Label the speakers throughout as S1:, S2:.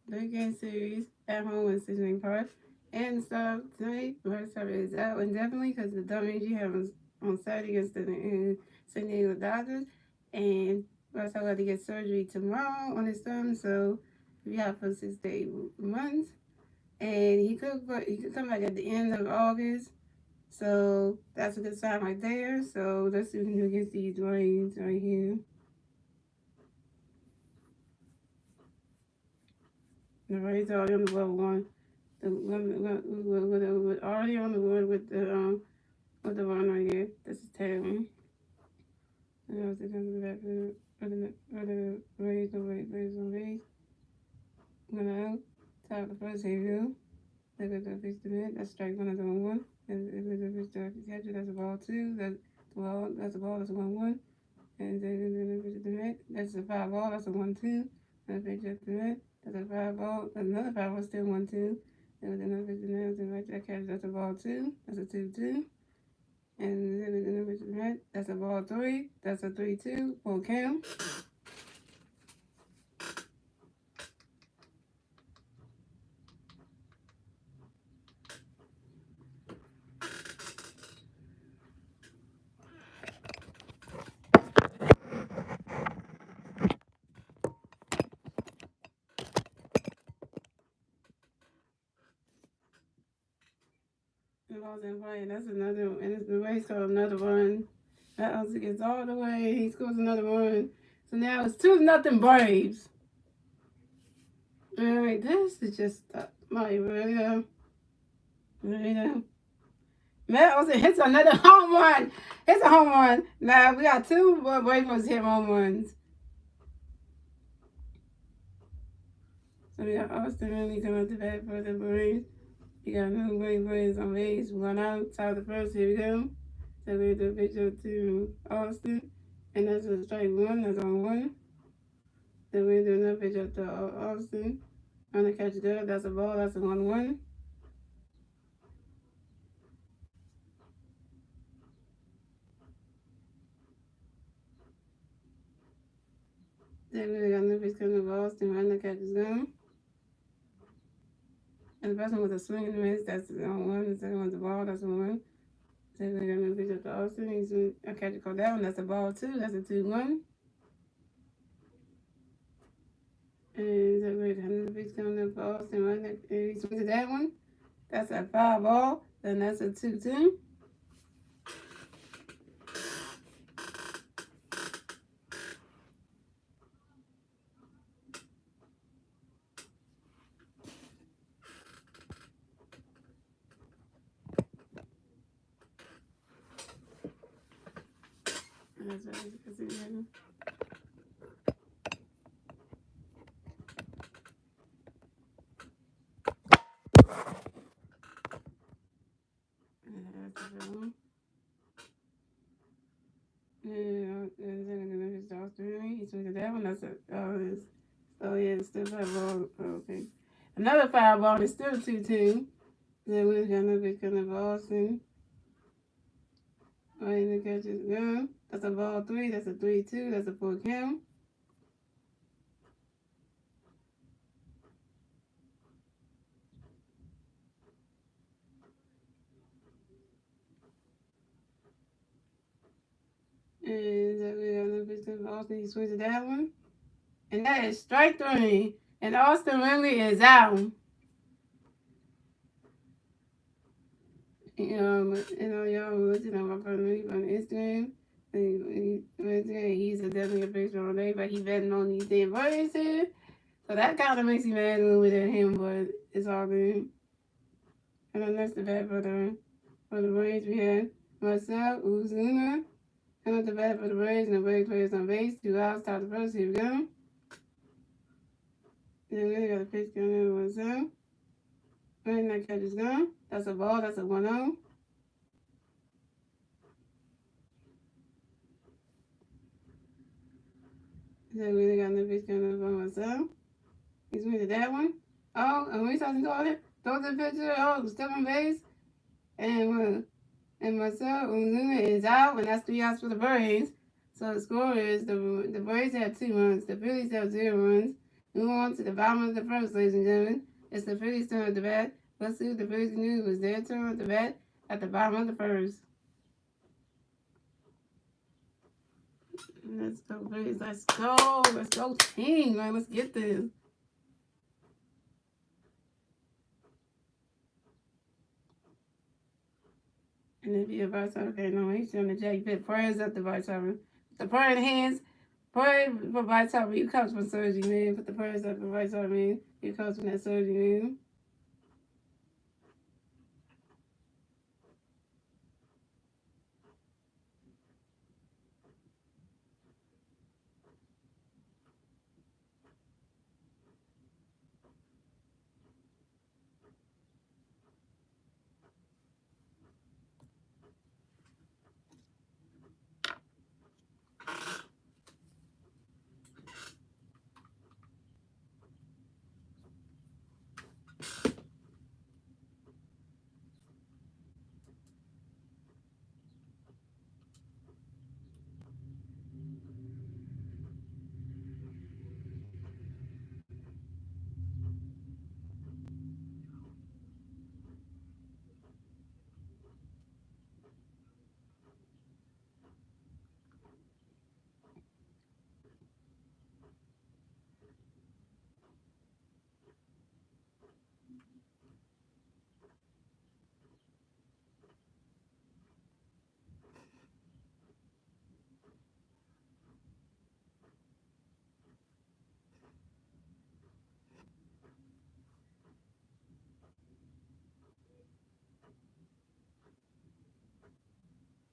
S1: the game series at home in Sydney Park. And stuff tonight, first time is out indefinitely because the WG has on Saturday against the San Diego Dodgers. And first I got to get surgery tomorrow on his thumb, so we have for 6 to 8 months. And he could come back at the end of August. So that's a good sign right there. So let's see if we can get these rains right here. The rays are already on the level one. We're already on the board with the one right here. This is Taylor. And I was going back for the rays on rays. I'm gonna top the first review. Look at the fix the mid. That's strike one. That's on one. And if the fix the catcher, that's a ball two. That's the ball. That's a ball. That's a 1-1. And then if it's the mid, that's a 5 ball. That's a 1-2. And if it's the mid, that's a 5 ball. That's another 5 ball. Still 1-2. And then if it's the mid, then right that catch, that's a ball two. That's a 2-2. And then if it's the mid, that's a ball three. That's a 3-2. Full count. Balls in play. That's another, and it's the way so another one. That also gets all the way. He scores another one. So now it's 2-0 Braves. All right, this is just my really. Matt Olson hits another home run. Hits a home run. Now we got two Braves ones hit home runs. So we got Austin really coming up to bat for the Braves. You got new Braves on base. One out, top of the first. Here we go. So we do a picture to Austin. And that's a strike one. That's on one. Then we do another picture to Austin. On the catch there. That's a ball. That's a 1-1. Then we got another picture of Austin. On the catch is down. And the first one was a swing and miss. That's on one. The second one's a ball. That's a 1. Then we got another picture to Austin. He's a catch it go down. That's a ball 2. That's a 2-1. And so we got another picture coming up for Austin. Right, he swings to that one. That's a 5 ball. Then that's a 2-2. That's what you can see there. That's the one. And then I'm gonna just Austin. He swings to that one. That's a yeah, it's still 5 ball. Oh, okay. Another 5 ball. It's still 2-2. Then we got another picture coming up for Austin. Right in the catch is gone. That's a ball 3. That's a 3-2. That's a 4 count. And then we got another picture of Austin. He swings to that one. And that is strike 3. And Austin Ringley is out. Y'all looking at my friend on Instagram. He's definitely a picture on day, but he betting on these damn birds here. So that kind of makes me mad a little bit at him, but it's all good. And then that's the bat for the Braves. We had Marcel Uzuna. And at the bat for the Braves, and the Braves players on base. 2 outs, top the first. Here we go. Then we got a pitch coming in with Marcel. And that catch is gone. That's a ball. That's a 1-0. Then we got another pitch coming in for Marcel. He's winning that one. Oh, and we talking about it. Throws the pitcher. Oh, still on base. And Marcel Uzuna is out, and that's 3 outs for the Braves. So the score is the Braves have 2 runs. The Phillies have 0 runs. Move on to the bottom of the first, ladies and gentlemen. It's the Phillies' turn at the bat. Let's see what the Phillies can do. It was their turn at the bat at the bottom of the first. Let's go, Phillies. Let's go. Let's go, team. Man, let's get this. And if you're a bartender, okay, no, he's on the jack pit. Prayers up the bartender. The prayer in the hands. Pray for bartender. You comes from surgery, man. Put the prayers up for bartender, man. You comes from that surgery, man.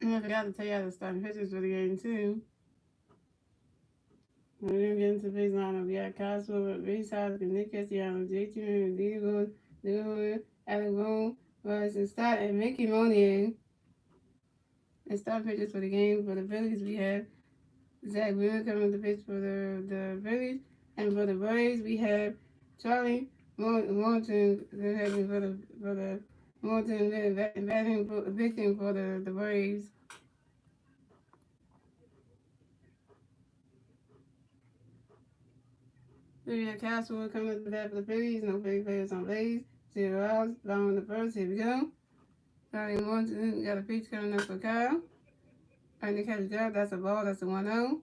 S1: And I forgot to tell you how to start pitchers for the game, too. We're going to get into base lineup. We got Cosmo with Reese House, Nick Cassiano, J.T. Diego, Diego, Alec Boone, Russ, and Stott, and Mickey Monier. And start pitchers for the game. For the Phillies, we have Zach Wheeler coming to pitch for the Phillies. And for the Braves, we have Charlie Morton for the Morton batting pitching for the Braves. We got Castle coming to the bat for the Phillies. No Philly players on base. 0 outs. Bottom of the first. Here we go. Charlie Morton, we got a pitch coming up for Kyle. Trying to catch it up. That's a ball. That's a 1-0.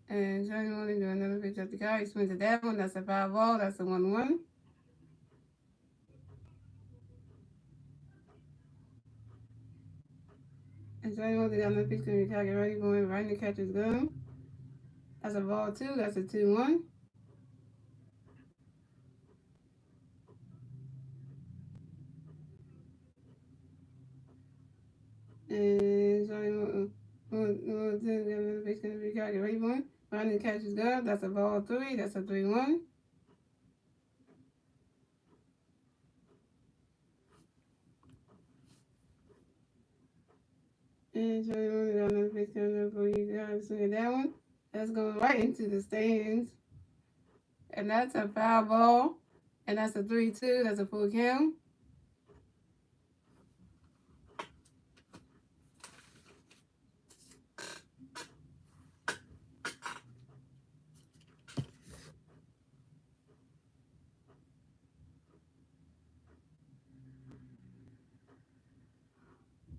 S1: And Johnny Morley do another pitch at the guy. He swings at that one. That's a foul ball. That's a 1-1. And Johnny Morley got another pitch coming to get ready going right in the catcher's gun. That's a ball 2. That's a 2-1. And Johnny Morley got another pitch coming to get ready going right in the catcher's gun. That's a ball 3. That's a 3-1. And Johnny Morley got another pitch coming up for you guys. Swing at that one. That's going right into the stands. And that's a foul ball. And that's a 3-2. That's a full count.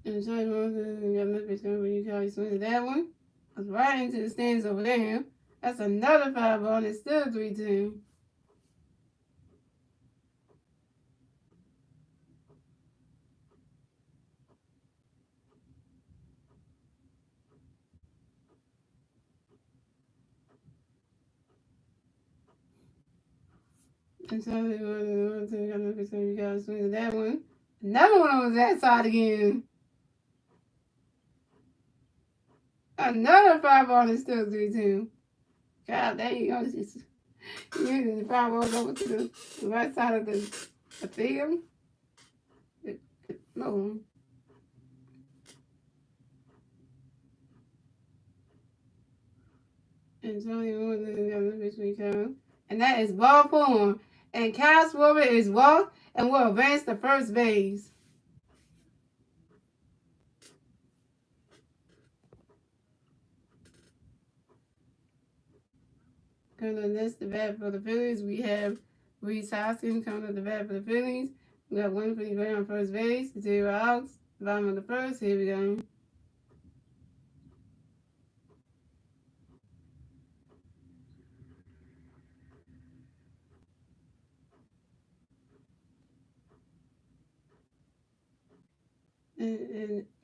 S1: And Johnny Morrison got another pitch coming when you call swing that one. That's right into the stands over there. That's another foul ball, and it's still 3-2. And Johnny Morrison got another pitch coming when you call swing that one. Another one on that side again. Another foul ball, and it's still 3-2. God, there you go. Just using the foul balls over to the right side of the field. No. And Johnny Morrison got another pitch when you call. And that is ball 4. And Kyle Schwarber is walked and will advance to first base. Coming to the next, the bat for the Phillies, we have Reese Hoskins coming to the bat for the Phillies. We got 150 on first base, 0 outs. Bottom of the first, here we go.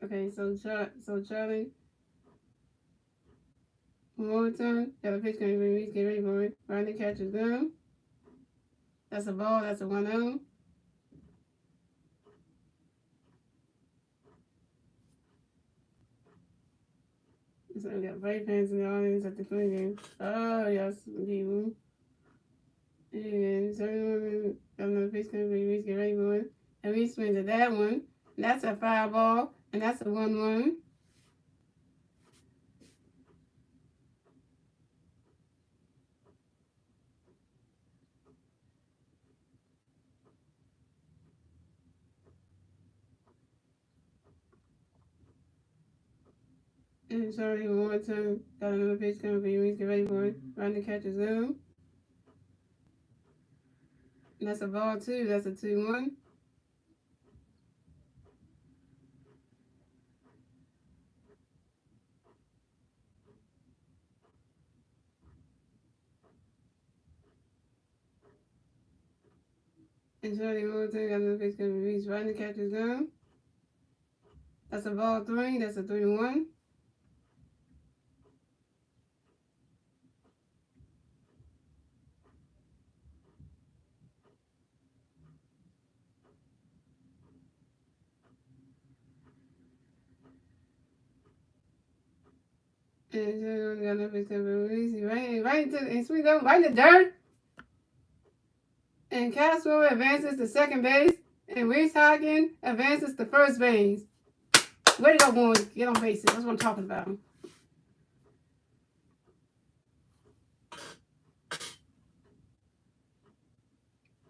S1: Okay, so Charlie, one more time. Got a pitch coming, Reese, get ready for it. Rodney catches good. That's a ball, that's a 1-0. So we got Brave fans in the audience at the Philly game. Oh, yes, people. And so another pitch coming, Reese, get ready for it. And Reese swings at that one. That's a foul ball, and that's a 1-1. And Charlie one more time. Got another pitch coming for you. Get ready for it. Rodney catches them. And that's a ball, too. That's a 2-1. And Charlie one more time. Got another pitch coming for you. Rodney catches them. That's a ball, 3. That's a 3-1. And Charlie got another pitch coming for you. Right into and swing them right in the dirt. And Castro advances to second base. And Reese Hoskins advances to first base. Way to go, boys. Get on bases. That's what I'm talking about.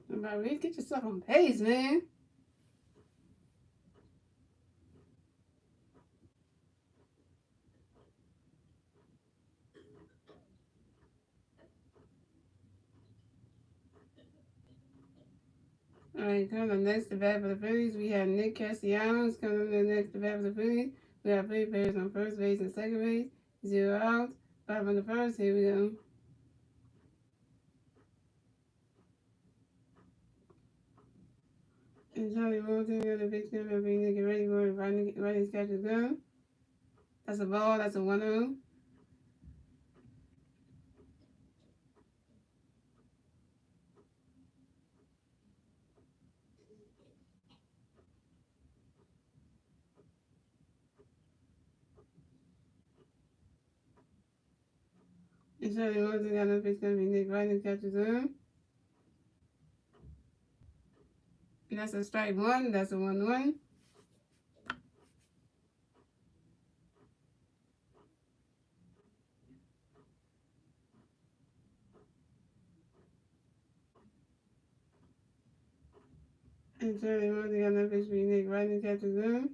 S1: Reese, get yourself on base, man. All right, coming up next to bat for the Phillies, we have Nick Castellanos coming up next to bat for the Phillies. We have 3 players on first base and second base, 0 outs. 5 on the first, here we go. And Charlie Wilson got a big snap being Nick ready for it. Riding catch is good. That's a ball, that's a 1-0. And Charlie Wilson got a big snap being Nick riding catch is good. And that's a strike 1, that's a 1-1. And Charlie Wilson got a pitch being Nick riding catch is good.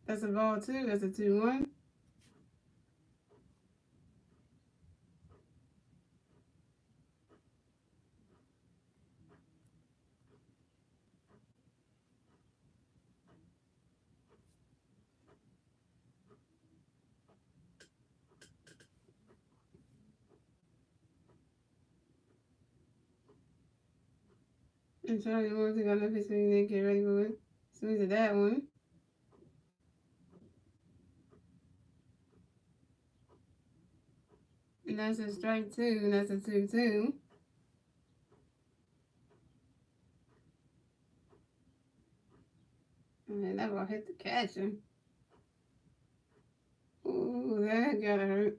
S1: That's a ball, too, that's a 2-1. And Charlie Wilson got enough swing to get ready for it. Swings at that one. And that's a strike 2, and that's a 2-2. And that ball hit the catcher. Ooh, that gotta hurt.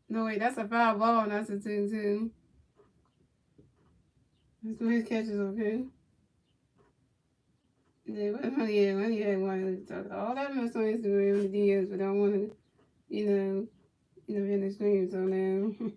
S1: No, wait, that's a foul ball, and that's a 2-2. This way his catch is okay. Yeah, but honey had one to talk all that mess on Instagram and the DMs, but I don't want to, be in the stream, so now.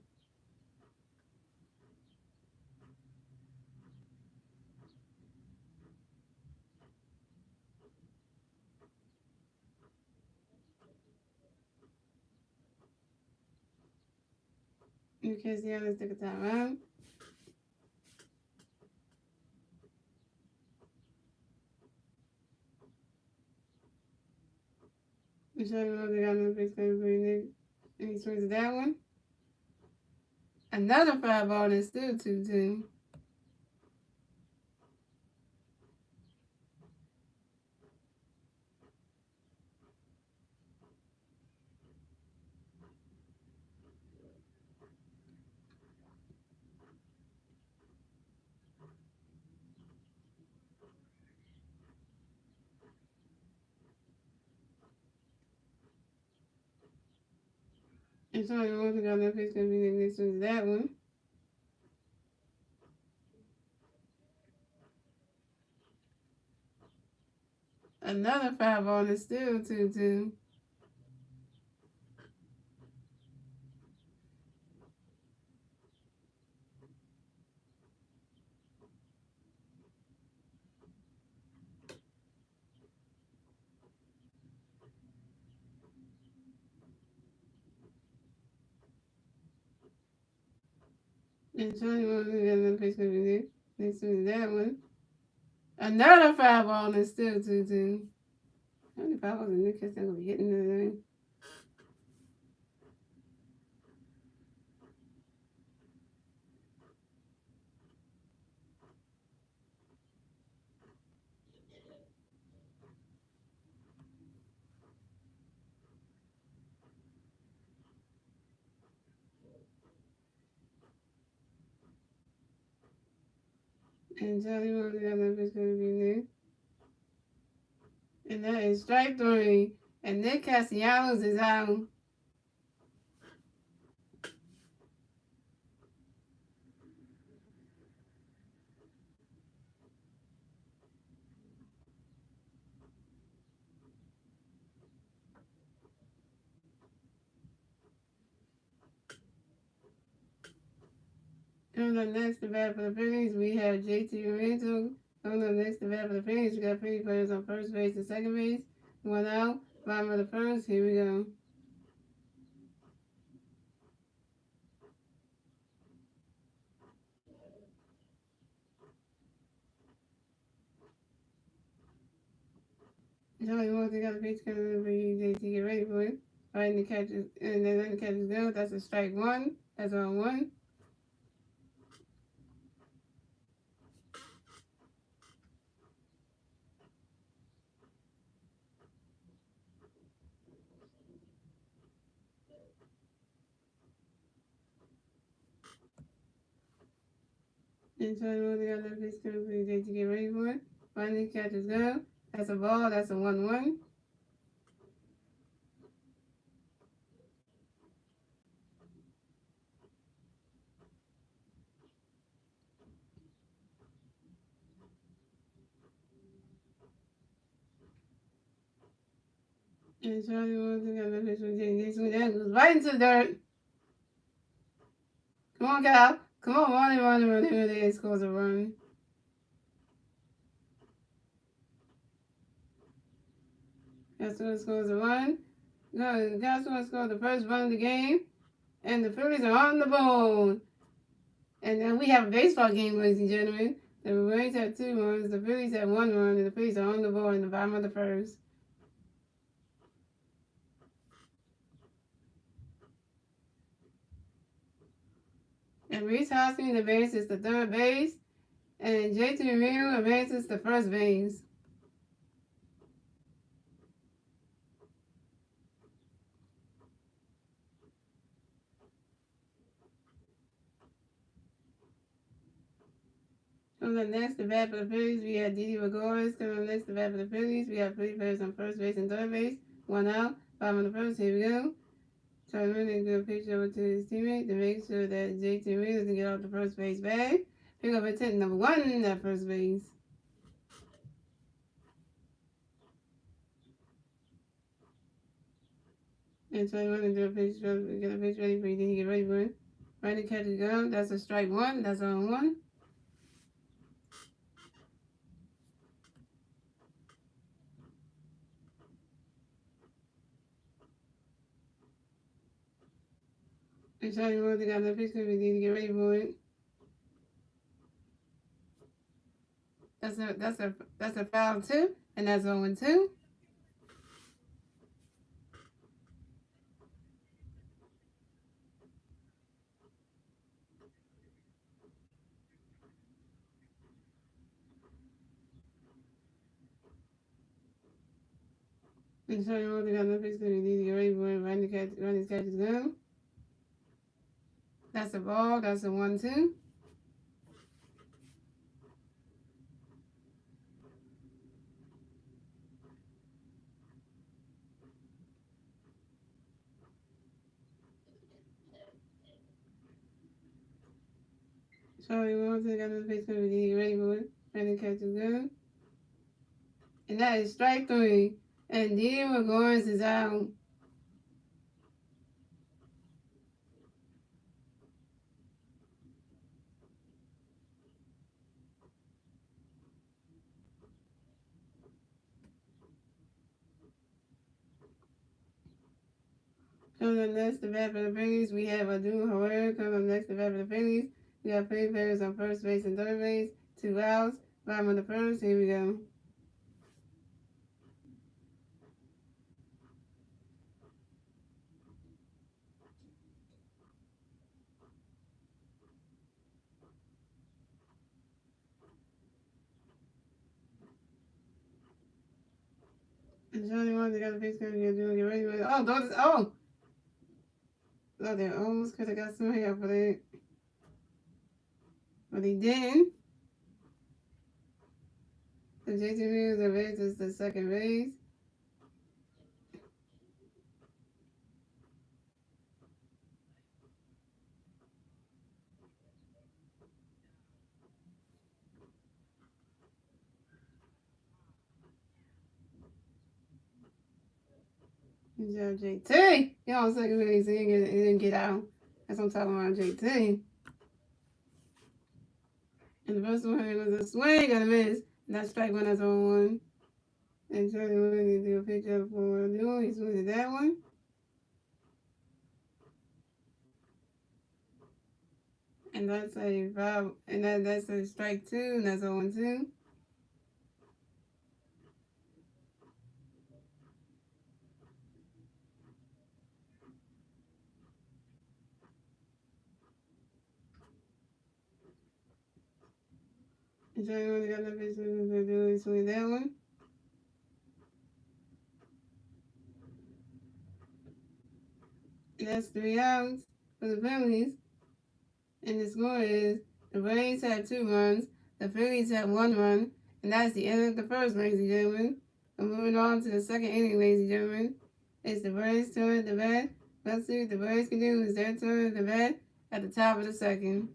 S1: You can't see how this took a time out. I'm sure you know they got another base game and he swings that one. Another fly ball and still 2-2. And so you also got another base game and he swings that one. Another fly ball and still 2-2. And so you also got another base game and he swings that one. Another fly ball and still 2-2. How many fly balls in Nick Kiss gonna be hitting today? And Charlie Moses got another base game and there. And that is strike 3. And Nick Castellanos is out. Coming up next to bat for the Phillies, we have JT Realmuto. Coming up next to bat for the Phillies, we got 3 players on first base and second base. 1 out, bottom of the first. Here we go. Charlie Moses got a pitch coming in for you, JT. Get ready for it. Right in the catches, and then letting the catches go. That's a strike 1. That's on 1. And Charlie Moses got another pitch coming for you, JT. Get ready for it. Right in the catches go. That's a ball. That's a 1-1. And Charlie Moses got another pitch for JT. So that goes right into the dirt. Come on, Cal. Come on, run. He scores a run. Castro scores a run. No, Castro scored the first run of the game. And the Phillies are on the board. And then we have a baseball game, ladies and gentlemen. The Rays have 2 runs. The Phillies have 1 run. And the Phillies are on the board in the bottom of the first. And Reese Hoskins advances to third base. And JT Realmuto advances to first base. Coming up next to bat for the Phillies, we have Didi Gregorius. Coming up next to bat for the Phillies, we have 3 players on first base and third base. 1 out, bottom of the first. Here we go. Trying to really good pitch over to his teammate to make sure that JT Realmuto doesn't get off the first base bag. Pick up attempt number 1 at first base. And so I'm going to do a pitch, get a pitch ready for you. Then you get ready for it. Right to catch it go. That's a strike 1. That's on 1. And show you what they got the picture. We need to get ready for it. That's a foul too, and that's 0-2. And show you what they got the picture. We need to get ready for it. Run these catches down. That's a ball. That's a 1-2. So you want to get the picture. We need to get ready for it. Run these catches down. And that is strike 3. And Dean McGorris is out. Coming up next, the bat for the Phillies, we have Adu Herrera. Coming up next, the bat for the Phillies, we have 3 players on first base and third base, 2 outs, 5 on the first. Here we go. And Johnny Wanda got the base coming here doing get ready with it. Oh, those, oh! Oh, they almost could have got some help, but he didn't. So JT Mills advances to second base. Good job, JT. He on second base. He didn't get out. That's what I'm talking about, JT. And the first one was a swing and a miss. And that's strike 1, that's 0-1. And Charlie wanted to do a picture for Lou. He swings at that one. And that's a foul. And that's a strike 2, and that's 0-2. And Charlie wanted to got that picture for Lou. He swings at that one. And that's 3 outs for the Phillies. And the score is the Braves have 2 runs, the Phillies have 1 run, and that's the end of the first, ladies and gentlemen. We're moving on to the second inning, ladies and gentlemen. It's the Braves' turn to bat. Let's see what the Braves can do. It's their turn to bat at the top of the second.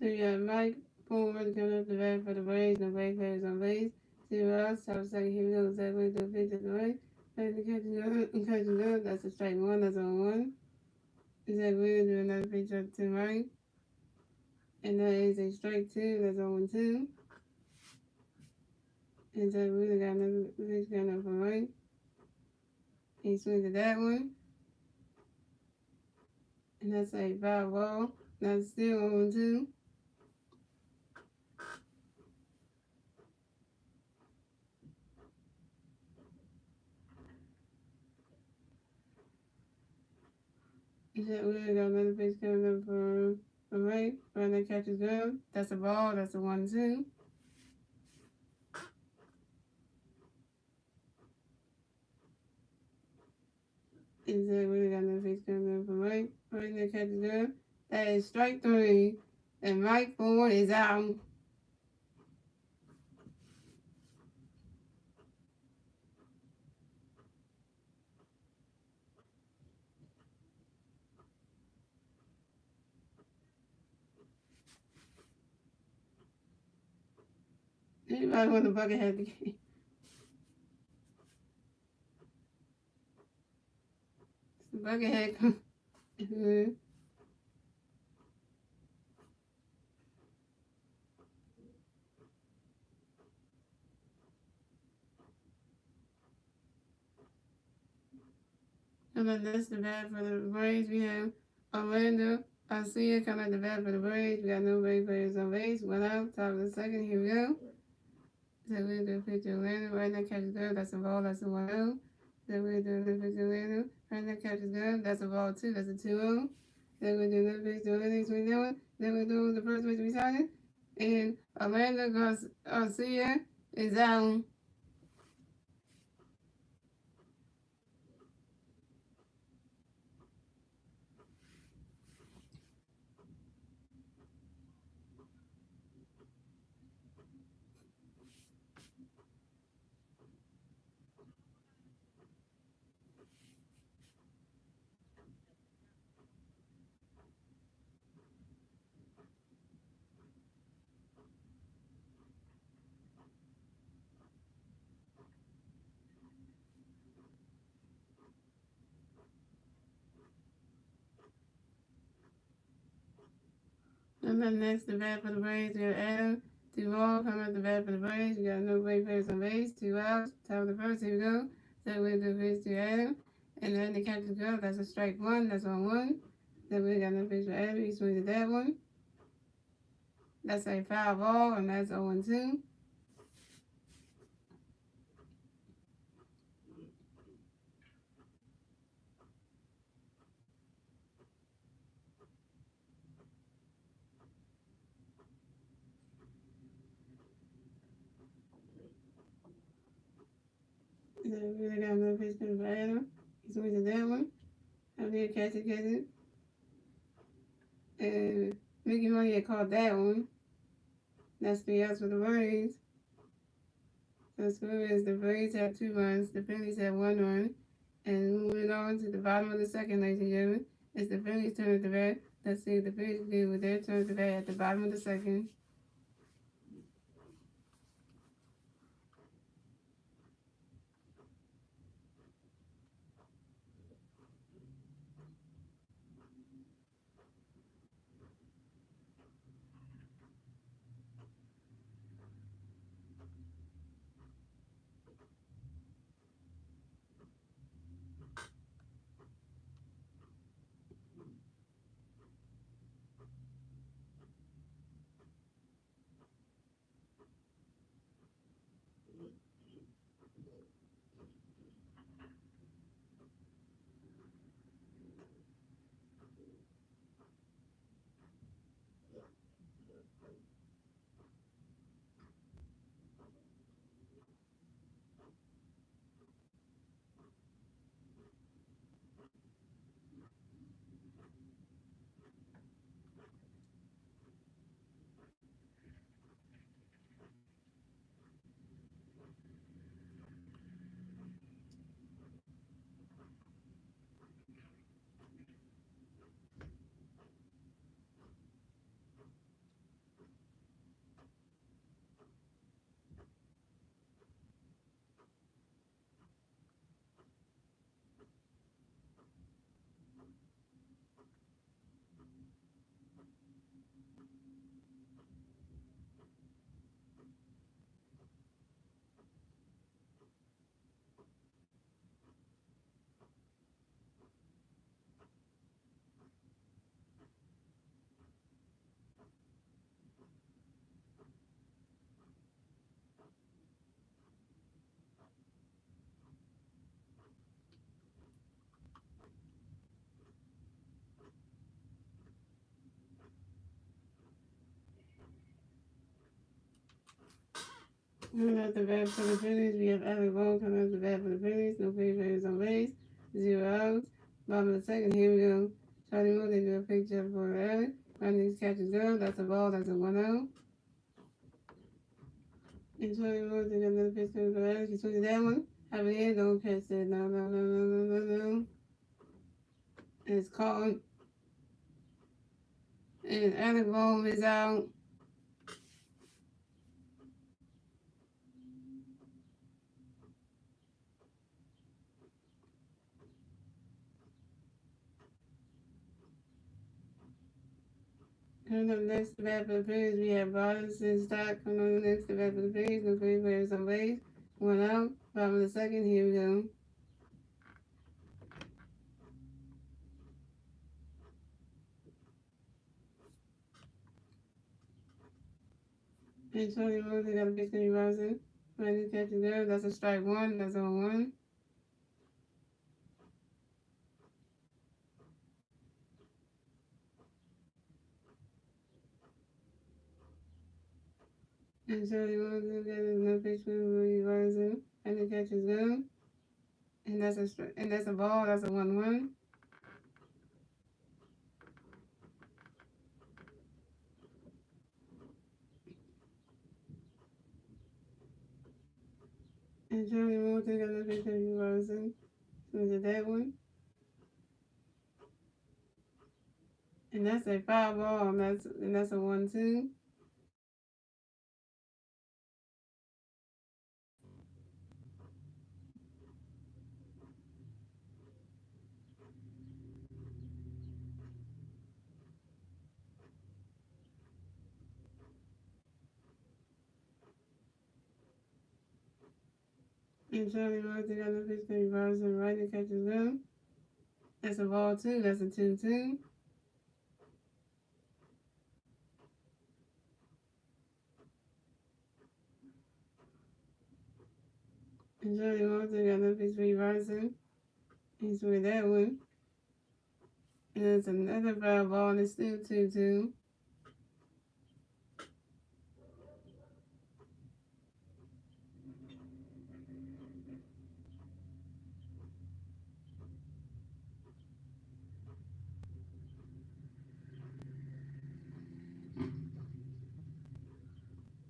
S1: you got Mike forward coming up the bat for the Braves. No base players on base. 2 outs. Top of the second. Here we go. Zach Wade to the pitch at the right. Back to catching up. That's a strike one. That's on one. Zach Wade do another pitch up to the right. And that is a strike two. That's on 2. And Zach Wade got another pitch coming up from right. He swings at that one. And that's a foul ball. That's still on 2. Zach Wade got another pitch coming up from right. Right that catches good. That's a ball. That's a 1-2. And Zach Wade got another pitch coming up from right. Right that catches good. That is strike 3. And Mike Ford is out. Anybody want the bucket hat again? The bucket hat. And then that's the bat for the Braves. We have Orlando Arcia coming at the bat for the Braves. We got no base players on base. 1 out. Top of the second. Here we go. So we're going to pitch to Orlando. Right now catches good. That's a ball. That's a 1-0. So we're doing the pitch to Orlando. Right now catches good. That's a ball 2. That's a 2-0. Then we're doing the pitch to Orlando. Swing that one. Then we're doing the first pitch we started. And Orlando Arcia is out. And then next, the bat for the Braves, we have Adam Duvall coming at the bat for the Braves. We got no base players on base, 2 outs. Top of the first, here we go. So we'll do pitch to Adam. And then the catcher's glove, that's a strike 1, that's on 1. Then we got no pitch for Adam, he swings at that one. That's a foul ball, and that's 0-2. Then we got no pitch coming for Adam. He swings at that one. Up here, catch it. And Mickey Money had caught that one. That's 3 outs for the Braves. So the score is the Braves have 2 runs, the Phillies have 1 run. And moving on to the bottom of the second, ladies and gentlemen, it's the Phillies' turn at the bat. Let's see what the Phillies do with their turn at the bat at the bottom of the second. Coming out the bat for the Phillies, we have Alec Bohm coming out the bat for the Phillies. No favorite on base. 0 outs. Bottom of the second, here we go. Charlie Moore, they do a picture for Alec. Ronnie's catches go. That's a ball. That's a 1-0. And Charlie Moore, they got another pitch for Alec. He swings that one. Have it in. Don't catch it. No, no, no, no, no, no, no. And it's called. And Alec Bohm is out. Coming up next to bat for the Phillies, we have Bryce and Stock coming up next to bat for the Phillies. No free players on base. 1 out. Bottom of the second, here we go. And Tony Rose, they got a big thing rising. Running catches there. That's a strike one. That's on one. And Tony Rose, they got another pitch for Rudy rising. And the catch is good. And that's a and that's a ball. That's a 1-1. And Tony Rose, they got another pitch for Rudy rising. So is it that one? And that's a foul ball. And that's a 1-2. And Charlie Rose, they got another pitch for Rudy rising. Right, the catch is good. That's a ball two. That's a 2-2. And Charlie Rose, they got another pitch for Rudy rising. He's with that one. And it's another foul ball, and it's still 2-2.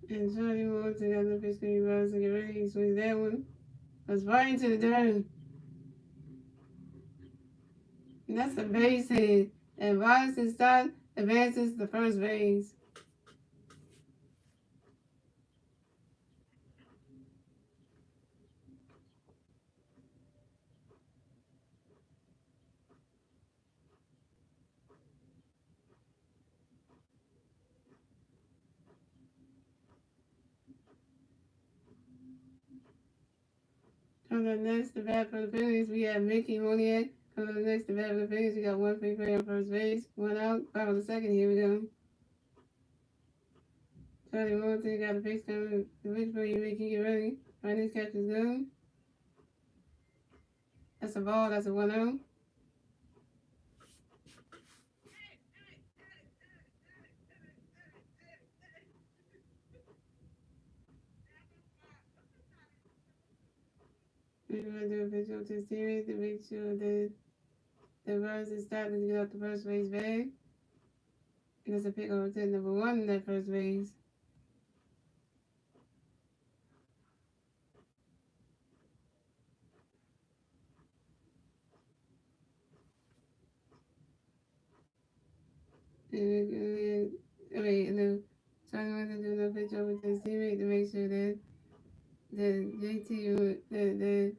S1: And Johnny Moore together pitch to Rose to get ready. He swings that one. Goes right into the dirt. And that's the base hit. And Robinson Stott advances to first base. Coming up next to bat for the Phillies, we have Mickey Monier. Coming up next to bat for the Phillies, we got one free player on first base. 1 out. Bottom of the second, here we go. Johnny Moore got a pitch coming. The pitch for you, Mickey, get ready. Right, this catch is good. That's a ball. That's a 1 out. We're going to do a pitch up to his teammate to make sure that the runners is starting to get off the first base bag. And that's a pick over to number 1 in that first base. And no. So I'm going to do another pitch over to his teammate to make sure that the JT, the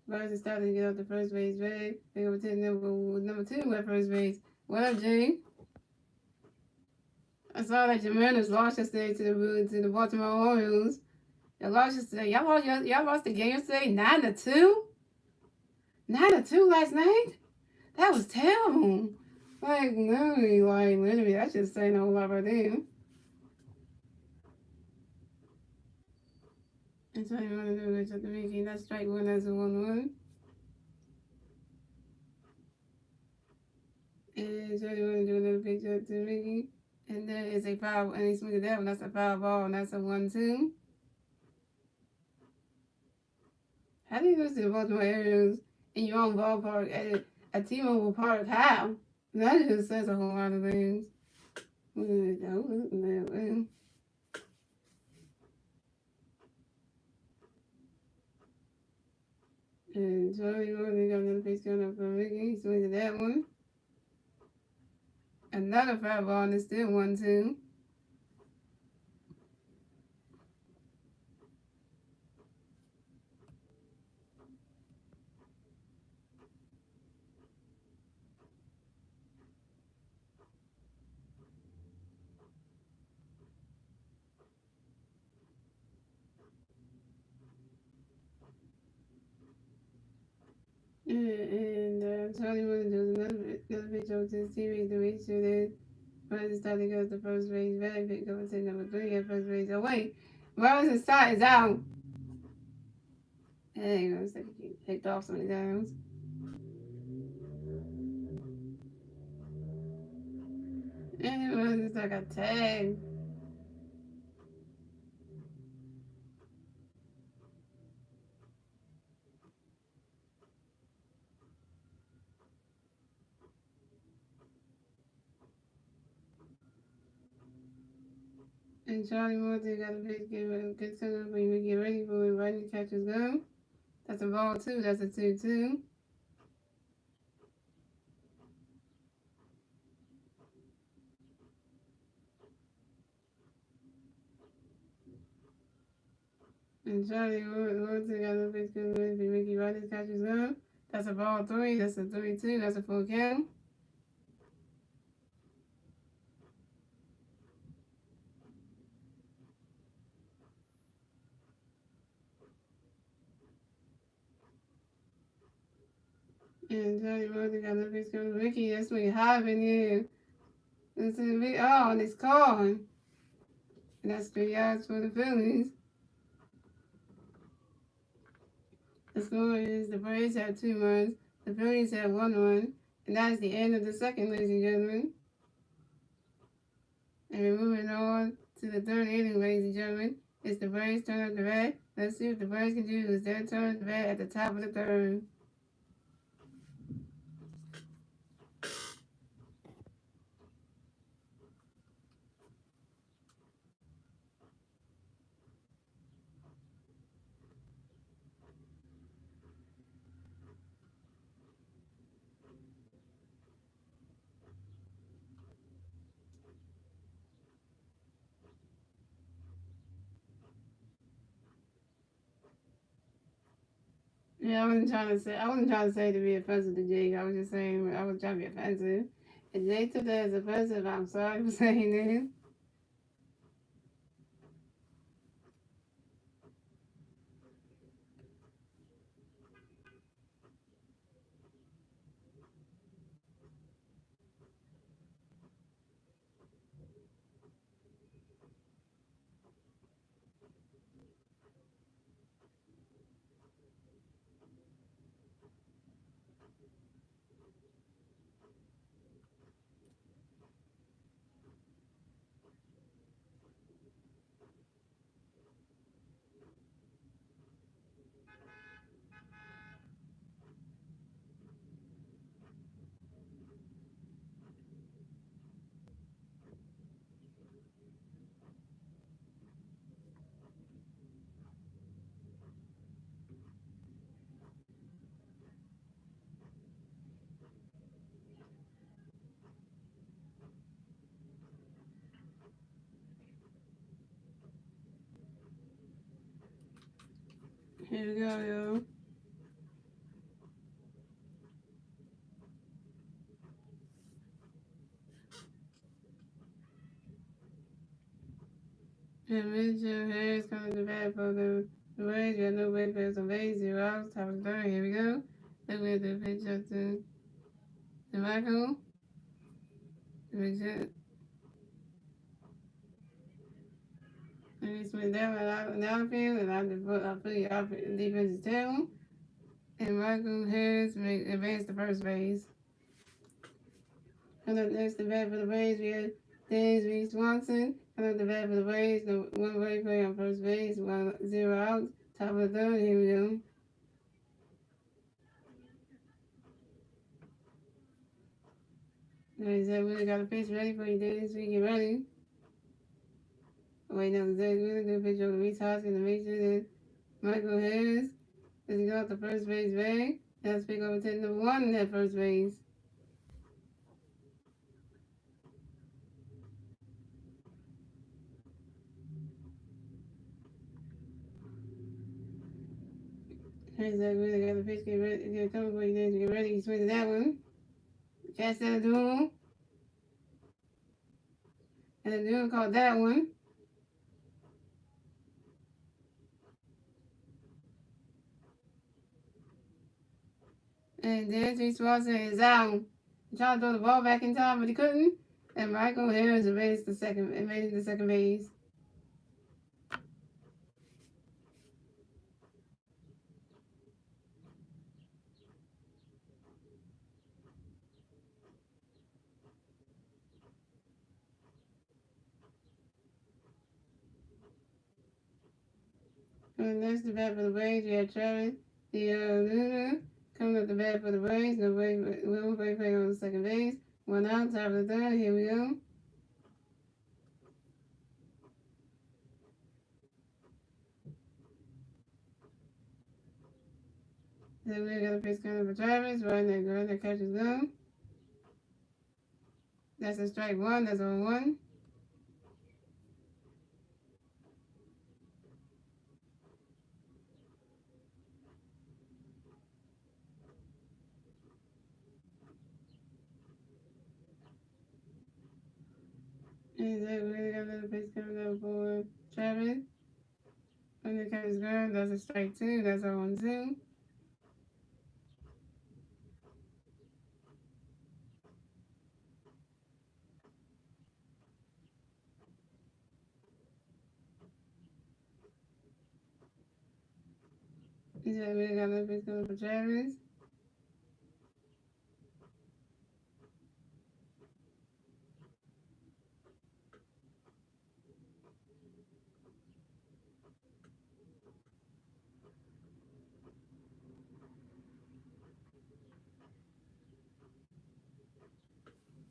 S1: runners is starting to get off the first base bag. Pick over to number 2 at first base. What up, Jay? I saw that Jimenez lost yesterday to the Baltimore Orioles. Y'all lost yesterday. Y'all lost the game yesterday 9-2. 9-2 last night. That was terrible. Literally, that should say a whole lot right there. And so you want to do is just making that strike one as a 1-1. And so you want to do another pitch up to Mickey. And then it's a foul, and he swings at that one. That's a foul ball, and that's a 1-2. How do you lose to the Baltimore Orioles in your own ballpark at T-Mobile Park? How? That just says a whole lot of things. And Charlie Gordon got another pitch coming up from Mickey. He swings at that one. Another foul ball, and it's still 1-2. And Charlie Gordon does another pitch over to his teammate to make sure that Robinson starting goes to first base. Bad pick over to number 3 at first base. Oh, wait. Robinson's start is out. There you go. So he picked off some of the downs. And it was just like a tag. And Charlie Morton got a big game. Good setup when we get ready for when Rodney catches go. That's a ball 2. That's a 2-2. And Charlie Morton got a big game when Mickey Rodney catches go. That's a ball 3. That's a 3-2. That's a full count. And Charlie Morton got a big game with Mickey. That's what high in here. This is big. Oh, and it's gone. And that's 3 yards for the Phillies. The score is the Braves have 2 runs, the Phillies have 1 run, and that is the end of the second, ladies and gentlemen. And we're moving on to the 3rd inning, ladies and gentlemen. It's the Braves' turn at the bat. Let's see what the Braves can do. It's their turn at the bat at the top of the 3rd. Yeah, I wasn't trying to say to be offensive to Jake. I was just saying I was trying to be offensive. If Jake took that as offensive, I'm sorry for saying this. Here we go, yo. And Mitchell Harris coming to bat for the Braves. We got no way for some base 0 outs. Top of the 3rd. Here we go. Then we have the pitch up to Michael. The pitch up. And he swing down in the outfield. And I put the outfield defense's tail. And Michael Harris advanced to first base. And up next to bat for the Braves, we had Dansby Swanson coming up the bat for the Braves. No one way play on first base. 1-0 out. Top of the third. Here we go. Zach Wheeler got a pitch ready for you, Dansby. Get ready. Wait, now Zach Wheeler good pitch over to Reese Hoskins to make sure that Michael Harris doesn't go out the first base bag. That's pick over 10 number 1 in that first base. Here's Zach Wheeler got the pitch. Get ready. Get coming for you, Dansby. Get ready. He swings that one. Catch that duel. And the duel caught that one. And Dansby Swanson is out. He tried to throw the ball back in time, but he couldn't. And Michael Harris made it to second base. And next the bat for the Braves, we have Travis Luna coming up the bat for the Braves. No way, Will play on the second base. One out, top of the third. Here we go. Then we got a pitch coming for Travis. Right there, good. That catches go. That's a strike one. That's on one. And then we got another pitch coming up for Travis. When the catches good, that's a strike two. That's on 2. He said we got another pitch coming for Travis.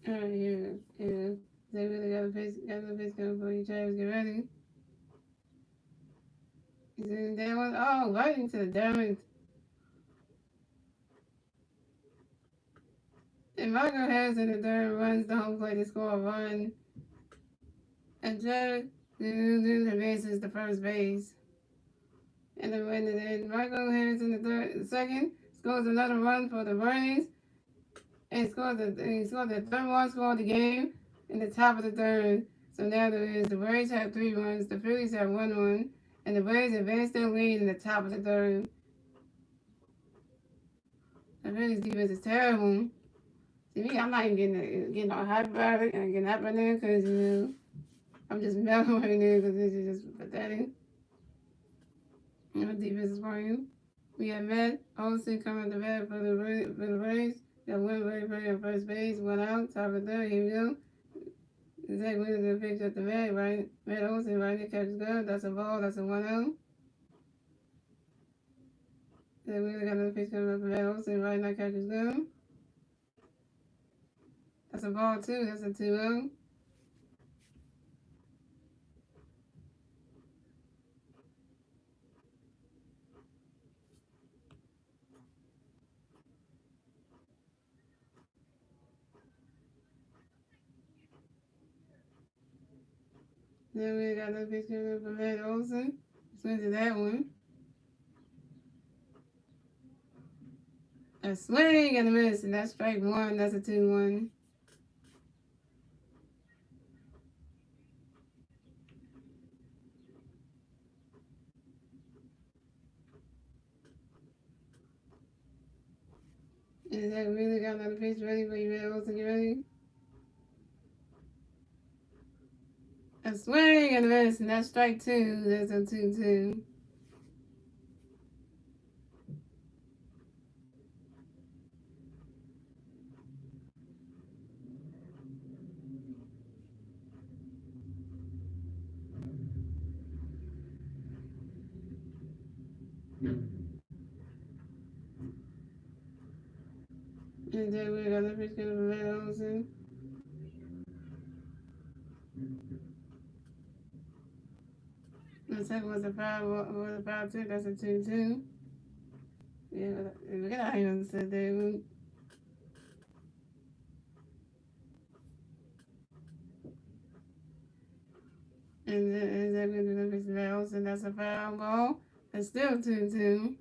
S1: Alright, here. They really got a pitch coming for you, Travis. Get ready. He's in that one. Oh, right into the diamond. And Michael Harris in the third runs the home plate to score a run. And Jared advances to first base. And then Michael Harris in the second scores another run for the Braves. And he scored the third one, scored the game in the top of the third. So now the Braves have 3 runs, the Phillies have 1 run, and the Braves advance their lead in the top of the third. The Phillies defense is terrible. See me, I'm not even getting all hype about it and getting hype right now because, I'm just melting right now because this is just pathetic. Defense is for you. We have Matt Olson coming to bat for the Braves. Got one play on first base, 1 out, top of the third. Here we go. Zach Wheeler gonna pitch at the Matt, right? Matt Olson right there catches good. That's a ball. That's a 1 out. Zach Wheeler got another pitch coming up for Matt Olson right now catches good. That's a ball too. That's a 2 out. Then we got another pitch coming up for Matt Olson. Swings to that one. A swing and a miss, and that's strike 1. That's a 2-1. And Zach Wheeler got another pitch ready for you, Matt Olson. Get ready. A swing and a miss, and that's strike 2. That's a 2-2. And then we got the fish kind of red Olsen. The second was a 5-2. That's a 2-2. Yeah, we got a hang said there. And then we got the fish red Olsen. That's a foul ball. It's still 2-2.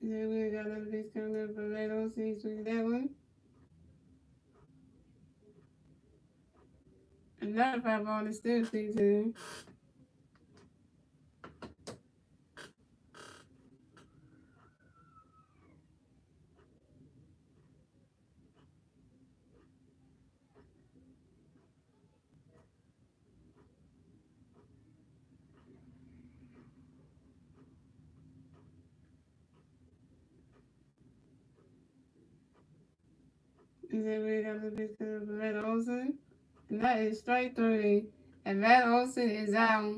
S1: Then we got another fish coming up for red Olsen. He's with that one. Another foul ball is still 2-2. And then we got the fish coming up for red Olsen. And that is strike 3. And red Olsen is out.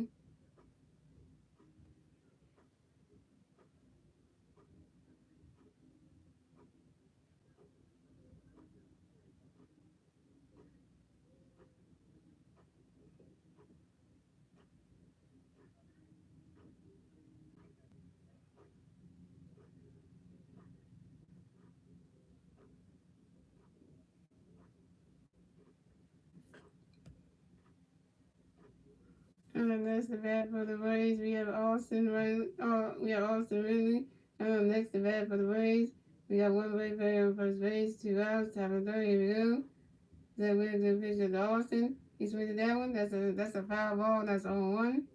S1: And then that's the bat for the Rays. We have Austin Riley. We have Austin Ridley. Next the bat for the Rays. We got one Ray player on first base, 2 outs, top of third. Here we go. Then we're the pitcher to Austin. He swings that one. That's a foul ball. That's on 1.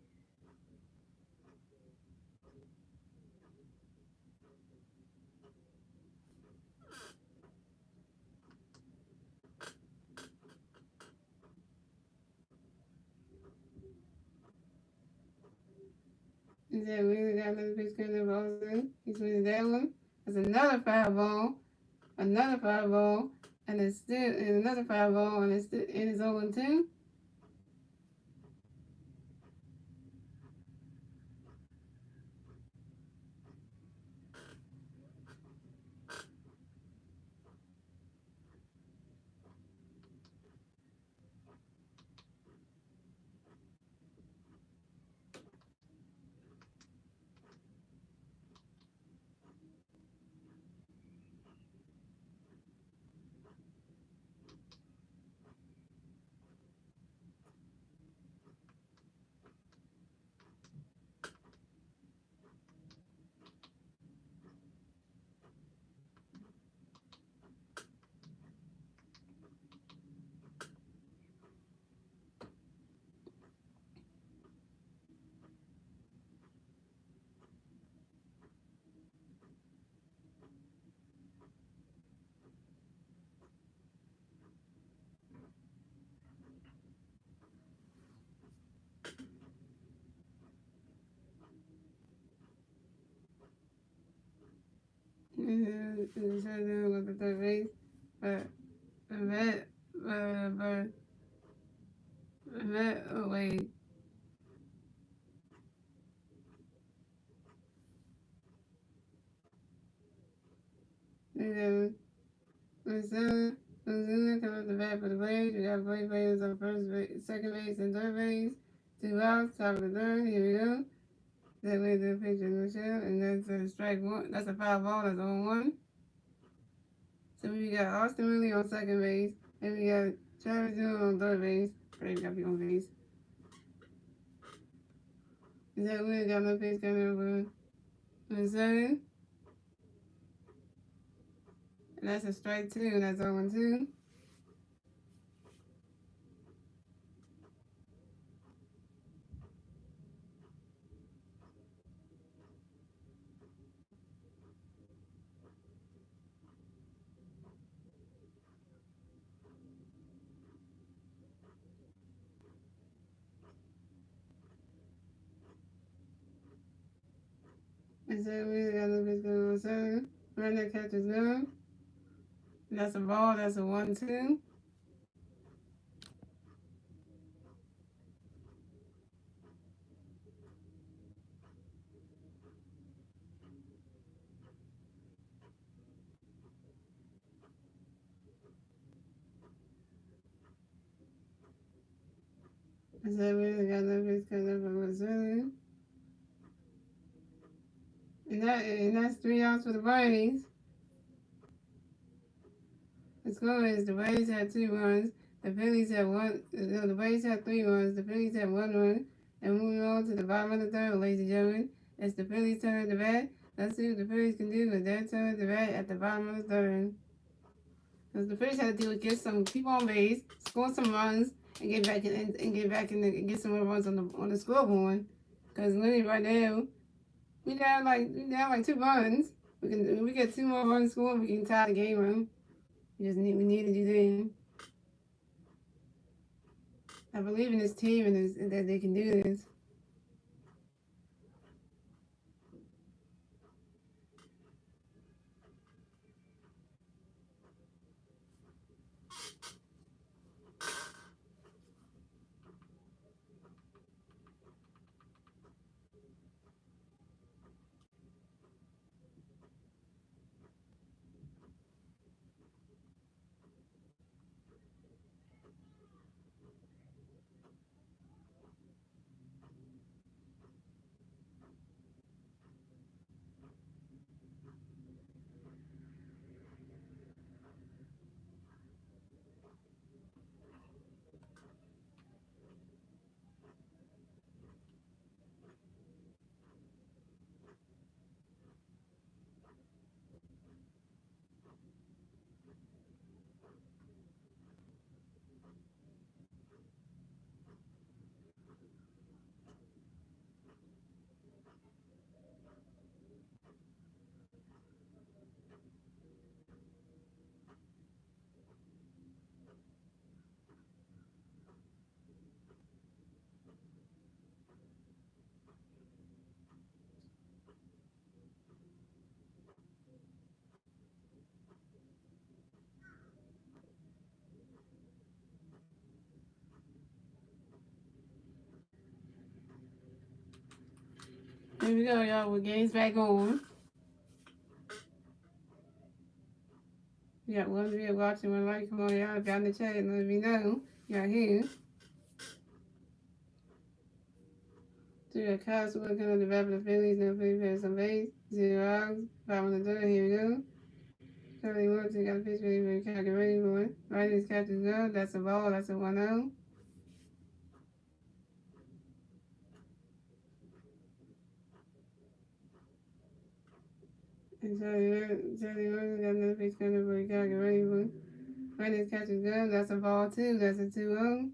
S1: And then we got another pitch coming to Austin. He swings that one. That's another foul ball. Another foul ball. And it's still and another foul ball. And it's 0-2. And then with the third base. But oh wait. And then Ozuna comes up the bat for the Braves. We got Braves players on first base, second base, and third base. 2 outs, top of the third. Here we go. That way the pitcher Michelle, and that's a strike 1. That's a foul ball. That's on 1. So we got Austin Riley on second base, and we got Travis June on third base. Braves got to be on base. And that way got no pitch coming over Missouri. And that's a strike 2, and that's 0-2. And so we got no pitch coming over Missouri. Runner catches go. That's a ball. That's a 1-2. I said we got no base coming up from Missouri. And that's 3 outs for the Braves. The score is the Braves had 2 runs. The Phillies had one. No, the Braves had 3 runs. The Phillies had 1 run. And moving on to the bottom of the third, ladies and gentlemen, it's the Phillies' turn to bat. Let's see what the Phillies can do with their turn to bat at the bottom of the third. Because the Phillies had to do is get some people on base, score some runs, and get back and get some more runs on the scoreboard. Because literally right now, we down like 2 runs. We get 2 more runs scored, we can tie the game run. We need to do that. I believe in this team and that they can do this. Here we go, y'all. With games back on. We got one video watching, one like. Come on, y'all. If y'all in the chat, let me know. Y'all here. So we got Kyle Sword coming to bat for the Phillies. No Phillies players on base. 0 outs. 5 on the third. Here we go. Curly Woods, got a pitch ready for Calgary ready for it. Right is catches go. That's a ball. That's a 1-0. And Charlie Woods got another pitch coming for Calgary ready for it. Right is catches go. That's a ball too. That's a 2-0.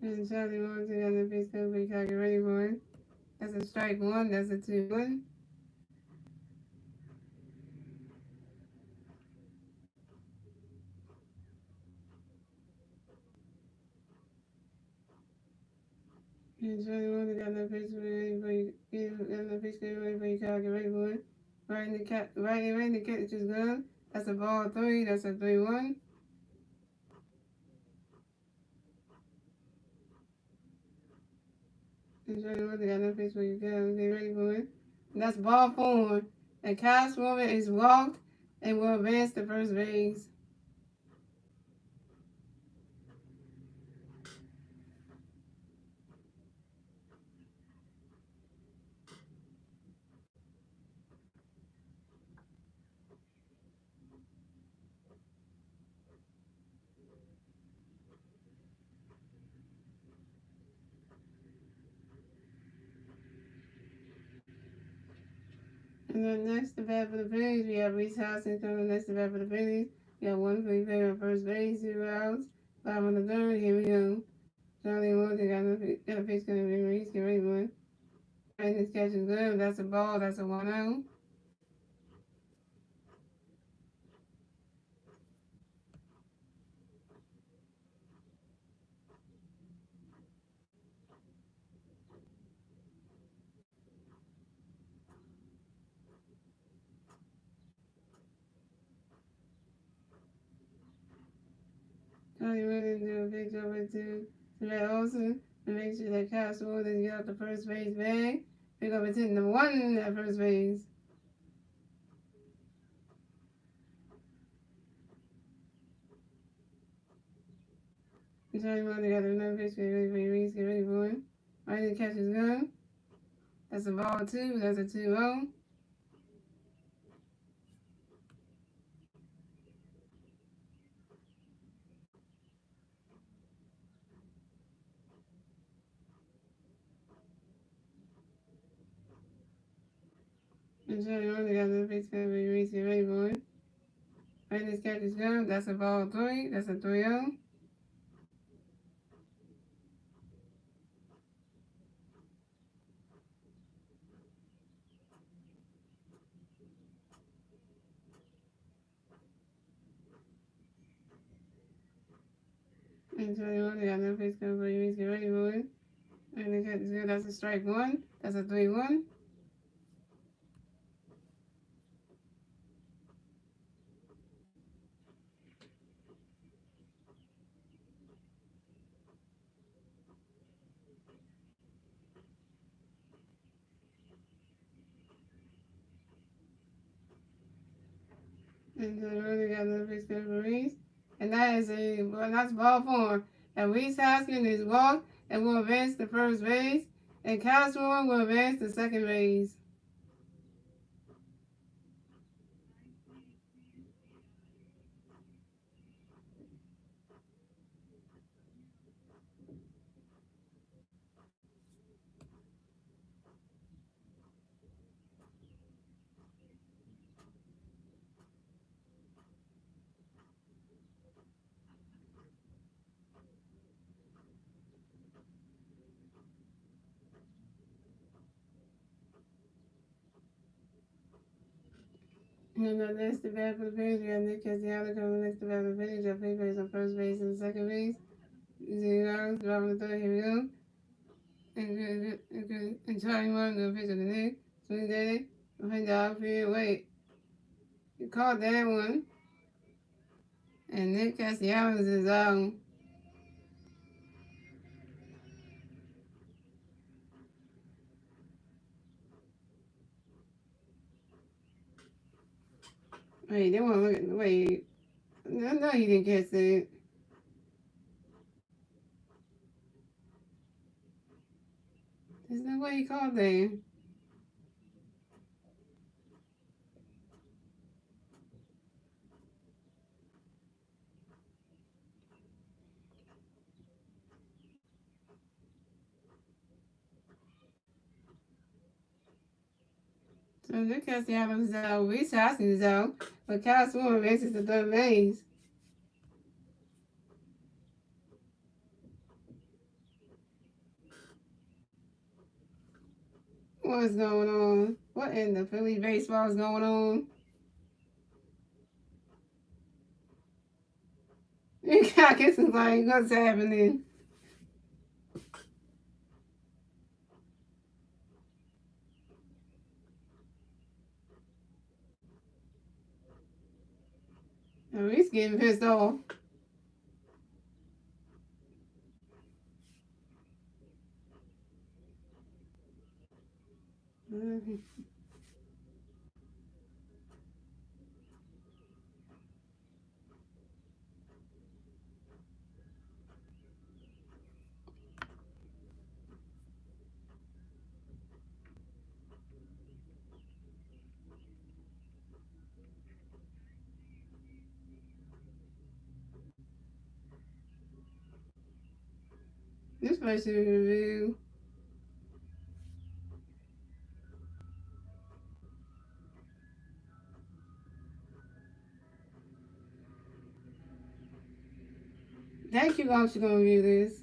S1: And Charlie Woods got another pitch coming for Calgary ready for it. That's a strike 1. That's a 2-1. And Charlie Woods got another pitch ready for you. Got another pitch ready for you, Calgary ready for it. Right in the catch is good. That's a ball 3. That's a 3-1. And Charlie Woods got no pitch for you, Calgary ready for it. And that's ball 4. And Kyle Swimmer is walked and will advance to first base. And then next to bat for the Phillies, we have Reese Houston coming next to bat for the Phillies. We have one Philly player on first base, 0 outs, 5 on the third. Here we go. Charlie Woods got a pitch coming to Reese. Get ready for it. And this catch is good. That's a ball. That's a 1-0. Charlie Woods do a big over to Matt Olson to make sure that Kyle Swimmer doesn't get out the first base bag. Pick up a 10, number 1 at first base. Johnny Money got another pitch. Get ready for your reads. Get ready for him. Right in the catch is gun. That's a ball 2. That's a 2-0. And Johnny Money got another pitch. Get ready for him. Right in this catch is gun. That's a ball 3. That's a 3-0. And Johnny Money got another pitch. Get ready for him. Right in the catch is gun. That's a strike 1. That's a 3-1. And Johnny Money got another pitch. Get ready. And that's ball 4. And Reese Hoskins is walked and will advance to first base. And Castro will advance to second base. And the next to bat for the Phillies, we have Nick Castellanos coming next to bat for the Phillies. Got play base on first base and second base. 0 driving the third. Here we go. And Charlie Martin, the pitch of the Nick. Swing daddy. Behind the outfield. Wait. You caught that one. And Nick Castellanos is out. Wait, they want to look at. Wait. No, he didn't catch that. There's no way he called that. So Nick Castellanos is out. Reese Hoskins is out. But Kyle Swarm advances to third base. What's going on? What in the Philly baseball is going on? You got this is like, what's happening? Oh, he's getting pissed off. This place should be reviewed. Thank you, guys, for going to review this.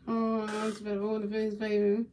S1: Oh, it's better on the face, baby.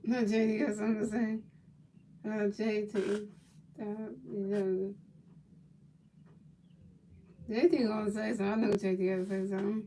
S1: No, JD got something to say. JT. You know, JT gonna say something. I know JT gotta say something.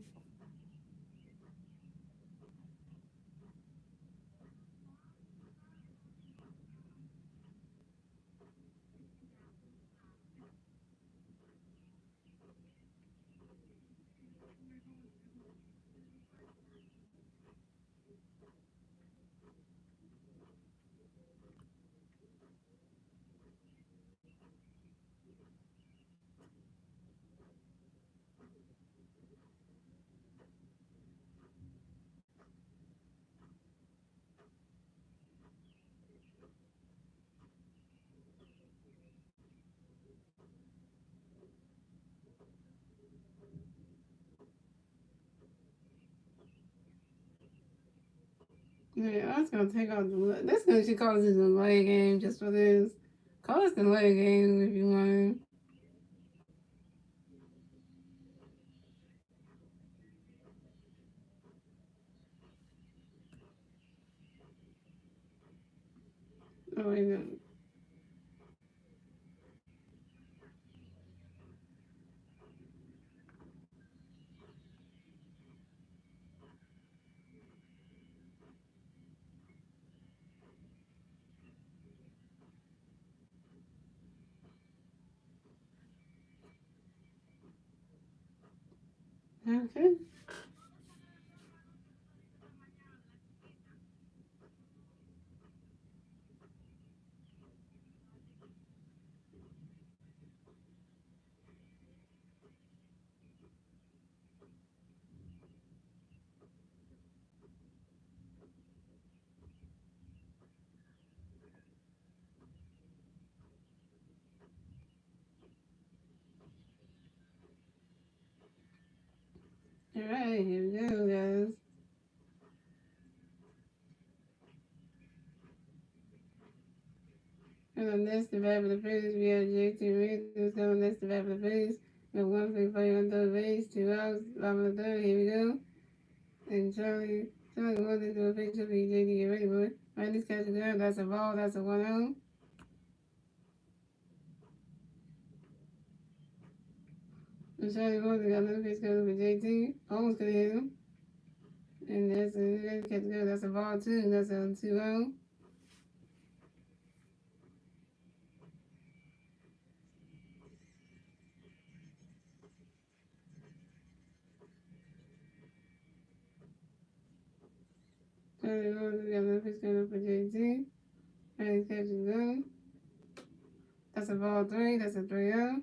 S1: Yeah, I was gonna take out the. That's gonna she calls it a delay game just for this. Call this the delay game if you want. Oh wait, no. Okay. All right, here we go, guys. And on this, the the page, we have JT Readers. On this, the the page. We have 1 3 on the base, 2 outs, bottom of the third. Here we go. And Charlie goes into a picture for JT. Get ready, boy. Right, this catch is down. That's a ball. That's a 1 0. And Charlie goes and got another pitch coming for JT. Almost could have hit him. And that's a catch good. That's a ball, too. That's a 2 0. Charlie goes and got another pitch coming for JT. Right, this catch is good. That's a ball, 3. That's a 3 0.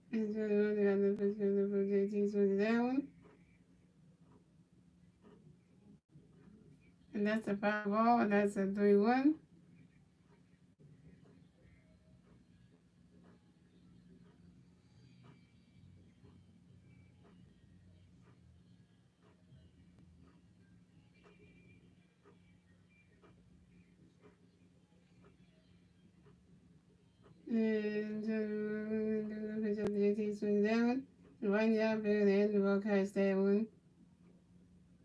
S1: And Charlie goes and got another pitch coming for JT. Swings that one. And that's a foul ball. And that's a 3-1. And Charlie goes and got another pitch up to JT. Swings that one. Right now, the end of the catch that one.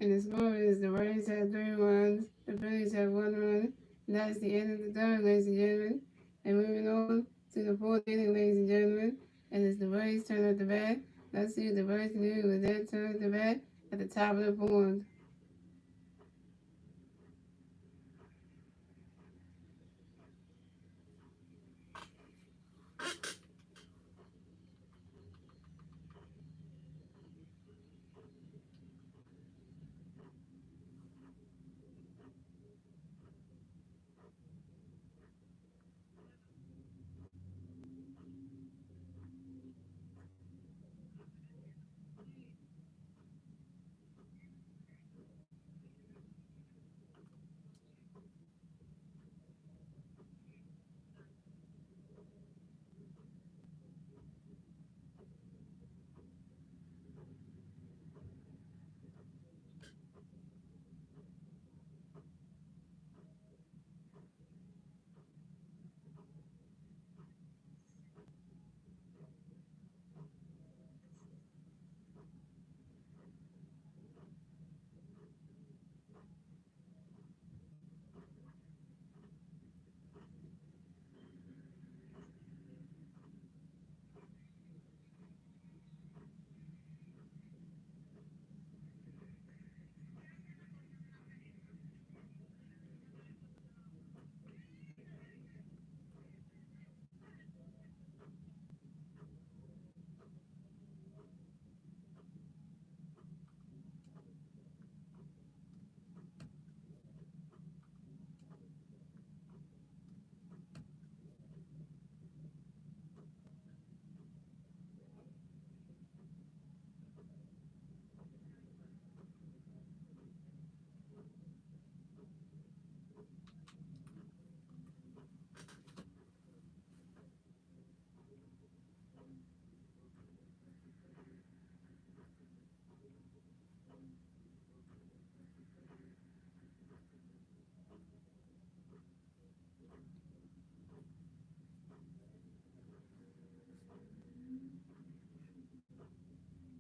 S1: And the score is the Rays have 3 runs, the Phillies have 1 run. And that is the end of the third, ladies and gentlemen. And moving on to the fourth inning, ladies and gentlemen. And it's the Rays turn at the bat. Let's see what the Rays can do with their turn at the bat at the top of the fourth.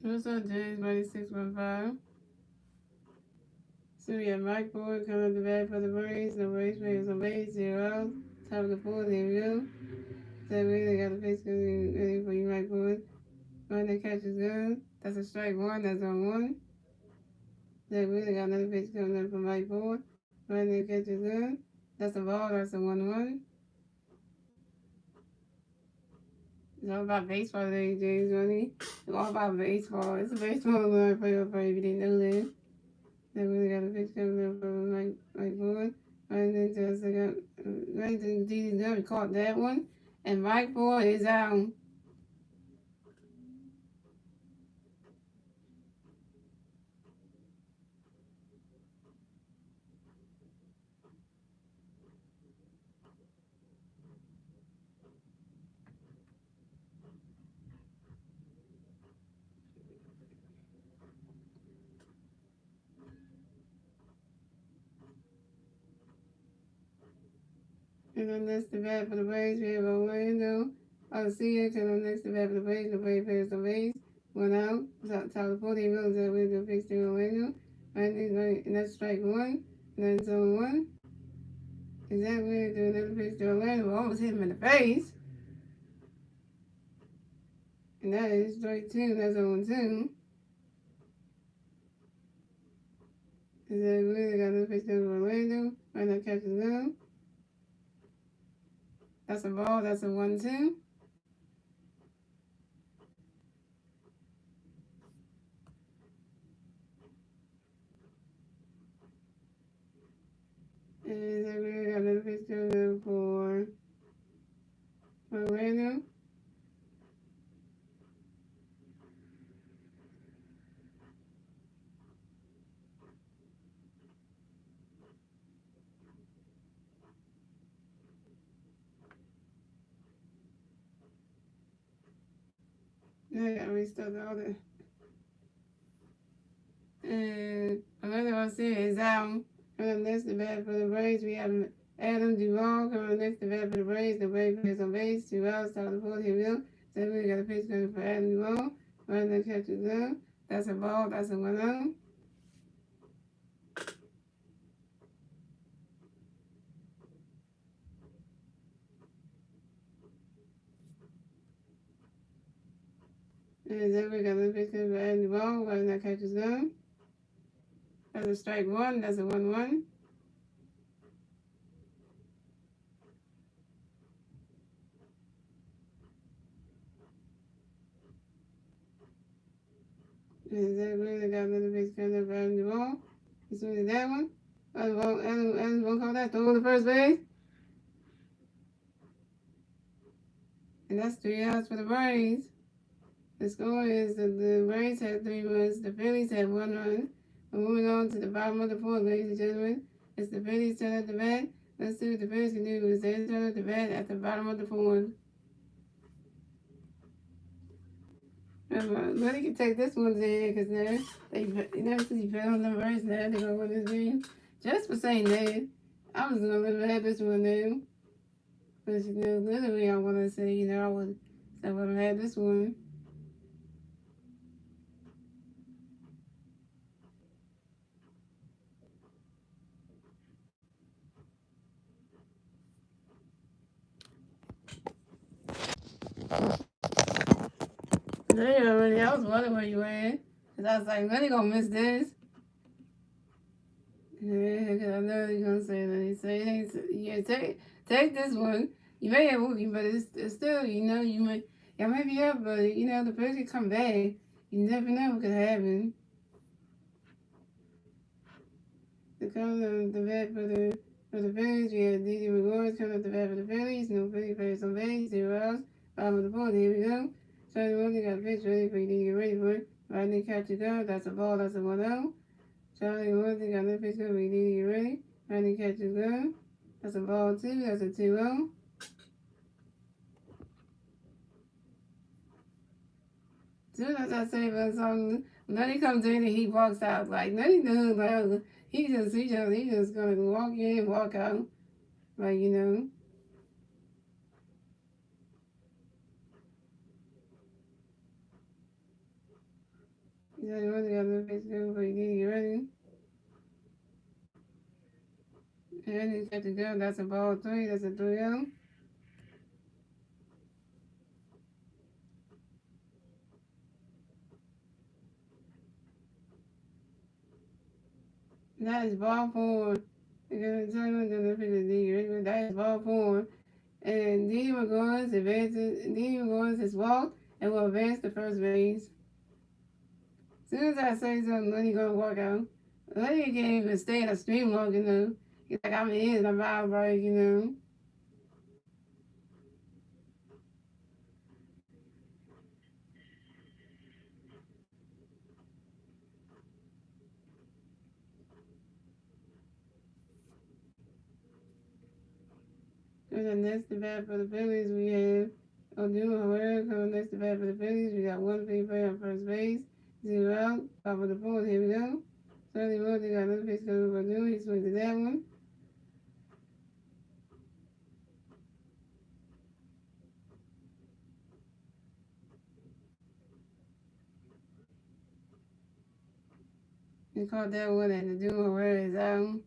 S1: What's up, James? Buddy 615. So we have Mike Ford coming up the bat for the Braves. The Braves players on base, 0 outs. Top of the fourth, here we go. So we they got the pitch ready for you, Mike Ford. Run that catch is good. That's a strike one. That's on one. They really got another pitch coming up from Mike Ford. Run that catch is good. That's a ball. That's a 1-1. It's all about baseball today, James Money. It's all about baseball. It's a baseball line for you if you didn't know that. They really got a pitch coming up from Mike Ford. Right into the second. Right into the DD caught that one. And Mike Ford is out. And then that's the bat for the Braves. We have Orlando. Garcia coming next to bat for the Braves. The Braves players on base. 1 out. Top of the 40 goes that way to fix to Orlando. And that's strike one. And that's zone one. Is that way to another pitch to Orlando? We almost hit him in the face. And that is strike two. That's zone two. Is that way they got another pitch to Orlando? Right now catches them. That's a ball. That's a 1-2. And then we got another pitch to for Orlando. Yeah, I got restuck all that. And another one said is out. Coming next to bat for the Braves, we have Adam Duvall coming next to bat for the Braves. The Braves is on base, 2 outs, top of the fourth, here we go. So we got a pitch coming for Adam Duvall. Runner catches them. That's a ball. That's a 1-0. And then we got the pitch and the ball. Runner catches them. That's a strike 1. That's a 1-1. And then we got another pitch and the ball. As soon as that one. And one call that. Throw on the first base. And that's 3 outs for the Braves. The score is that the Braves had 3 runs, the Phillies had 1 run. We're moving on to the bottom of the 4th, ladies and gentlemen. It's the Phillies turn at the bat. Let's see what the Phillies can do. It's their turn at the bat at the bottom of the 4th. Nobody can take this one there because now they never see bet on the Braves now. They're going to win this game. Just for saying that, I was going to let them have this one now. But literally, I want to say, I would let them have this one. They already, I was wondering where you at. Because I was like, when they going to miss this? Yeah, because I know you're going to say that. He said, take this one. You may have movie, but it's still, y'all may be up, but, the person can come back. You never know what could happen. The coming of the bat for the Phillies, we had D.D. McGuire coming up the bat for the Phillies. No Philly players on base, 0 outs. Bottom of the 4th, here we go. Charlie Wilson got a pitch ready for you to get ready for it. Rodney catch it up. That's a ball. That's a 1-0. Charlie Wilson got a pitch up. We need to get ready. Rodney catch it up. That's a ball 2. That's a 2-0. Soon as I say about something, Nutty comes in and he walks out. Like, Nutty knows, like, he just gonna walk in, walk out. Like, He said, "What got no face to but you need to get ready." And he got to go. That's a ball 3. That's a 3-0. That is ball 4. They're going to tell you to figure D. That is ball 4. And D. McGuire has walked and will advance to first base. As soon as I say something, Lenny gonna walk out. Lenny can't even stay in a stream long enough. He's like, I'm in, I'm out, right. And the next to bat for the Phillies, we have Oduma Herrera coming next to bat for the Phillies. We got 1 Philly player on first base, 0 out. Top of the 4th, here we go. Charlie Wilson got another pitch coming for Oduma. He swings to that one. He caught that one, and Oduma Herrera is out.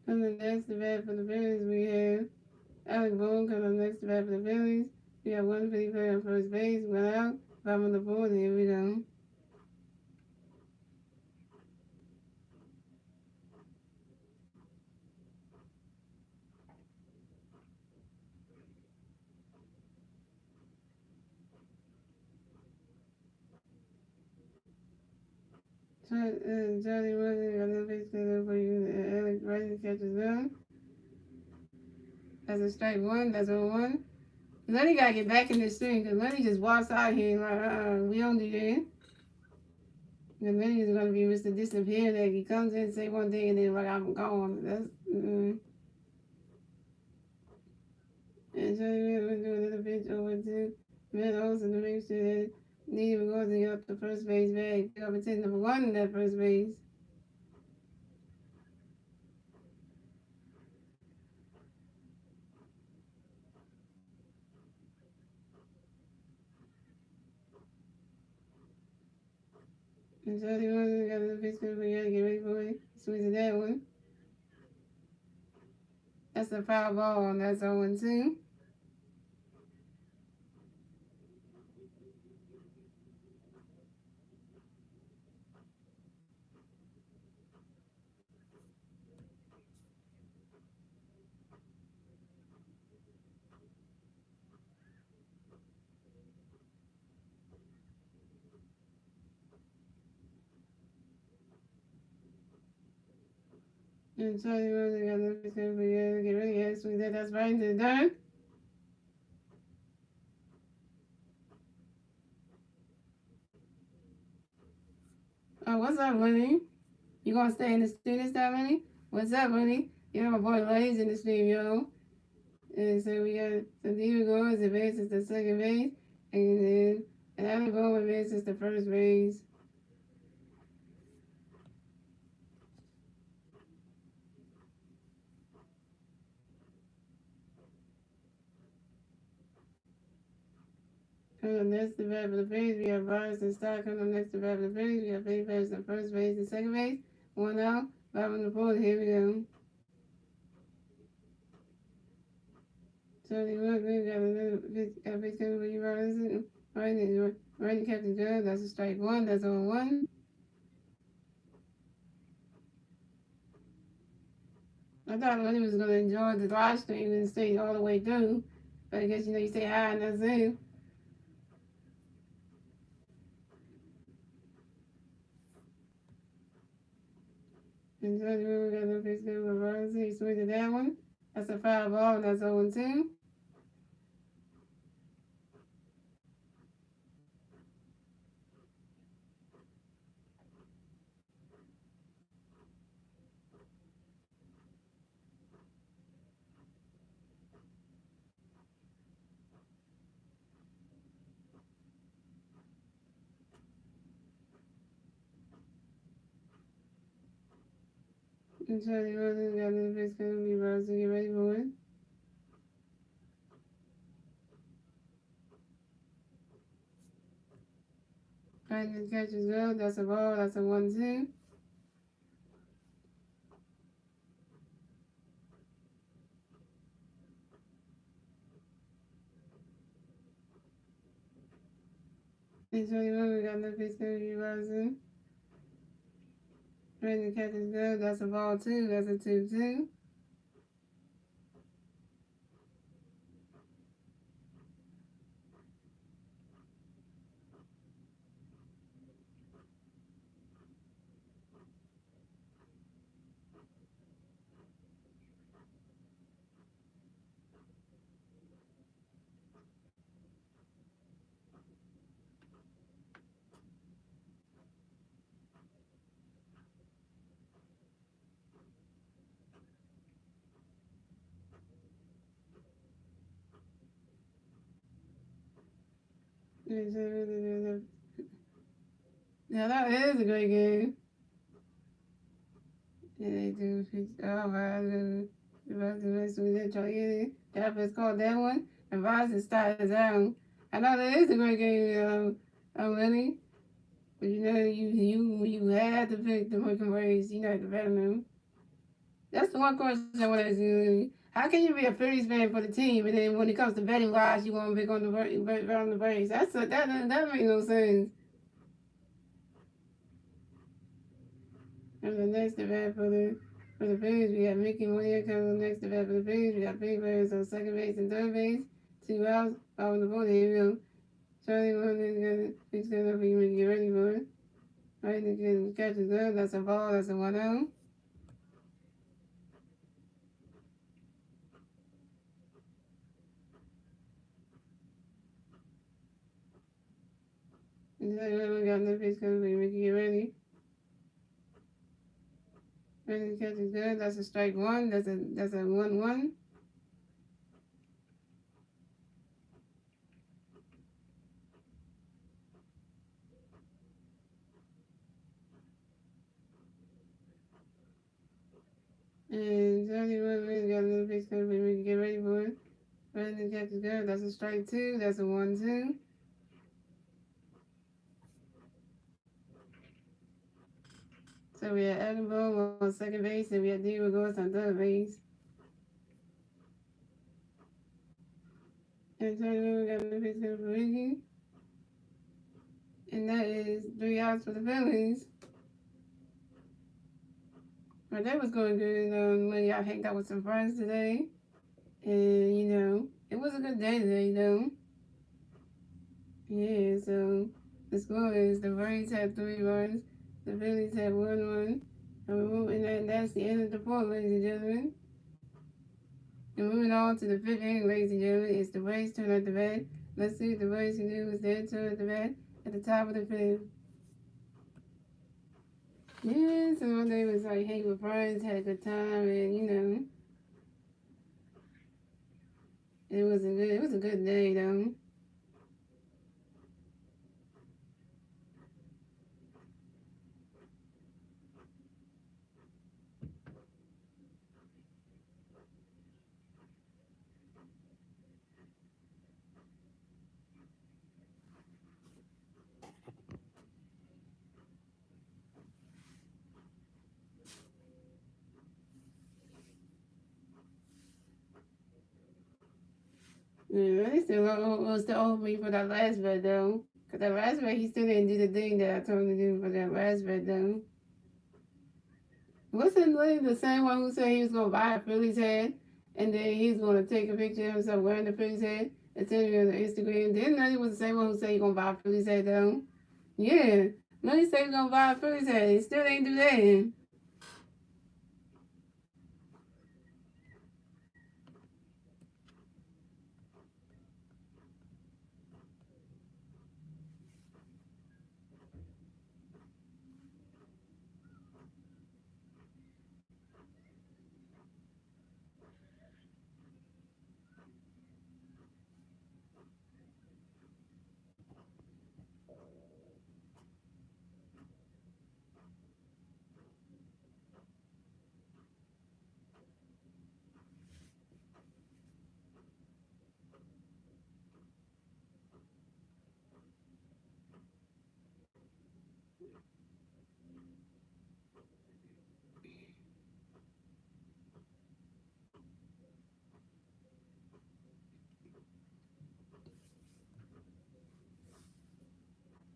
S1: And the next to bat for the Phillies, we have Alec Boone coming next to bat for the Phillies. We have 1 Philly player on first base, 1 out. Bottom of the 4th, here we go. Charlie Wilson got no base cleanup for you. Alex Rice catches them. That's a strike 1. That's a 1. Lenny got to get back in this thing because Lenny just walks out here like, we don't do that. And Lenny is going to be Mr. Disappear. That he comes in, say one thing, and then like, I'm gone. That's, And Charlie Wilson do a little pitch over to Meadows and to make sure that Neither we go to get up the first base bag. Pick up and take number one in that first base. And so the one got the pitch good, we gotta get ready for it. Swings to that one. That's a foul ball, and that's 0-2. And so the one got the pitch good, we gotta get ready. Yeah, swings that. That's right into the dirt. Oh, what's up, Winnie? You gonna stay in the studio style, Winnie? What's up, Winnie? You know my boy Lay's in the studio. And so we got, so here we go, as the base is the second base. And then another ball base is the first base. Coming up next to bat for the base, we have Bryce and Stark coming up next to bat for the base. We have Baby Bats in first base and second base. One out, five on the board, here we go. So the one we got another pitch, got a pitch coming for you, Robinson. Right, Captain Good, that's a strike one, that's on one. I thought Willie was going to enjoy the live stream and stay all the way through. But I guess, you say hi and that's it. And so we got no pitch coming for Robinson. He swings at that one. That's a foul ball, and that's 0-2. And Charlie Rosen got no pitch coming for Robinson. Get ready for it. Right, the catch is good. That's a ball. That's a 1-2. And Charlie Rosen got no pitch coming for Robinson. Right, the catch is good. That's a ball, too. That's a 2-2. And so, yeah, that is a great game. Yeah, they do. Oh, wow. The rest of the Charlie, that was called that one. And Robinson started down. I know that is a great game, Willie. But you had to pick the Wicked Rays. You know the veteran. That's the one question I want to ask you. How can you be a Phillies fan for the team, and then when it comes to betting wise, you want to pick on the Rays? That makes no sense. And the next event for the Phillies, we got Mickey Moore coming next event for the Phillies. We got Big Birds on second base and third base. 2 outs, on the board. Here we go. Charlie Moore is gonna be get ready for it. Right, the catch is good. That's a ball. That's a 1-0. And then we got no pitch coming for Mickey. Get ready. Right, the catch is good. That's a strike one. That's a 1-1. And 31 minutes, got another pitch coming. We can get ready for it. Running the catch is good. That's a strike two. That's a 1-2. So we had Adam Bowe on second base, and we had Diego Ghost on third base. And 31 got another pitch coming for Ricky. And that is 3 outs for the Phillies. My day was going good when y'all hanged out with some friends today. And, it was a good day today. Yeah, so the score is the Braves had 3 runs, the Phillies had 1 run. And that's the end of the fourth, ladies and gentlemen. And moving on to the fifth inning, ladies and gentlemen, it's the Braves' turn at the bat. Let's see what the Braves can do with their turn at the bat at the top of the fifth. Yeah, so one day was like hanging with friends, had a good time, and it was a good day though. Yeah, they still was to owe me for that last bet though. Cause that last bet he still didn't do the thing that I told him to do for that last bet though. Wasn't Lily the same one who said he was gonna buy a Phillies hat and then he was gonna take a picture of himself wearing the Phillies hat and send me on the Instagram? Didn't Lily was the same one who said he gonna buy a Phillies hat though? Yeah. Lily said he gonna buy a Phillies hat. He still ain't do that.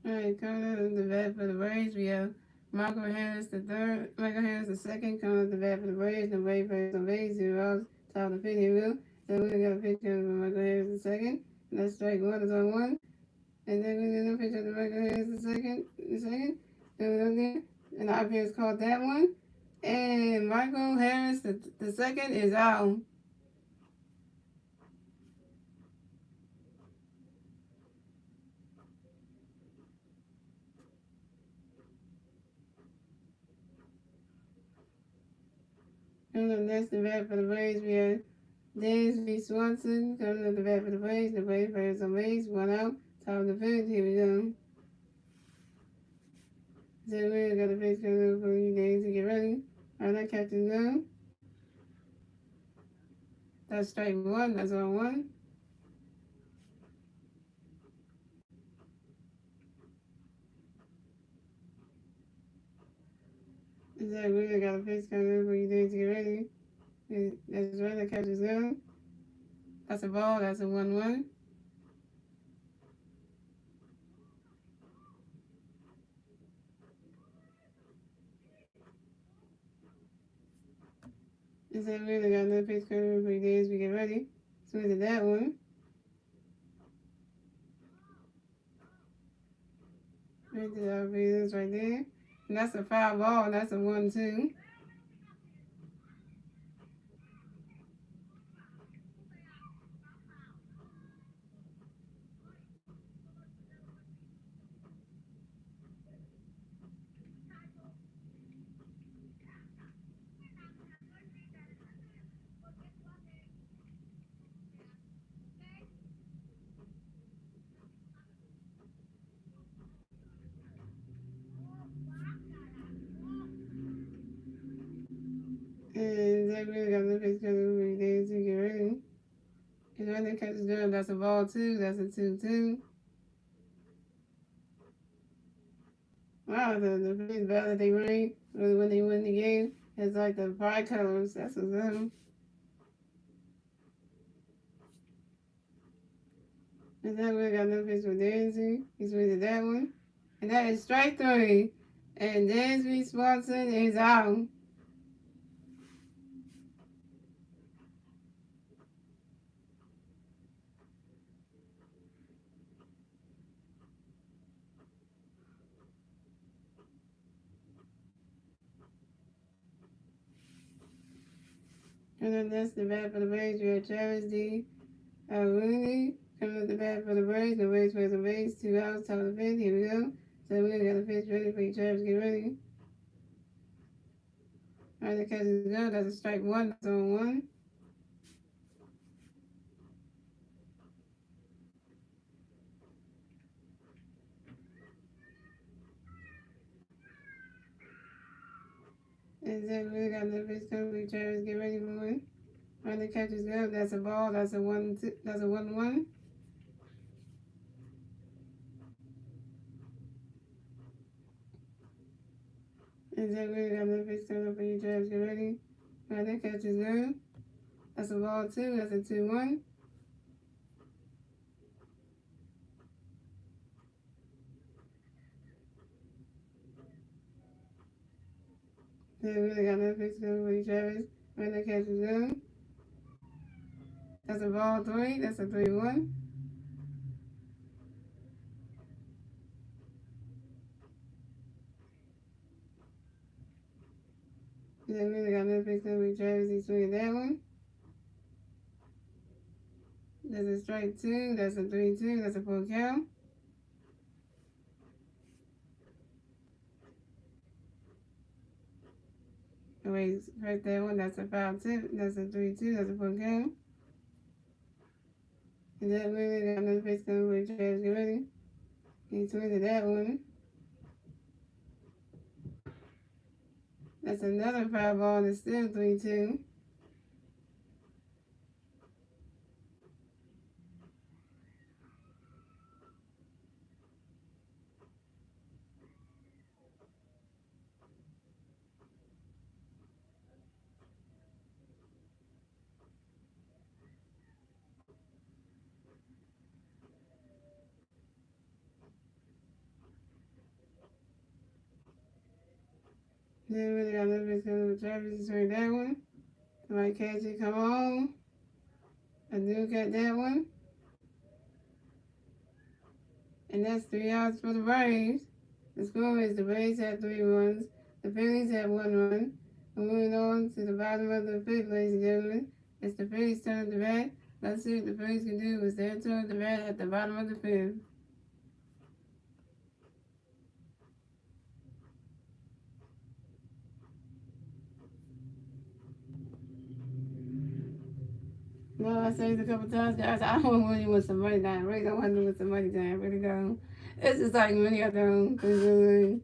S1: Alright, coming out of the bat for the Braves, we have Michael Harris the third, Michael Harris the second, coming out of the bat for the Braves. The Braves first on base, 0 outs, top of the fifth, he will. So we got a picture of Michael Harris the second. That's strike one is on one. And then we did a picture of the Michael Harris the second. Then we look there, and the outfielders caught that one. And Michael Harris the second is out. And the next the bat for the Braves, we have Dansby Swanson coming up the bat for the Braves. The Braves first on base, 1 out, top of the fifth, here we go. So we got the base coming up for you guys to get ready. Alright, that Captain go. That's strike one, that's on one. So we got a base coming up for you guys to get ready. That's right, that catches go. That's a ball, that's a 1-1. And so we got another pitch coming up for you guys to get ready. So we did that one. Right to the outfielders right there. And that's a foul ball, and that's a 1-2. And they really got the face because we did to get ready. And when they catch the gun, that's a ball 2. That's a 2-2. Wow, the Phillies better they rain when they win the game. It's like the bright colors. That's what's up. And then we got no pitch for Dansby. He's with that one. And that is strike 3. And Dansby Swanson is out. And then that's the bat for the Braves. We have Travis D. Rooney coming up the bat for the Braves. The Braves for the Braves. 2 outs, top of the fifth. Here we go. So we're going to pitch ready for you, Travis. Get ready. All right, the catch is good. That's a strike 1. That's on 1. And then we got the pitch coming for you, Travis. Get ready for 1. All right, the catch is good. That's a ball. That's a 1-2. That's a 1-1. And then we got the pitch coming for you, Travis. Get ready. All right, that catch is good. That's a ball 2. That's a 2-1. Then we really got that pitch coming for you, Travis. All right, that catch is good. That's a ball 3. That's a 3-1. Then we really got that pitch coming for you, Travis. He's swinging that one. That's a strike 2. That's a 3-2. That's a full count. Wait, right that one. That's a foul tip. That's a 3-2. That's a full count. And then we really got another pitch coming for you, Travis. Get ready. He swinging that one. That's another foul ball. That's still 3-2. Then we really got another pitch coming for Travis. He swinging that one. Somebody catch it. Come on. I do get that one. And that's 3 outs for the Braves. The score is the Braves have 3 runs. The Phillies have 1 run. We're moving on to the bottom of the fifth, ladies and gentlemen. It's the Phillies' turn to bat. Let's see what the Phillies can do. It's their turn to bat at the bottom of the fifth. No, I said it a couple times, guys. I don't really want some money down. I really don't want to win some money down. I really don't. It's just like money I don't.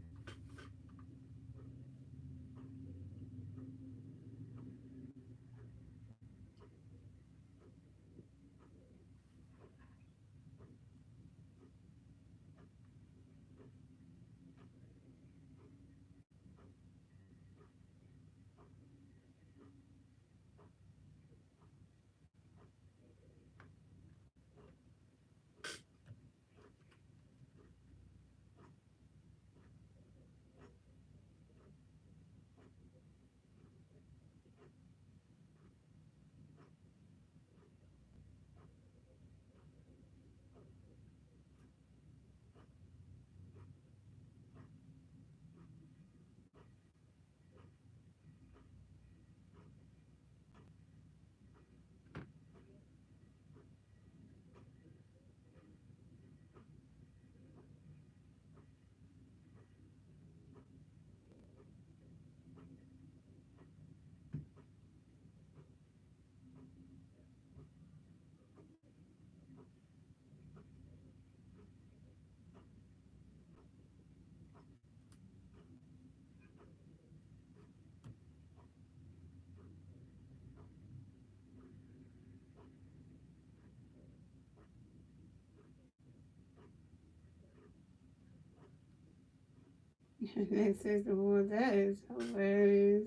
S1: Next is the one that is hilarious.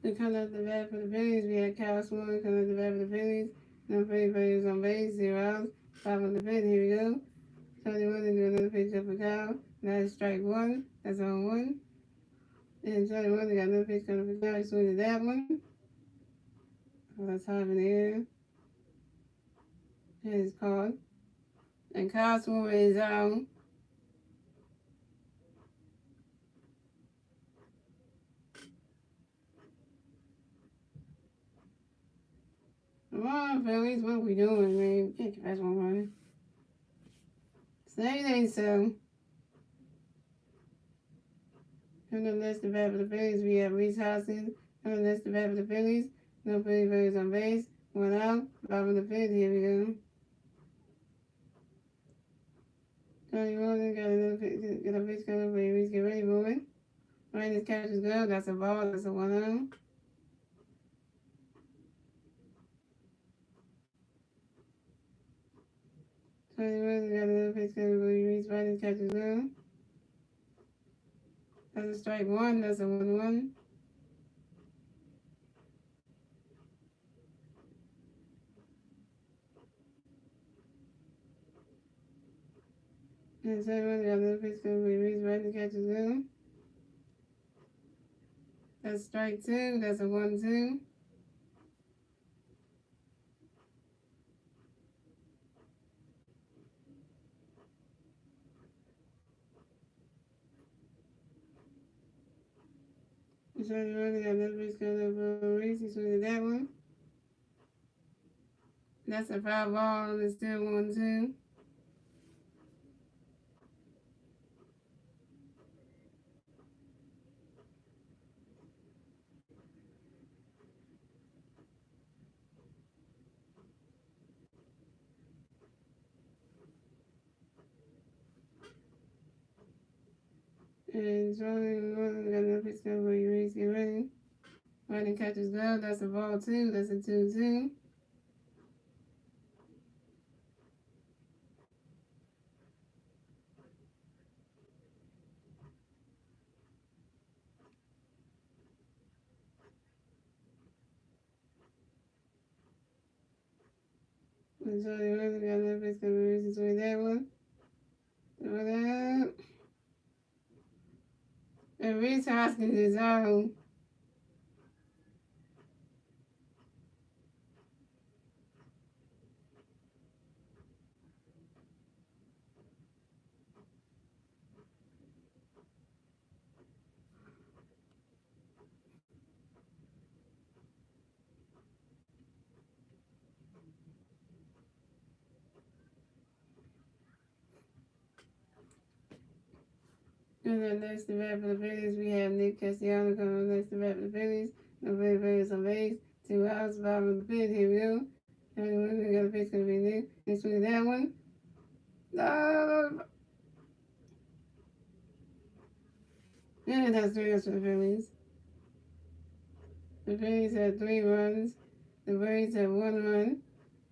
S1: We come up the bat for the Phillies. We had Kyle Swan come up the bat for the Phillies. No Philly players on base, 0 outs. 5 on the fifth. Here we go. Tony Williams do another pitch up for Kyle. That is strike one. That's on one. And Tony Williams got another pitch coming for Kyle. He swings at that one. Oh, that's high in the air. It is called. And Kyle Swan is out. Come on, Phillies. What are we doing, man? Can't catch one running. Say it ain't so. On the list of bat for the Phillies, we have Reese Hoskins. On the list of bat for the Phillies, no Philly players on base. 1 out. 5 on the fifth. Here we go. Tony Williams got another pitch, got a pitch coming for Reese. Get ready, boy. Right, this catch is good. That's a ball. That's a 1 out. Tony Williams got another pitch coming for Reese. Right, this catch is good. That's a strike one. That's a 1-1. And Tony Williams got another pitch coming for Reese. Right, this catch is good. That's strike two. That's a 1-2. Tony Williams got another pitch coming for Reese. He swings at that one. That's a foul ball. It's still 1-2. And Tony Williams got another pitch coming for Reese. Get ready. Running catches glove. That's a ball two. That's a 2-2. And Tony Williams got another pitch coming for Reese. He swings that one. Throw it up. And Reese Hoskins is out. And then next to bat for the Phillies, we have Nick Castellanos coming next to bat for the Phillies. No Philly players on base. 2 outs, 5 on the fifth. Here we go. And we got a pitch going to be Nick. Next swing that one. No. And that's 3 outs for the Phillies. The Phillies had 3 runs. The Braves had 1 run.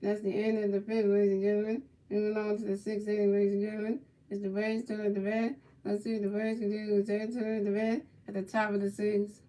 S1: That's the end of the fifth, ladies and gentlemen. Moving on to the 6th inning, ladies and gentlemen. It's the Braves turn at the bat. Let's see if the Braves can do their turn at the bat at the top of the 6th.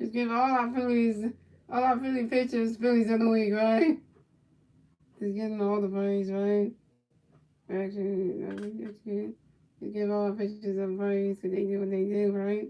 S1: Just give all our Philly pictures, Phillies of the week, right? Just give them all the praise, right? Actually, that's good. Just give all our pictures of praise because they do what they do, right?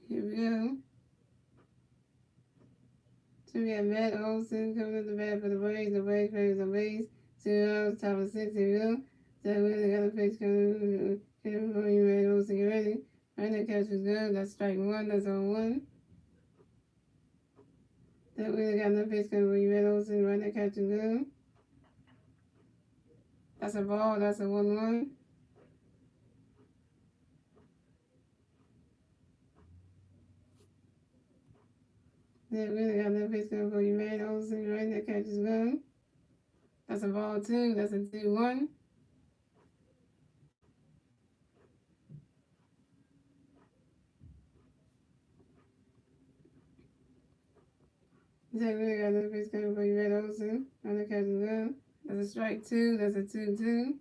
S1: Here we go. So we have Matt Olson coming up the bat for the Braves. The Braves players on base. 2 outs, top of 6. Here we go. So we really got a pitch coming for you, Matt Olson. Get ready. Right, that catch was good. That's strike one. That's on one. That really got no pitch coming for you, Matt Olson. Right, that catch is good. That's a ball. That's a 1-1. That really got no pitch coming for you, Matt Olson. Right, that catch is good. That's a ball, too. That's a 2-1. That really got no pitch coming for you, Matt Olson. Right, that catch is good. That's a strike, 2. That's a 2-2.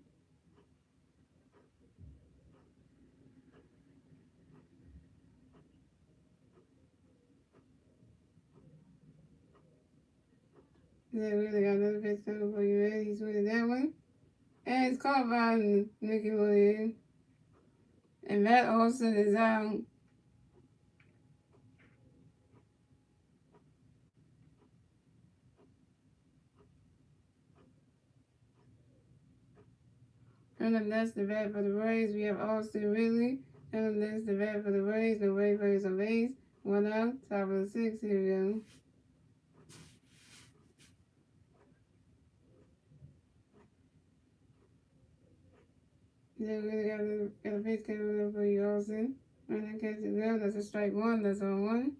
S1: Yeah, really got another pitch coming for you, man. He's winning that one. And it's caught by Nicky Williams. And Matt Olson is out. And up next, the bat for the Braves. We have Austin Ridley. And up next, the bat for the Braves. The Braves players on base. 1 out, top of the 6. Here we go. Yeah, really got a pitch coming up for you, Austin. And that catch is good. That's a strike 1. That's on 1.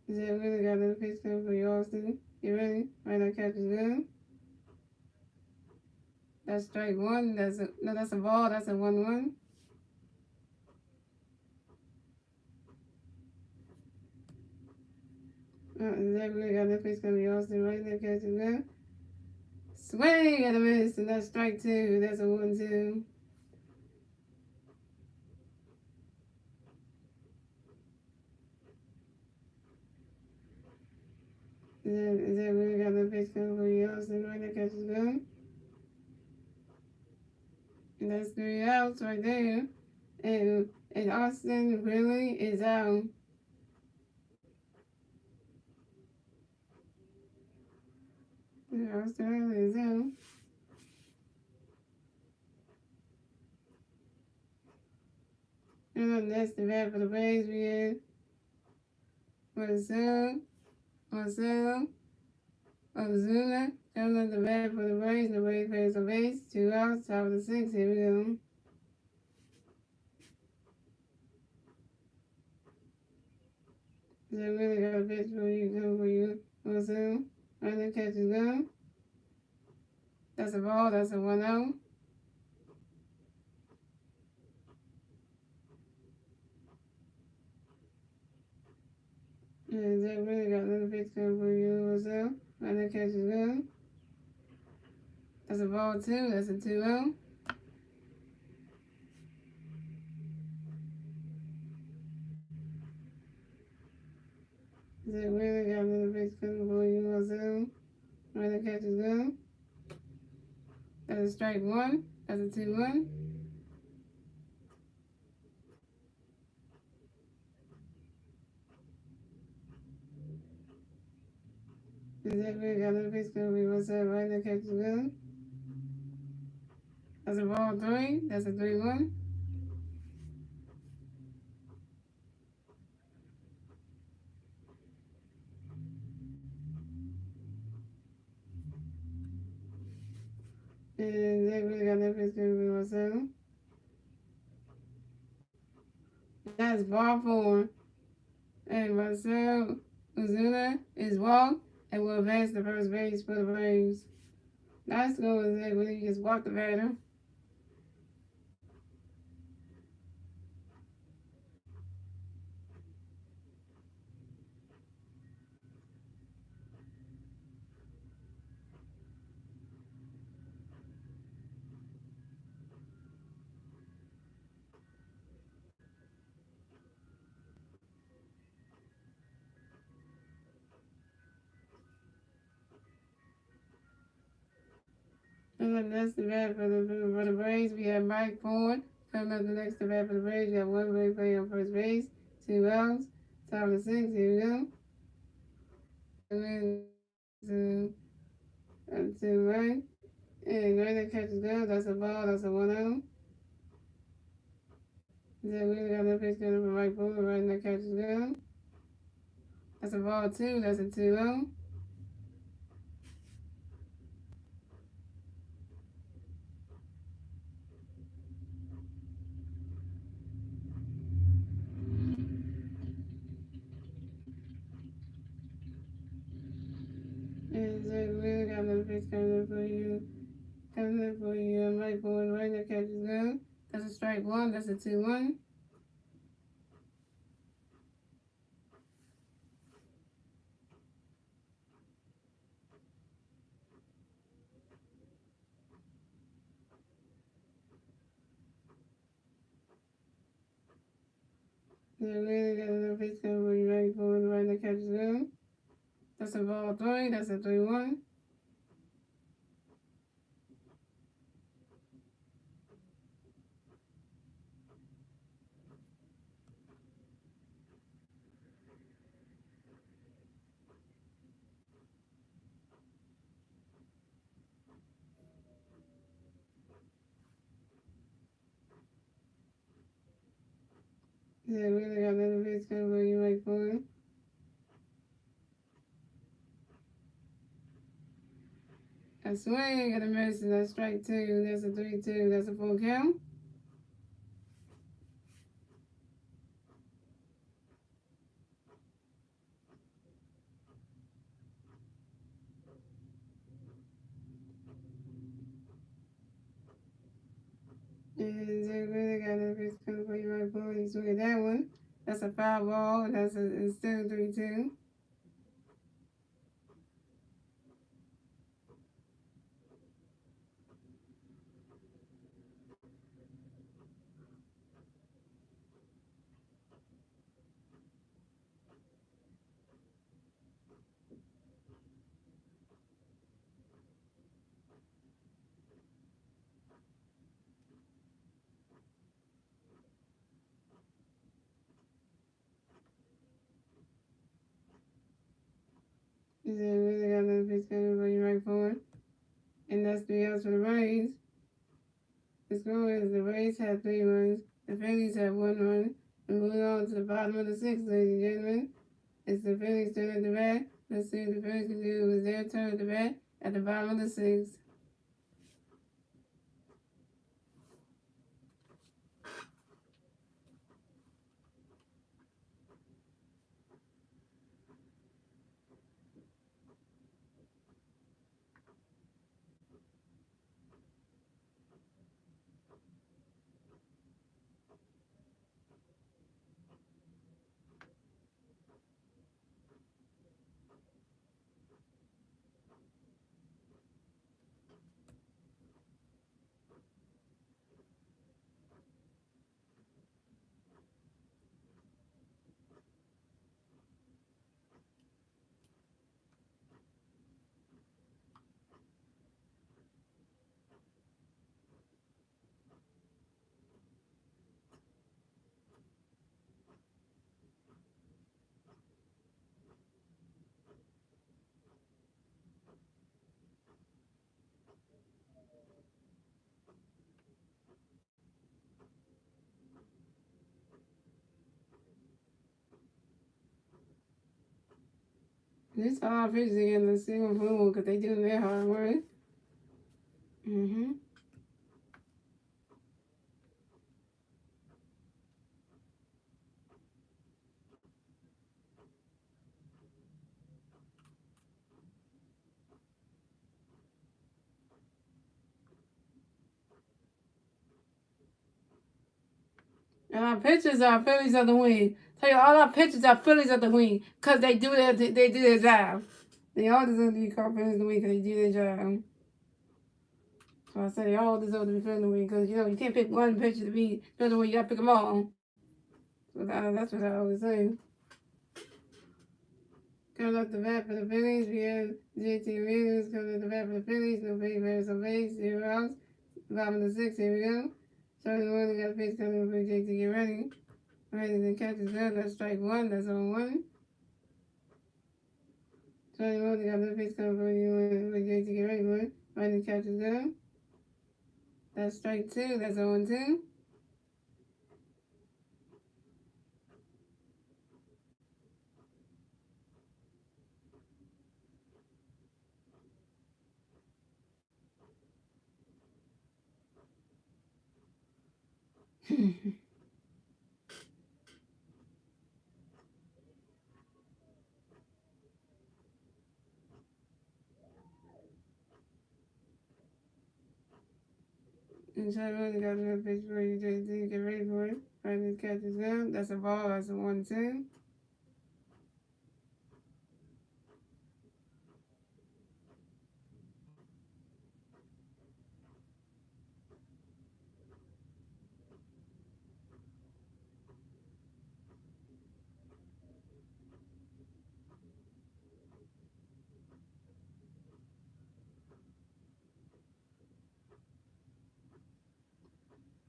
S1: Yeah, really got another pitch coming for you, Austin. You ready? Right, that catch is good. That's strike 1. That's a ball. That's a 1-1. Exactly, got that pitch coming Austin right there, catching that. Swing and a miss, and that's strike 2. That's a 1-2. Exactly, got that pitch coming for Austin right there, catches that. And that's 3 outs right there. And Austin really is out. Yeah, Austin really is out. And that's the bat for the Braves. We had Marcel Ozuna coming up the bat for the Braves. The Braves players on base. 2 outs, top of the 6. Here we go. They really got a pitch for you, good for you. Marcel, right there, catch is good. That's a ball, that's a 1-0. And they really got another pitch coming for you, Marcel. Right there, catch is good. That's a ball, too. That's a 2-0. They really got another pitch coming for you, Marcel. Right there, catch is good. That's a strike 1. That's a 2-1. And they really got another pitch coming for you, Marcel. Right there, catch is good. That's a ball, 3. That's a 3-1. And they really got another pitch coming for you, Marcel. That's ball 4. And Marcel Ozuna is walked and will advance the first base for the Braves. Nice goal is that when he just walked the batter. And then that's the bat for the Braves. We have Mike Ford coming up the next to bat for the Braves. We have one Brave player on first base, 2 outs, top of the 6. Here we go. And to right. And right that catches go. That's a ball. That's a 1-0. Then we got the pitch coming from Mike Ford. Right that catches go. That's a ball 2. That's a 2-0. And so we got the pitch coming up for you. Coming up for you. Mike Ford. Right that catches go. That's a strike 1. That's a 2-1. Then we got the pitch coming for you. Mike Ford. Right that catches go. That's a ball 3. That's a 3-1. Then we got another pitch coming for you. Mike Ford. I swing at a miss, and that's strike 2. That's a 3-2. That's a full count. And then we got another pitch coming for you. Mike Ford. You swing at that one. That's a foul ball. It's still 3-2. And then we got another pitch coming for you. Mike Ford. And that's 3 outs for the Rays. The score is the Rays have 3 runs. The Phillies have 1 run. And moving on to the bottom of the 6th, ladies and gentlemen. It's the Phillies' turn at the bat. Let's see what the Phillies can do with their turn at the bat at the bottom of the 6th. This all pitches again the single boom because they do their hard work. Mm-hmm. And our pictures are Phillies of the wing. Tell you all our pictures are Phillies of the wing because they do their job. They all deserve to be called Phillies of the wing because they do their job. So I say they all deserve to be Phillies of the wing because you can't pick one picture to be Phillies of the wing. You gotta pick them all. So that's what I always say. Coming up the bat for the Phillies, we have JT Williams coming up the bat for the Phillies. No base, bears on base, 0 outs. Bottom of the 6, here we go. Starting one, they got a pitch coming up for JT, get ready. Ready to catch his gun, that's strike one, that's on one. Starting one, they got a pitch coming for JT, get ready, one. Ready to catch his gun. That's strike two, that's on two. And starting one, they got another pitch for JT, get ready for it. Ready to catch his gun, that's a ball, that's a 1-2.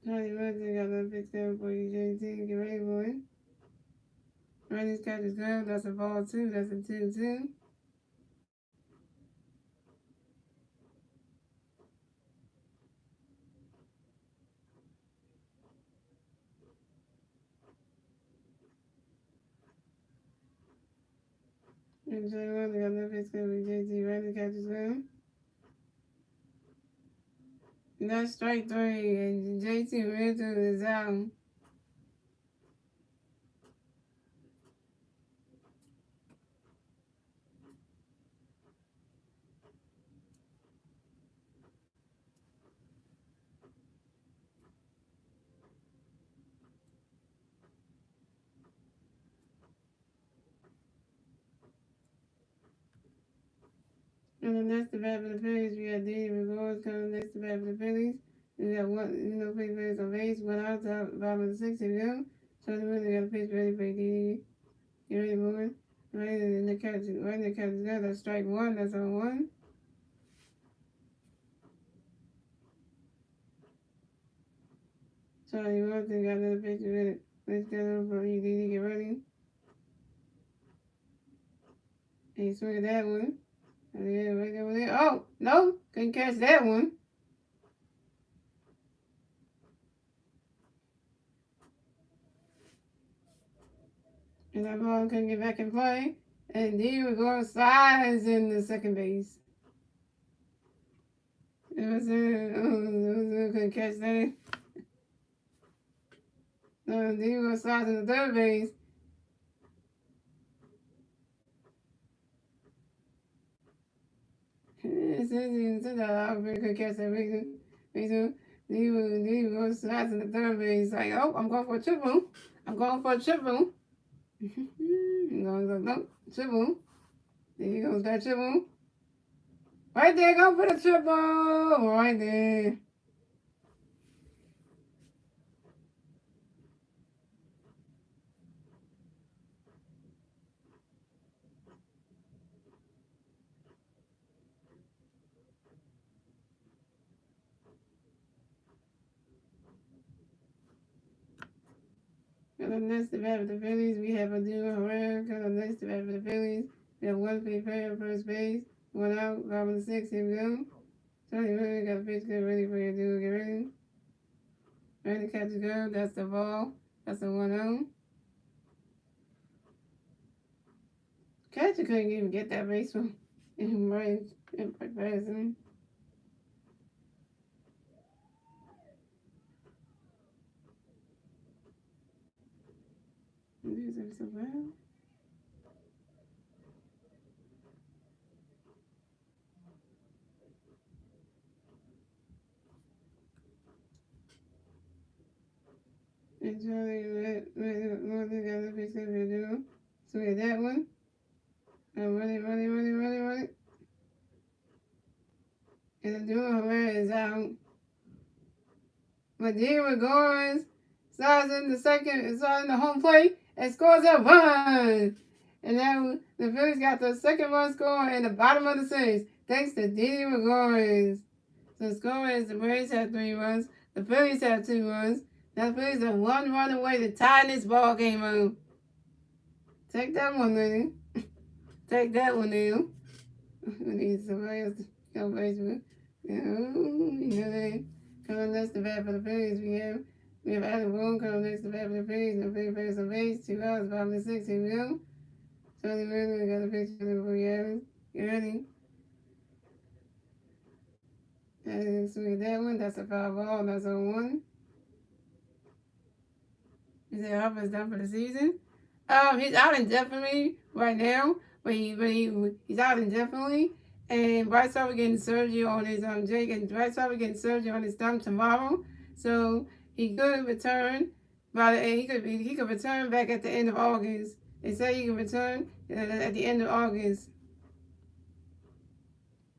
S1: Starting one, they got another pitch coming for JT, get ready for it. Ready to catch his gun, that's a ball two, that's a 2-2. And starting one, they got another pitch coming for JT, ready to catch his gun. That's strike three, and JT Rental is out. And then that's the bat for the Phillies. We got Diddy Regards coming next to bat for the Phillies. We got one, play Phillies on base, one out, top, bottom of the 6, here we go. So the winner got a pitch ready for Diddy. Get ready, moving. Right in the catch, go. That's strike one, that's on one. Charlie Wilson got another pitch ready. Let's get over for Diddy, get ready. And he swung at that one. And yeah, right over there. Oh, no, couldn't catch that one. And that ball couldn't get back in play. And he would go slides in the second base. Couldn't catch that. Then he would go slides in the third base. It says that outfield could catch that reason. Then he would go slides in the third base. Like, oh, I'm going for a triple. I'm going for a triple. No, triple. There he goes, that triple. Right there, go for the triple. Right there. Got up next to bat for the Phillies. We have a duo Herrera. Got up next to bat for the Phillies. We have one free player at first base. One out. Bottom of the 6. Here we go. Tony Herrera got a pitch. Get ready for your duo. Get ready. Ready to catch the girl. That's the ball. That's the 1-0. Catcher couldn't even get that baseball. Right in passing. These are so bad. And Charlie, what the other piece of video. So we have that one. Run it. And the dual is out. But Diego Gores starts in the home plate and scores a run. And now the Phillies got the second run score in the bottom of the sixth, thanks to Diego Gores. So the score is the Braves have 3 runs, the Phillies have 2 runs. Now the Phillies are 1 run away to tie this ball game up. Take that one, man. Take that one now. We need somebody else to go baseball. Coming next to bat for the Phillies, we have Adam Boone coming next to bat for the Phillies. No big base on base. 2 outs, bottom of the 6th. Here we go. Tony Miller, we got a picture of Gary. You ready? And swing that one. That's a foul ball. That's on 1. Is that Harper's done for the season? He's out indefinitely right now, but he's out indefinitely. And Bryce Harper getting surgery on his Bryce Harper getting surgery on his thumb tomorrow, so he could return. He could return back at the end of August. They say he can return at the end of August.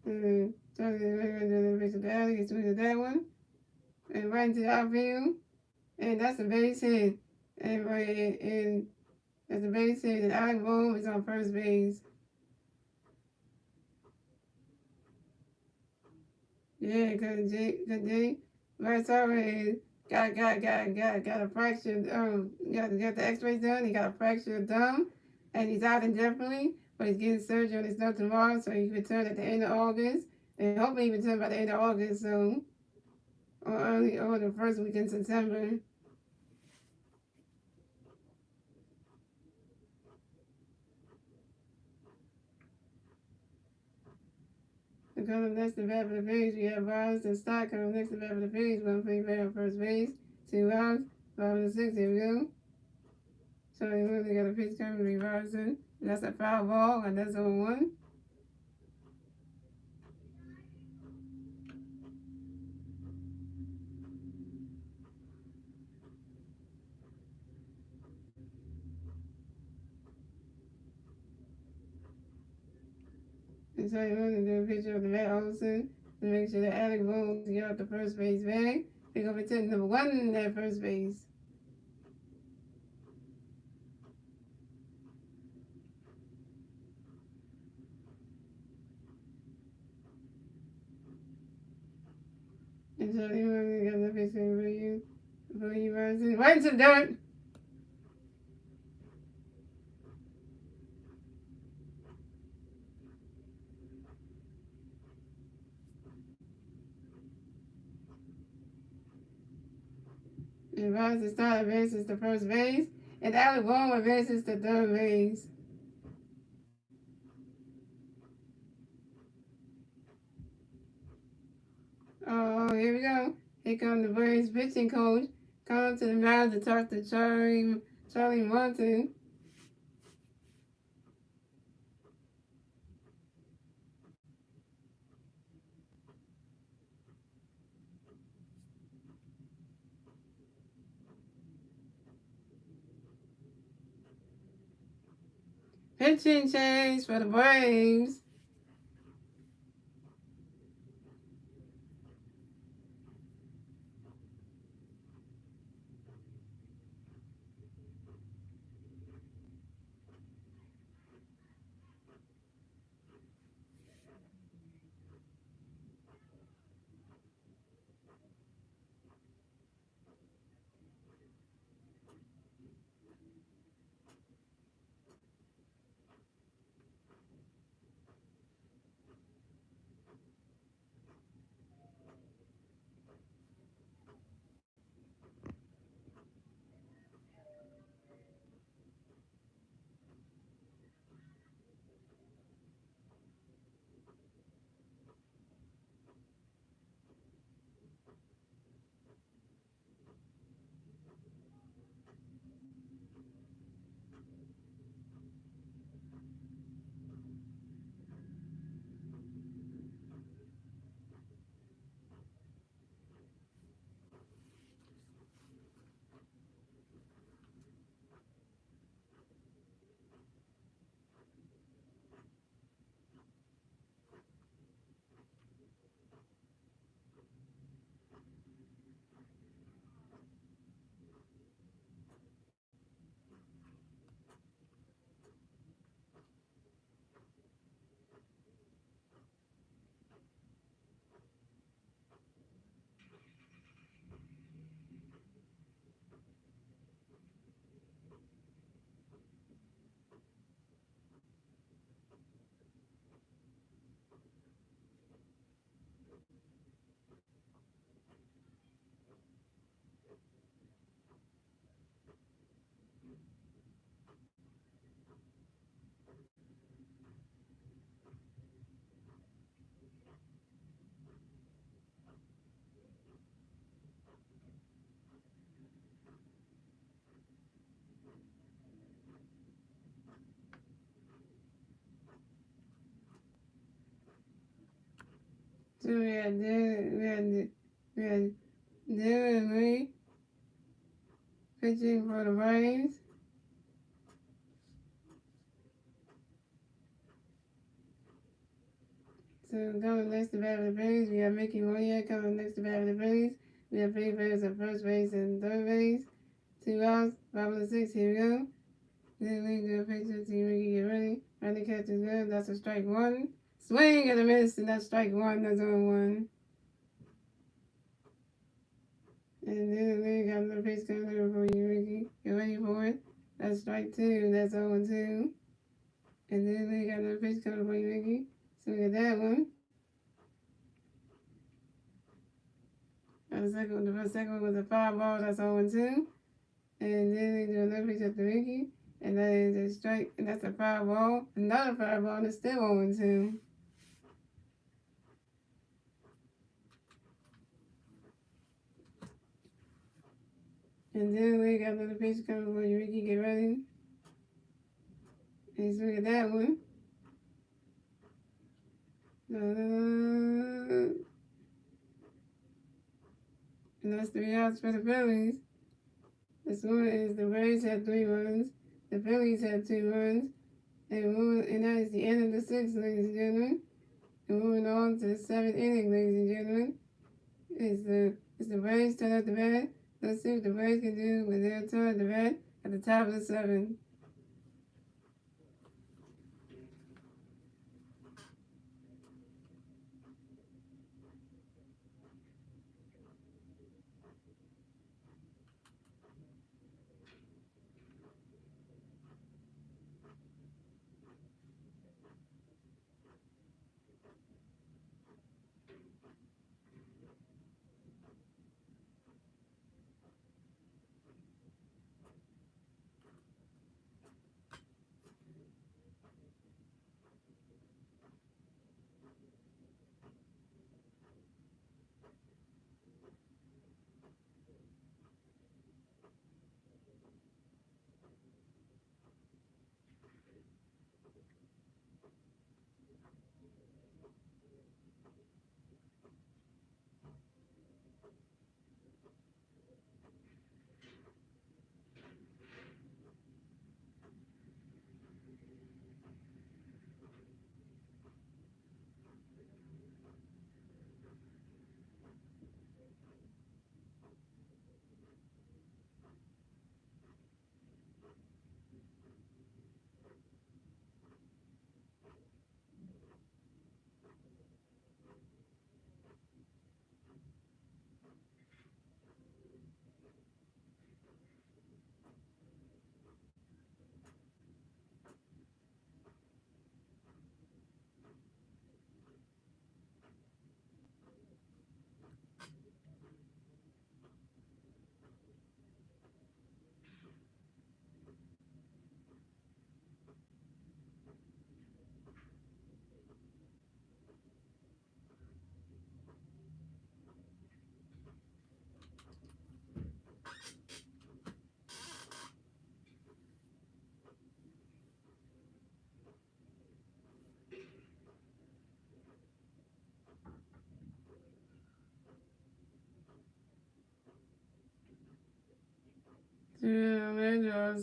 S1: So he's doing that one, and right into the outfield, and that's a base hit, and that's a base hit, and Alec Bohm is on first base. Yeah, cause Bryce Harper got a fractured got the X-rays done. He got a fractured thumb, and he's out indefinitely. But he's getting surgery on his thumb tomorrow, so he can return at the end of August, and hopefully he returns by the end of August, so or the first week in September. Coming next to bat for the Phillies, we have Rollins and Stott coming next to bat for the Phillies. 1 play back on first base. 2 outs. 5 and 6. Here we go. So we really got a pitch coming to be Robinson. That's a foul ball, and that's on 1. And so you're going to do a picture of the Matt Olson to make sure that Alec Boone can get out the first base bag. They're going to pretend number 1 in that first base. And so you're going to get the picture for you, Robinson. Right into the dirt. And Robinson Stott advances to first base. And Alec Boone advances to third base. Oh, here we go. Here comes the Braves pitching coach. Come to the mound to talk to Charlie Monson. Pitching change for the Braves. So we had Dylan and Lee pitching for the Braves. So coming next to bat for the Phillies, we have Mickey Moya coming next to bat for the Phillies. We have three players at first base and third base. 2 outs, bottom of the 6, here we go. Then we do a pitcher to Ricky get ready. Running catch is good, that's a strike one. Swing and a miss, and that's strike one, that's 0-1. And then we got another pitch coming over for you, Ricky. Get ready for it. That's strike two, that's 0-2. And then we got another pitch coming for you, Ricky. Swing at that one. And the first second one was a foul ball, that's 0-2. And then we do another pitch at the Ricky. And that is a strike, and that's a foul ball. Another foul ball, and it's still 0-2. And then we got another pitch coming for you, Ricky. Get ready. And swing at that one. And that's 3 outs for the Phillies. This one is the Braves had 3 runs. The Phillies had 2 runs. And that is the end of the 6th, ladies and gentlemen. And moving on to the 7th inning, ladies and gentlemen. It's the Braves turn at the bat. Let's see what the Braves can do with their turn at the bat at the top of the 7th.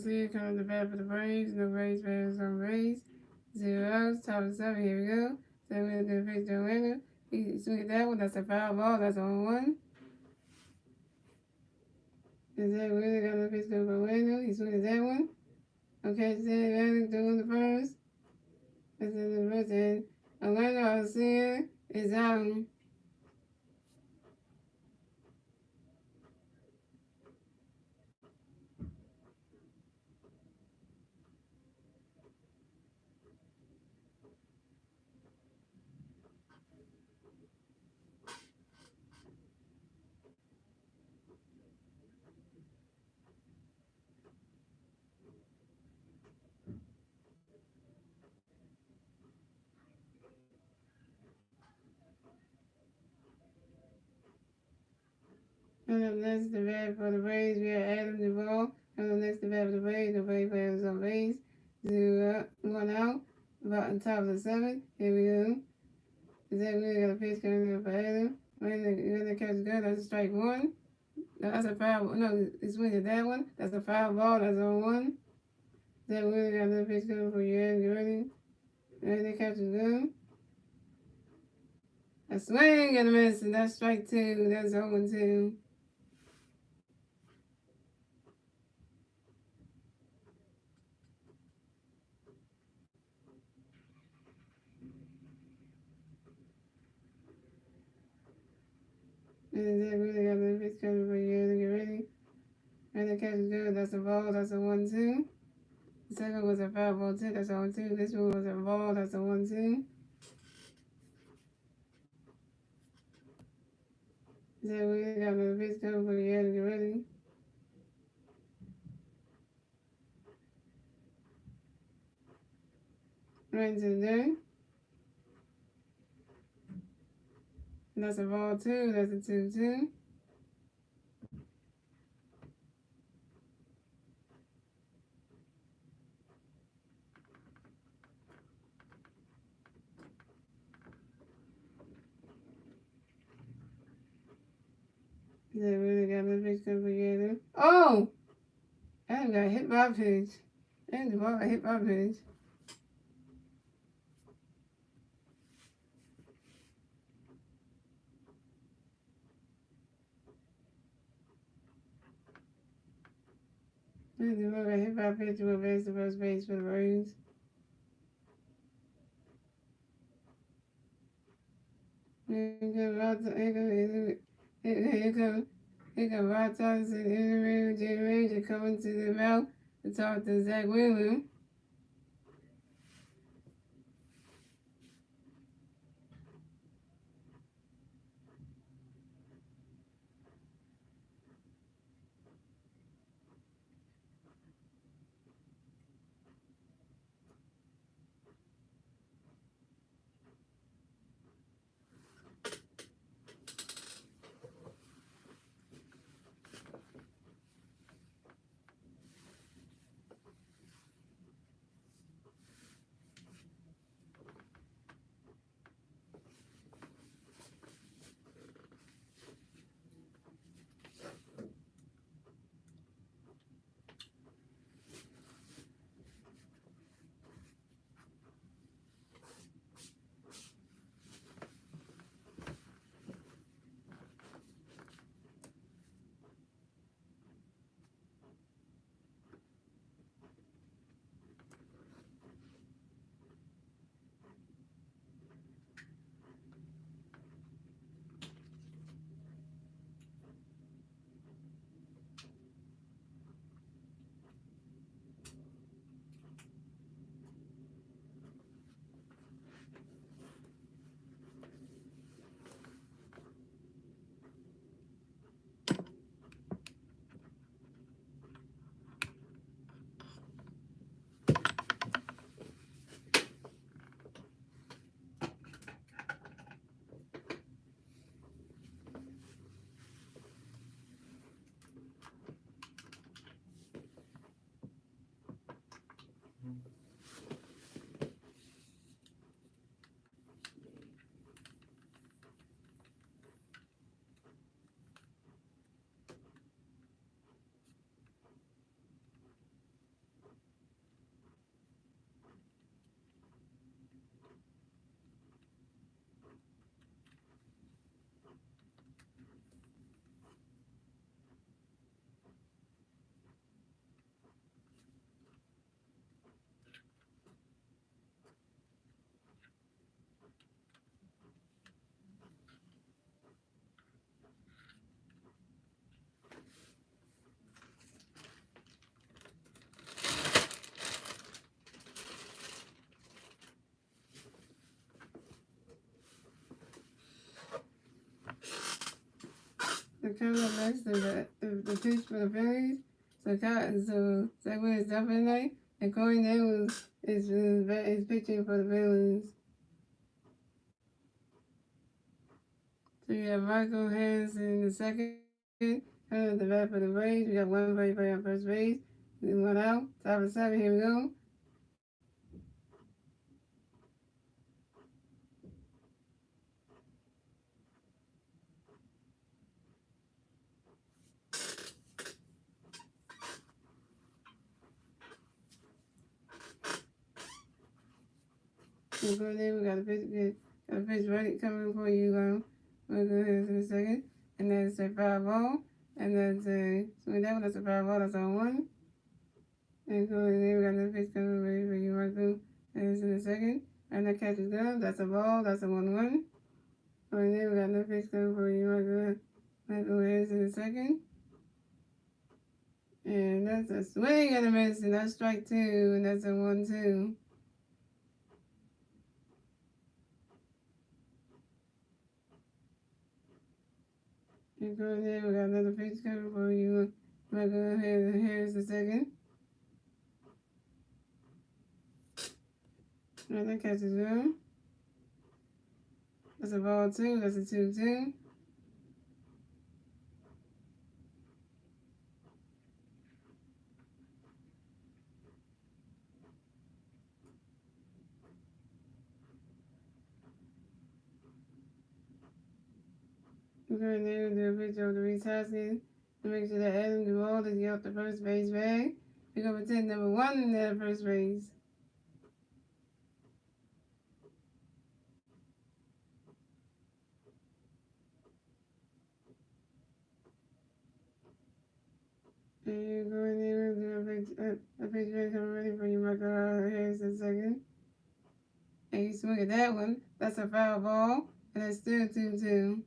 S1: See coming to bat for the Braves. No Braves, Braves on Braves. 0 outs, top of the 7th, here we go. So we're going to do a pitch to Atlanta. He swing at that one, that's a foul ball, that's 0-1. And then we're going to pitch to Atlanta. He swing at that one. Okay, so Atlanta doing the first. That's in the first, and Atlanta, I'll see it, is out. And up next to bat for the Braves, we have Adam Duvall. And up next to bat for the Braves, the Braves players on base. 0 out, 1 out. About on top of the 7th. Here we go. Is that really got a pitch coming in for Adam? When the catch good, that's a strike one. No, that's a foul. No, it's winning that one. That's a foul ball. That's on one. Is that really got another pitch coming for you? Adam, you ready? Ready to catch is good. A swing and a miss, and that's strike two. That's 0-2. And that really got another pitch coming for you. Get ready. And the catch is good. That's a ball. That's a 1-2. The second was a foul ball too. That's 0-2. This one was a ball. That's a 1-2. Is that really got another pitch coming for you? Get ready. Right into the dirt. And that's a ball too. That's a 2-2. Is that really got another pitch coming for you? Oh! Adam got hit by a pitch. And the ball got hit by a pitch. And the ball got hit by a pitch to advance to first base for the Braves. Here come Rod Thompson in the ring, Jay Ranger coming to the mouth to talk to Zach Wheeler. The camera next to the pitch for the Phillies. So Zach Wheeler is definitely, and Corey Nails is pitching for the Phillies. So you have Michael Harris in the second. The bat for the Braves. We got one Brave on first base. And one out. Top of 7. Here we go. You go there, we got a pitch ready coming for you. We'll go ahead in a second. And that's a 5-ball. And that's a, so that one, that's a 5-ball, that's a 1. And go there, we got another pitch coming ready for you, Michael. And it's in a second. And that catch is good. That's a ball, that's a 1-1. Right there, we got another pitch coming for you, Michael. Michael is in a second. And that's a swing and a miss, and that's strike 2, and that's a 1-2. And go there, we got another pitch coming for you. Michael, here's the second. And that catch is good. That's a ball 2, that's a 2-2. We're going there and do a picture of the retasking to make sure that Adam Duvall is get off the first base bag. We're going to pretend number 1 in that first base. And you're going there and do a picture coming ready for you, Michael. Here's the second. And you swing at that one. That's a foul ball. And it's still 2-2.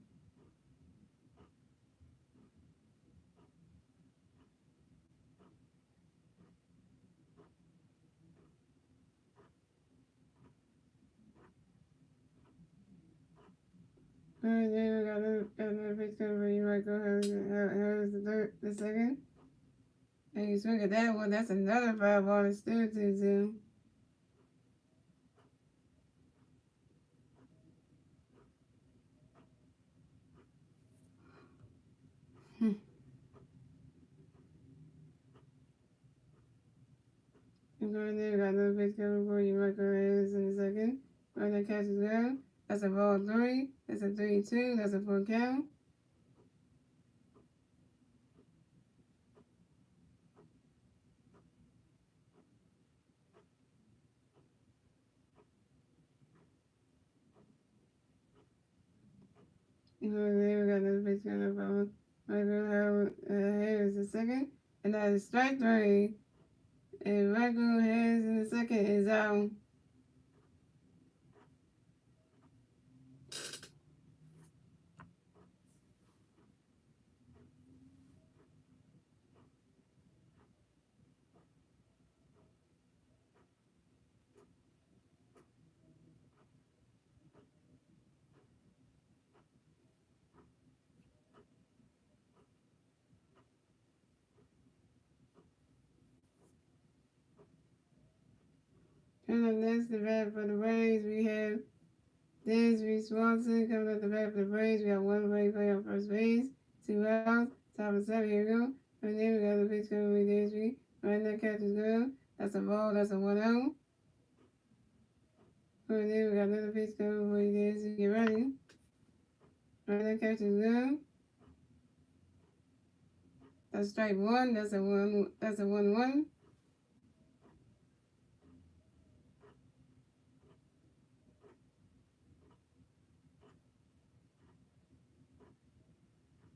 S1: Alright, then we got another pitch coming for you, Michael. Here's the second. And you swing at that one. That's another foul ball. It's still 2-2. And going there, we got another pitch coming for you, Michael. Here's in a second. Right, that catch is good. That's a ball 3. That's a 3-2. That's a full count. And going there, we got another pitch coming from Michael. Here's the second. And that is strike 3. And Michael Harris in the second is out. Coming up next, the bat for the Braves, we have Dansby Swanson coming up the bat for the Braves. We got 1 Brave player on first base, 2 outs, top of 7. Here we go. And then we got the pitch coming with Dansby. Right, that catch is good. That's a ball. That's a 1 out. And then we got another pitch coming with Dansby. Get ready. Right, that catch is good. That's strike 1. That's a 1. That's a 1-1.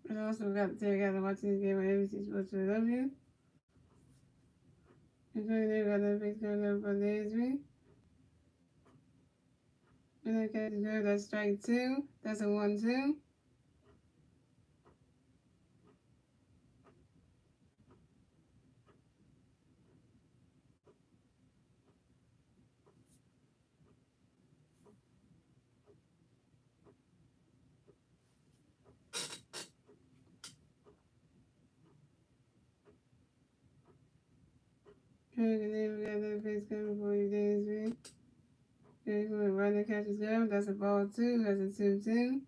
S1: And also got to tell you guys to watch this game on ABC Sports Philadelphia. And so there got another pitch coming up for Dansby. And that catch is good. That's strike 2. That's a 1-2. And then we got another pitch coming for you, Dansby. Okay, we're right, the catch is good. That's a ball 2. That's a 2-2.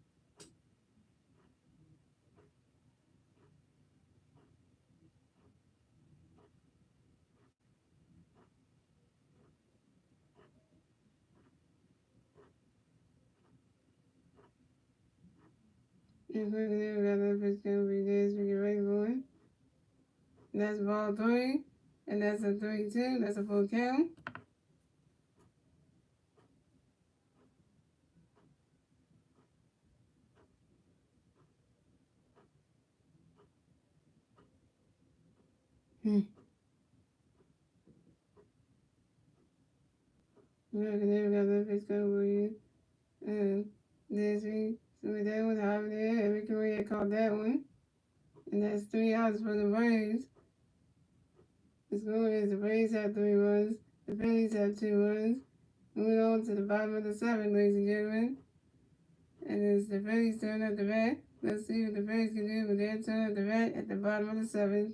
S1: And quickly, we got another pitch coming for you, Dansby. Get ready for it. And that's ball 3. And that's a 3-2. That's a full count. We're gonna got the fish go this week. So that was happening there. Every career called that one. And that's 3 outs for the Braves. The score is the Braves have 3 runs. The Phillies have 2 runs. Moving on to the bottom of the 7th, ladies and gentlemen. And it's the Phillies turn at the bat. Let's see what the Phillies can do with their turn at the bat at the bottom of the 7th.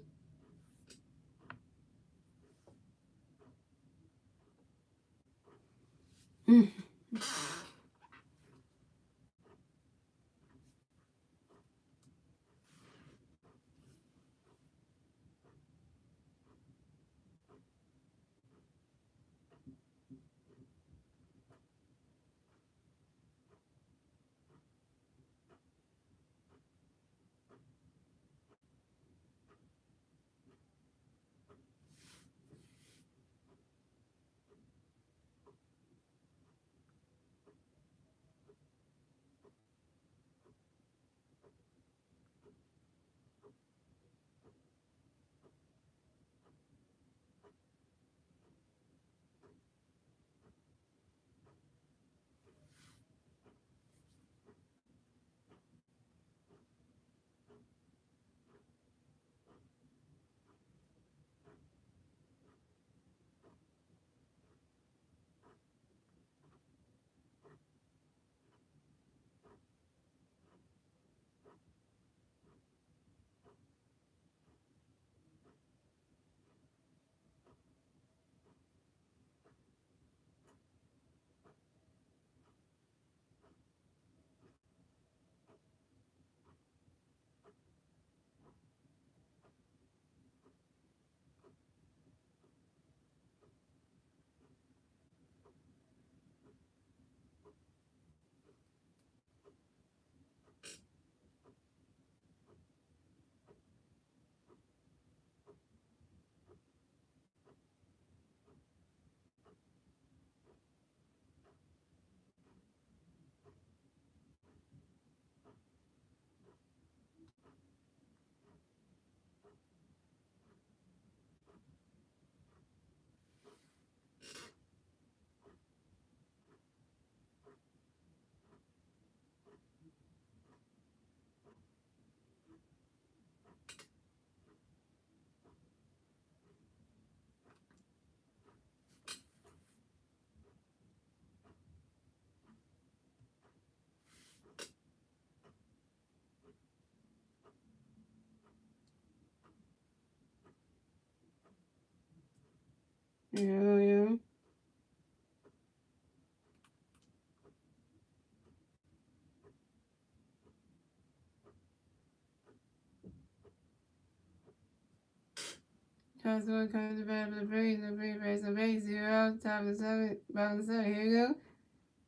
S1: Yeah. Cosmo comes to bat for the Braves. The Braves raise the base 0. Top of the 7th. Bottom of the 7th. Here we go.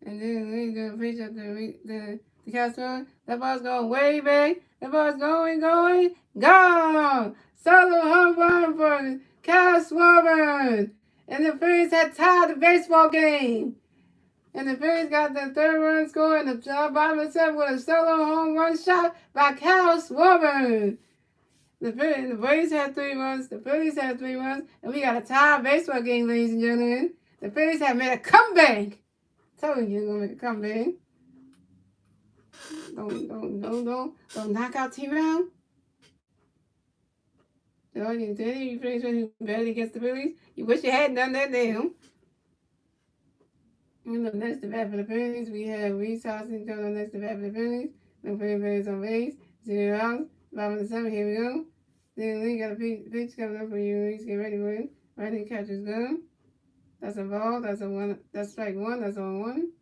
S1: And then we're going to pitch up the Cosmo. That ball's going way back. That ball's going. Gone! Solo home run for Cal Schwarber. And the Phillies had tied the baseball game. And the Phillies got the 3rd run score in the bottom of the 7th with a solo home run shot by Cal Schwarber. The Braves had 3 runs, the Phillies had 3 runs, and we got a tie baseball game, ladies and gentlemen. The Phillies have made a comeback. Telling you, they're gonna make a comeback. Don't knock out T-Round. So you tell you Phillies when you bet against the Phillies. You wish you hadn't done that deal. And up next to bat for the Phillies, we have Reese Hoskins coming up next to bat for the Phillies. No Phillies on base, 0 outs. Bottom of the 7th, here we go. Then we got a pitch coming up for you. Reese, get ready for it. Right in catcher's gun. That's a ball. That's a 1. That's strike 1. That's on 1.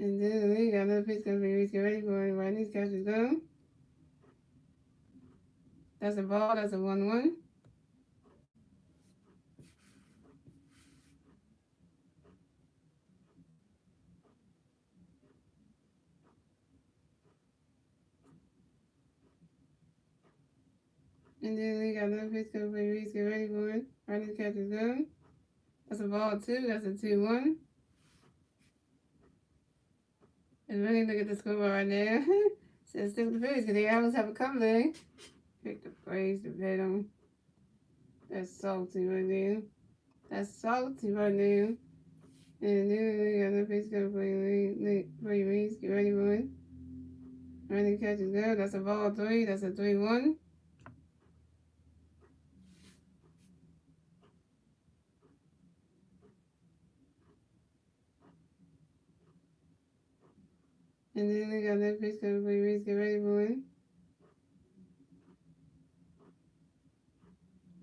S1: And then we got another pitch coming for you. Get ready for it. Right in catcher's gun. That's a ball. That's a 1-1. And then we got another pitch coming for you. Get ready for it. Right in catcher's gun. That's a ball 2. That's a 2-1. And really look at the score right now. Says stick with the Phillies because they always have a comeback. Pick the Braves to bet on. That's salty right there. That's salty right now. And then we got the pitch going for your Reese. Get ready for it. Ready to catch it good. That's a ball 3. That's a 3-1. And then we got that pitch coming for your Reese. Get ready for it.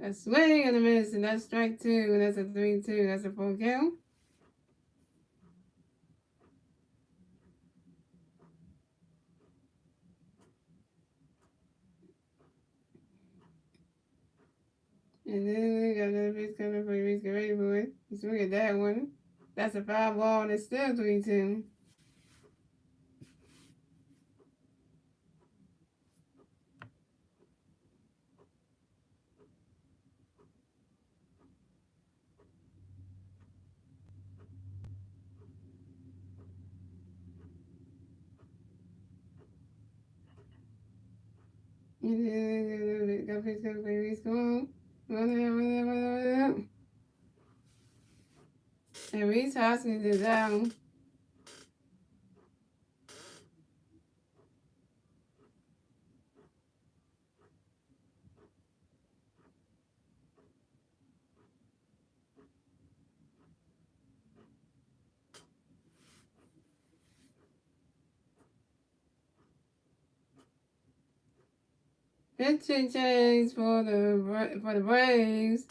S1: A swing and a miss, and that's strike 2, and that's a 3-2. That's a full count. And then we got another pitch coming for your Reese. Get ready for it. You swing at that one. That's a 5 ball, and it's still 3-2. And then we got a pitch coming for your Reese. Come on. Run it. And Reese Hoskins is down. Pitching change for the Braves.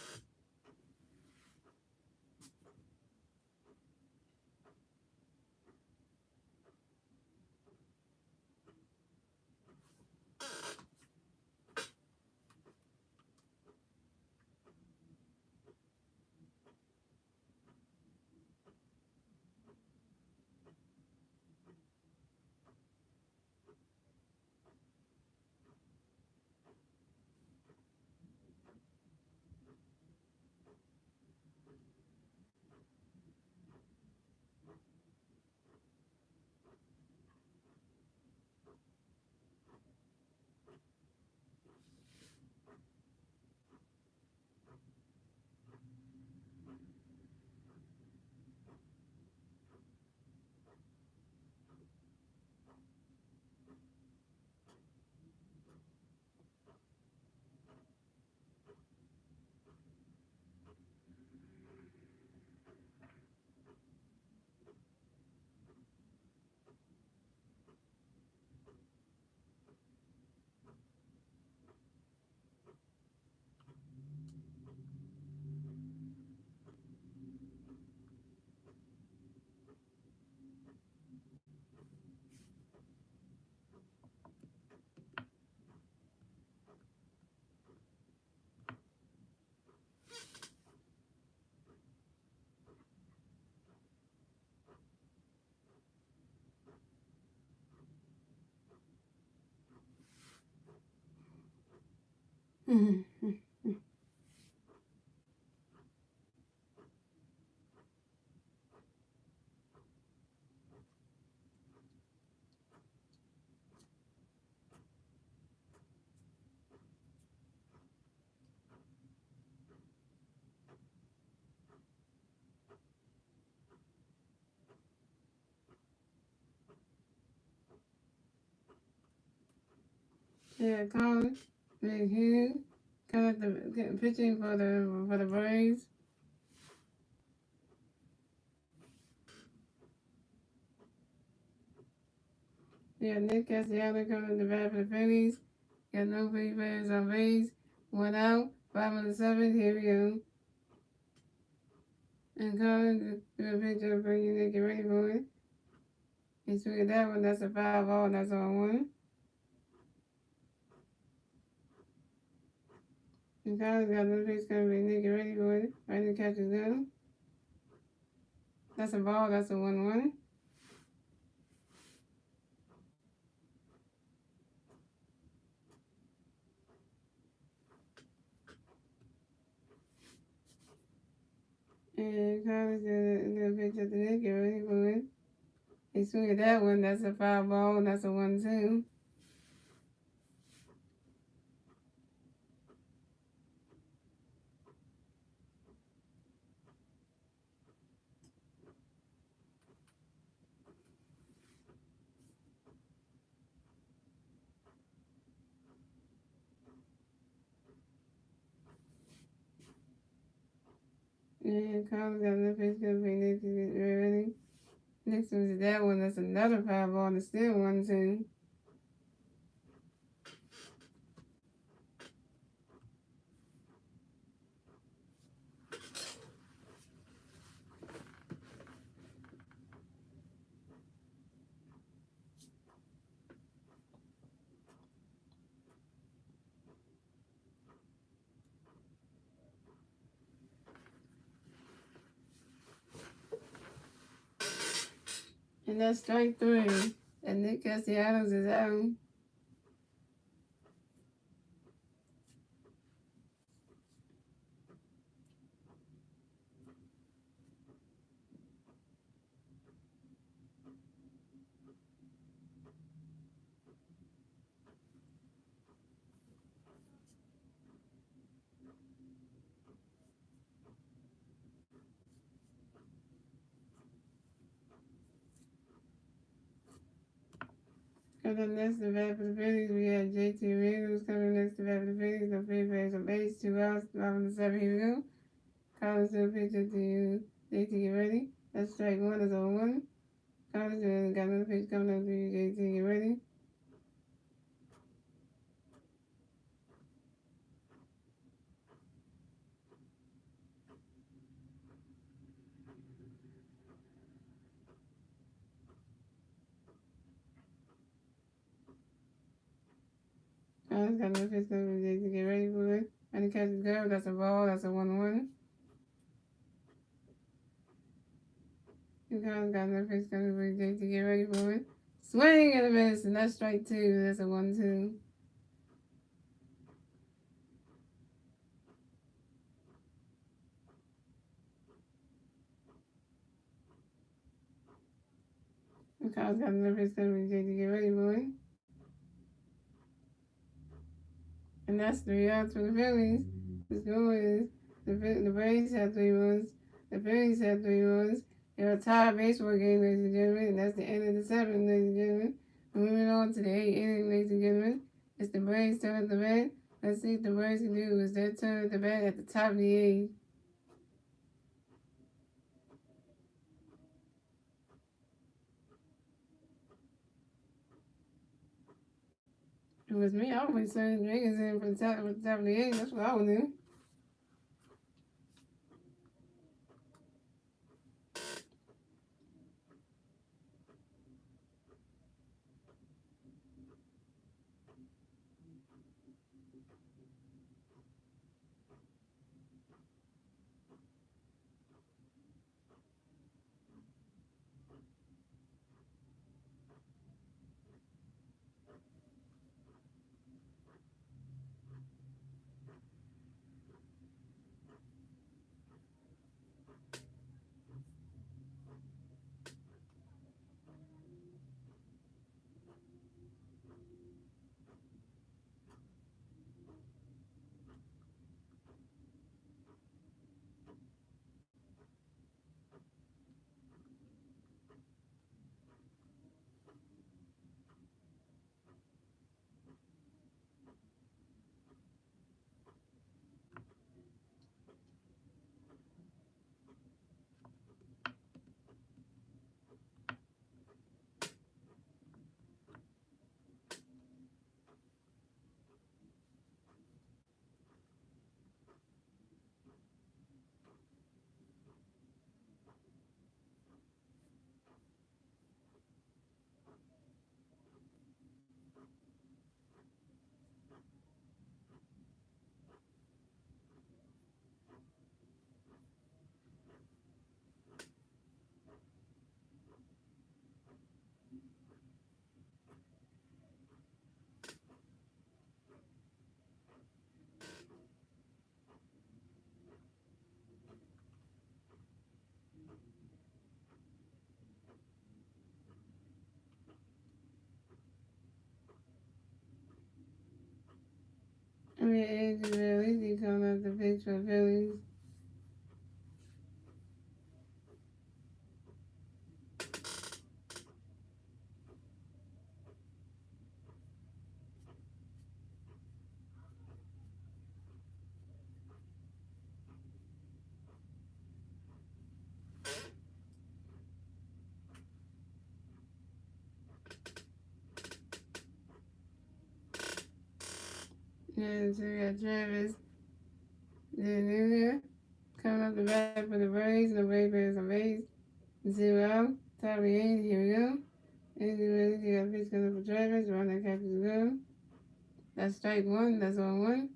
S1: Yeah, Colin McHugh coming the pitching for the Braves. Yeah, Nick Castellanos coming to bat for the Phillies. Got no free players on base. 1 out. 5 on the 7th. Here we go. And Colin the pitcher for you. Nick, get ready for it. He swing at that one. That's a 5 ball. That's on 1. And Colin's got no pitch coming for Nick. Get ready for it. Ready to catch his gun. That's a ball. That's a 1-1. And Colin's gonna pitch at the Nick. Get ready for it. He swing at that one, that's a foul ball, that's a 1-2. Yeah, Collins got enough face gonna be next to get ready. Next one is that one, that's another foul ball, that's still 1-2. And that's strike 3. And Nick Castellanos is out. Coming next to bat for the Phillies, we had JT Reynolds coming next to bat for the Phillies. No free base on base, 2 outs, 5 on the 7. Here we go. Collins to the pitcher to JT, get ready. That's strike 1, is on 1. Collins got another pitch coming up to you, JT, get ready. Collins got another pitch coming up to JT, get ready for it. And the catch is good, that's a ball, that's a 1-1. Collins got another pitch coming up to JT, get ready for it. Swing and a miss, and that's strike 2, that's a 1-2. Collins got another pitch coming up to JT, get ready for it. And that's 3 outs for the Phillies. The score is the Braves had 3 runs, the Phillies had 3 runs. They're a tie baseball game, ladies and gentlemen, and that's the end of the 7th, ladies and gentlemen. Moving on to the 8th inning, ladies and gentlemen. It's the Braves' turn at the bat. Let's see what the Braves can do. It's their turn at the bat at the top of the 8th. If it was me, I would say Dragons in for the top of the 8th. That's what I would do. it's real easy coming up the pitch for Phillies. And so we got Travis Jr. coming up the back for the Braves. No Braves on base. 0. Top of the 8th. Here we go. And you got a pitch coming up for Travis. Run that catches go. That's strike 1. That's on 1.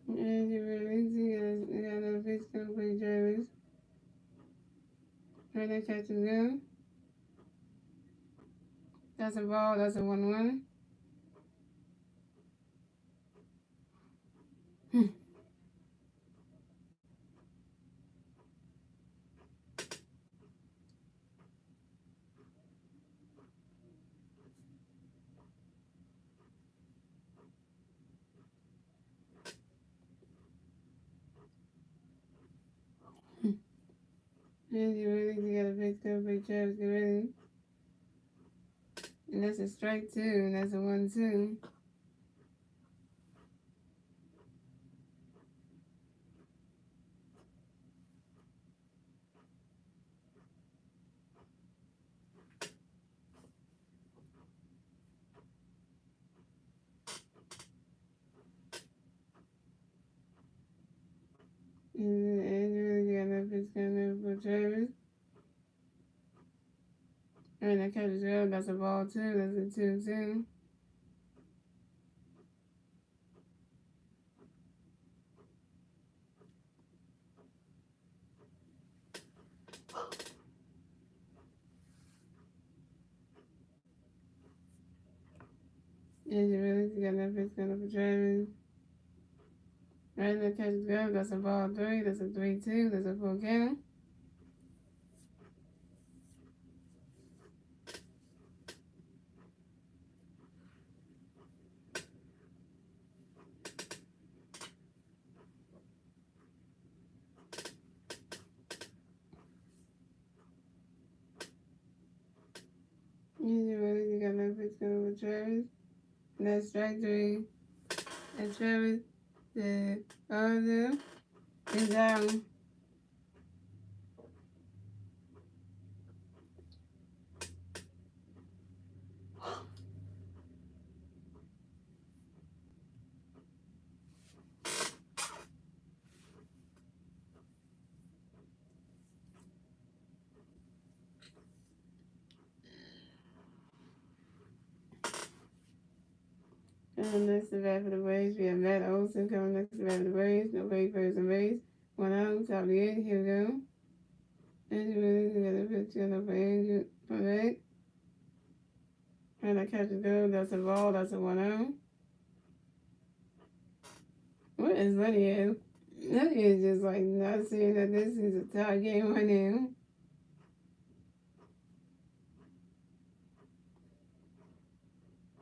S1: And you got another pitch coming up for Travis. Run that catches go. That's a ball. That's a 1-1. And you got a pitch coming for Travis. Get ready. And that's a strike 2. And that's a 1-2. And you got another pitch coming up for Travis. And that catches go. That's a ball 2. That's a 2-2. And you got another pitch coming up for Travis. And that catches go. That's a ball 3. That's a 3-2. That's a full count. And you got another pitch coming up for Travis. And that's strike 3. And Travis, the other is down. And next to bat for the Braves, we have Matt Olson coming next to bat for the Braves. No Braves first and base. 1 out, top of the 8th. Here we go. And you got a pitch coming up for Andrew for that. And that catches go. That's a ball. That's a 1-0. What is Lydia? Lydia is just like not seeing that this is a tie game right now.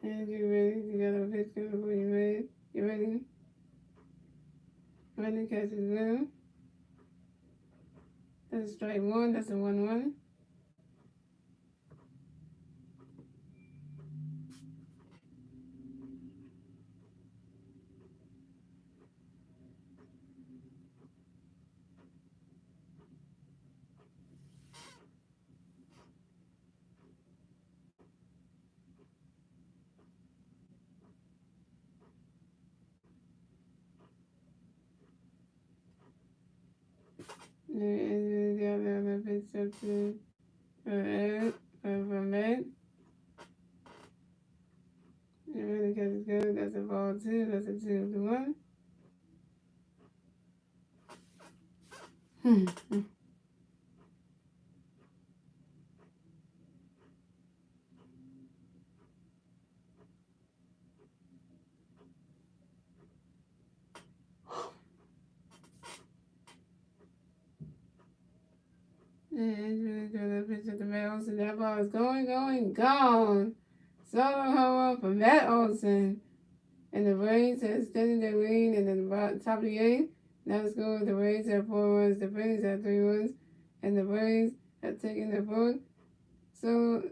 S1: And you ready? You got a pitch coming before you ready? You ready? When the catch is go. That's strike 1. That's a 1-1. And you got another pitch up to from Matt. And when the catch is go. That's a ball 2. That's a 2-1. And the picture of the Matt Olson. That ball is gone. Solo home run for Matt Olson. And the Braves have extended their lead and then the top of the eighth. Now the score, the Braves have 4 runs, the Phillies have 3 runs, and the Braves have taken the fourth score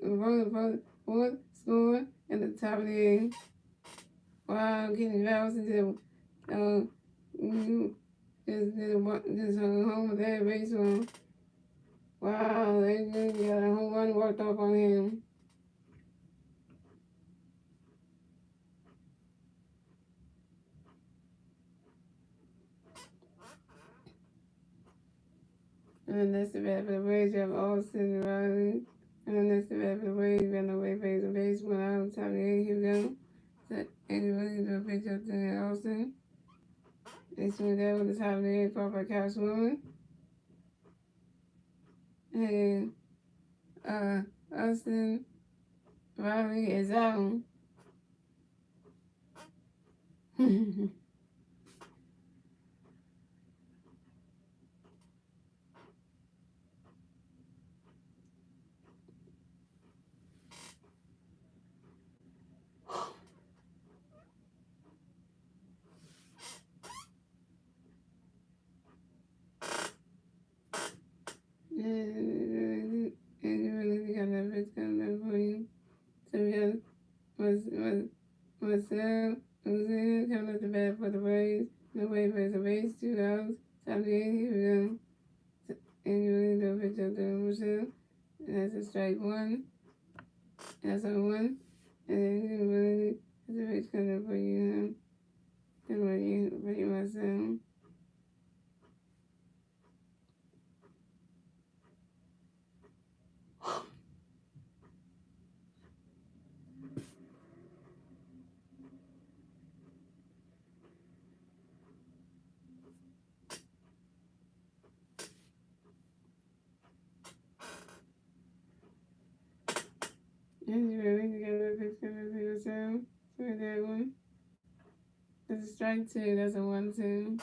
S1: in the top of the eighth. Wow, getting Matt Olson just home with that base run. Wow, they got a home run worked off on him. And then that's the bat for the Braves. You have Austin Riley. And then that's the bat for the Braves. Ran away phase of base. Went out on top of the eight. Here we go. So, Andy Williams do a pitch up to Austin. They swing that with the top of the eight. Caught by Kyle Swimmer. And Austin Riley is out. And you really got that bitch coming up for you. So we got Marcel Ozuna coming up the bat for the Braves. No way for the Braves, 2 outs. Top of the eighth, here we go. And you really do a pitch up to Marcel. And that's a strike 1. That's a 1. And then you really, that's a pitch coming up for you, and for you, Marcel. And you really got a pitch coming for yourself. So that one. That's a strike 2. That's a 1-2.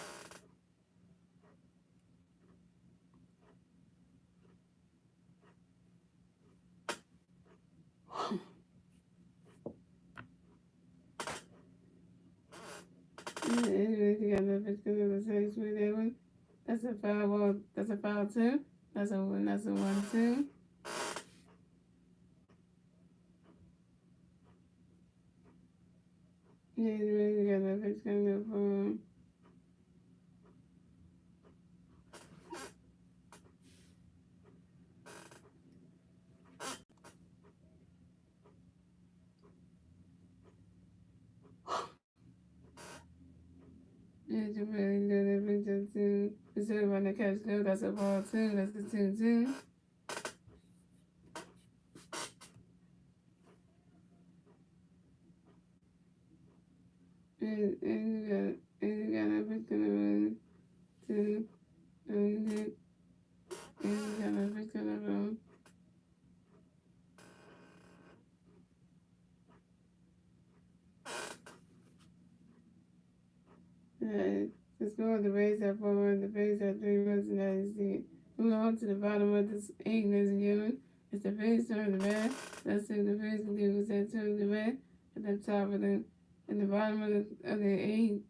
S1: And you got that pitch coming for yourself. So that one. That's a foul ball. That's a foul 2. That's a 1-2. Yeah, you really got that pitch coming up for him. Yeah, you really got that pitch up too. Instead of running the catch though, that's a ball 2. That's the 2-2. And you got that pitch coming to and you got that pitch coming from. The score of the Rays have 4 runs, the Phillies have 3 runs, and that is it. Moving on to the bottom of this 8, ladies and gentlemen. It's the Phillies turn the bat. Let's see what the Phillies can do with that turn the bat at the top of the, at the bottom of the 8.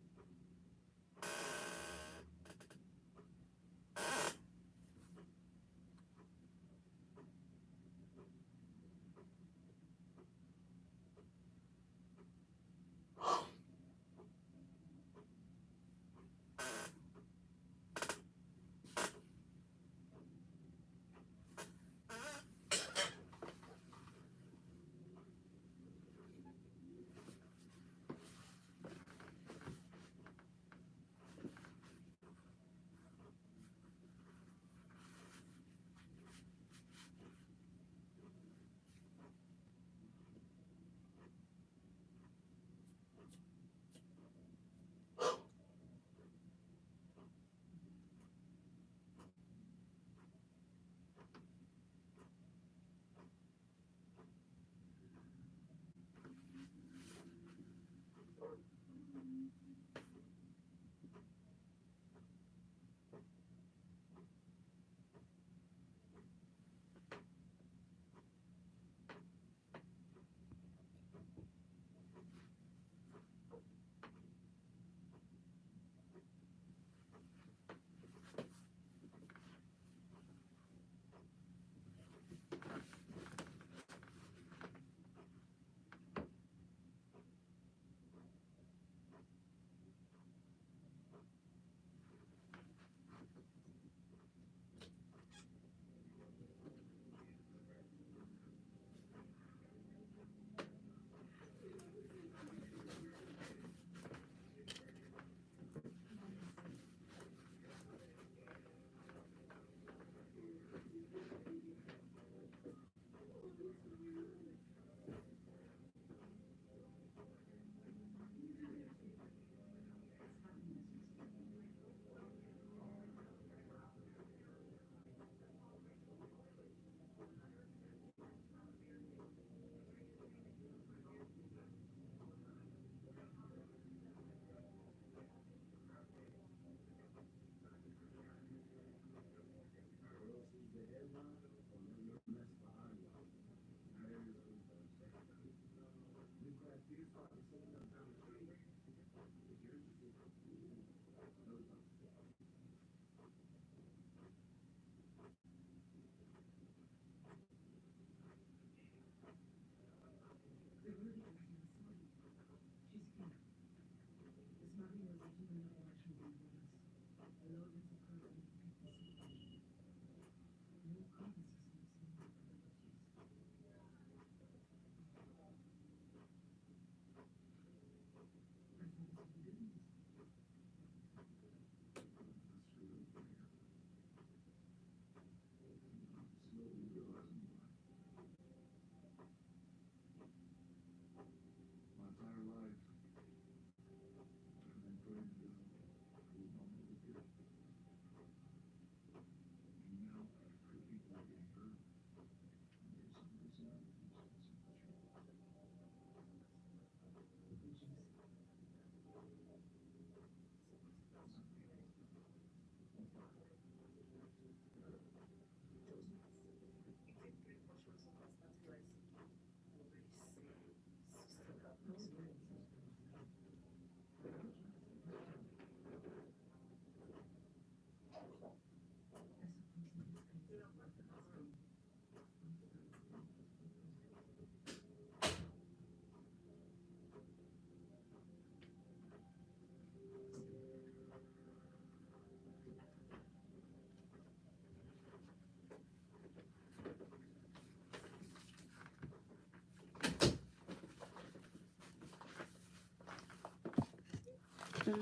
S1: Okay.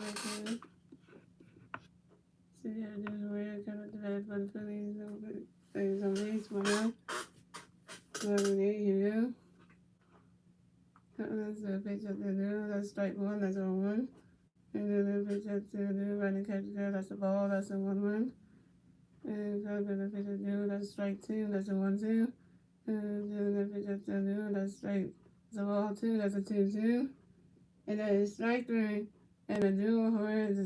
S1: So yeah, this is where I kind of develop on Phillies things on these one now. Well, there you go. That's the pitch up there. That's strike one. That's a 1. And then the pitch up there. Running catch there. That's a ball. That's a 1-1. And the pitch up there. That's strike 2. That's a 1-2. And then the pitch up there. That's strike. That's a ball 2. That's a 2-2. And that is strike 3. And the dual horn is we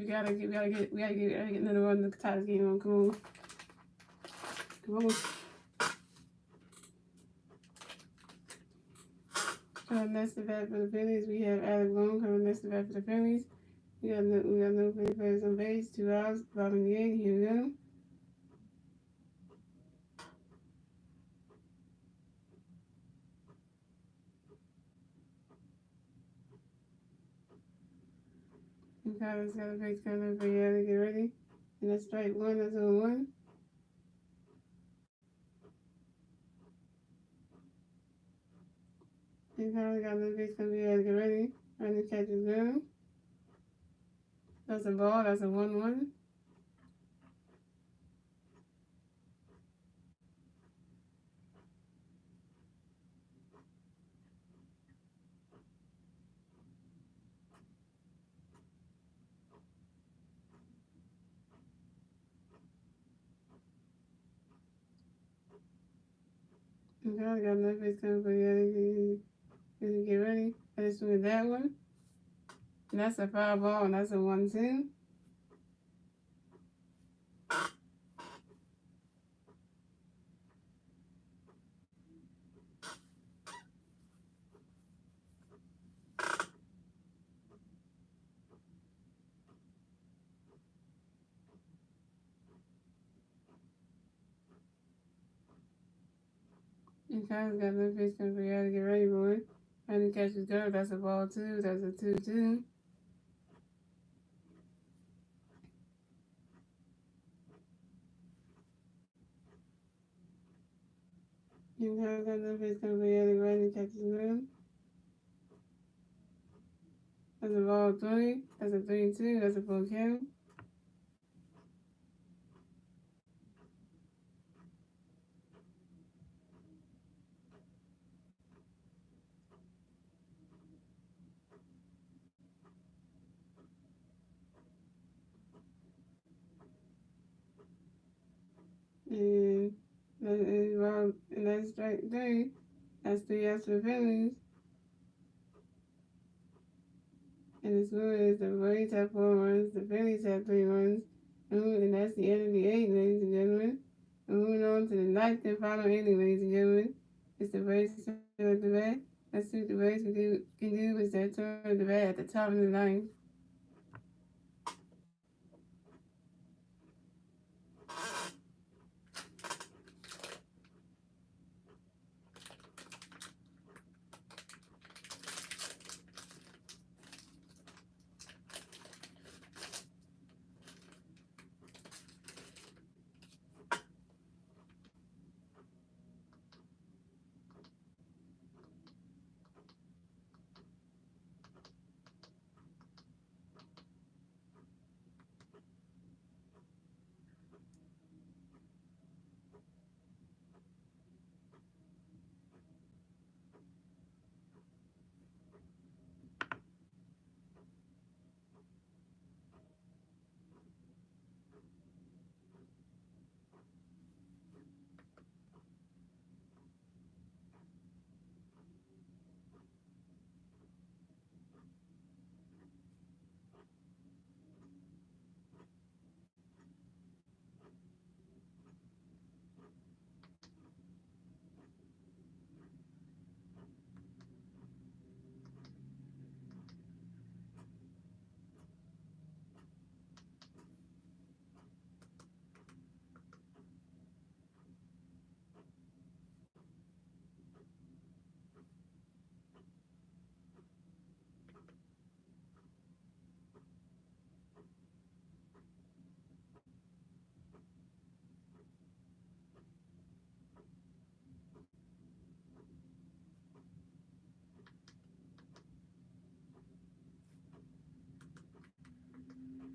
S1: gotta get another one to tie this game on. Come on. Come on. Coming next to bat for the Phillies, we have Alec Boone coming next to bat for the Phillies. We got no players on base, 2 outs, bottom of the 8th. Here we go. And Kyler's got a base coming for you to get ready. And that's strike 1, that's a 1. And Kyler got no base coming for you to get ready. Running catch is good. That's a ball, that's a 1-1. And Kyler got no base coming for you to get ready. I just with that one. And that's a foul ball, and that's a 1-2. And Kyler's got no base coming for you to get ready, boy. Running catch is good, that's a ball 2, that's a 2-2. You have got no face come for the running catches room. That's a ball 3. That's a 3-2. That's a full count. And that's strike 3. That's 3 outs for the Phillies. And the score is the Braves have 4 runs, the Phillies have 3 runs. And that's the end of the 8th, ladies and gentlemen. Moving on to the ninth and final inning, ladies and gentlemen. It's the Braves turn at the bat. Let's see what the Braves can do with their turn at the bat at the top of the ninth.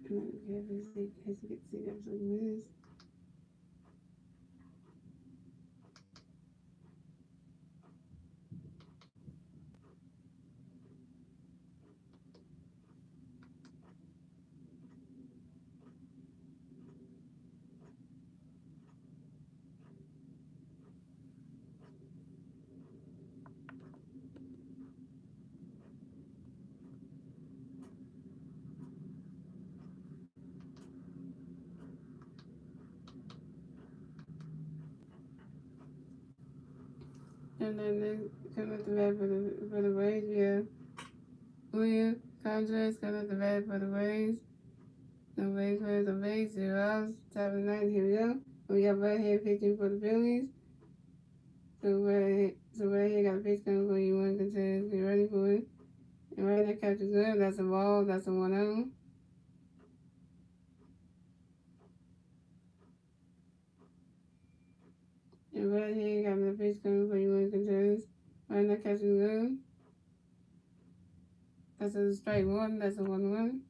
S1: As you can see, there's some moves. And then they come at the bat for the Braves. We have William Contrast come at the bat for the Braves. The Braves players on base, 0 outs. Top of the ninth, here we go. We got right-hand pitching for the Phillies. So right here got a pitch coming for you. One contest. Get ready for it. And right there catches good. That's a ball. That's a 1-0. And right here got a pitch coming for you. One contest. Right there catches good. That's a strike one. That's a 1-1.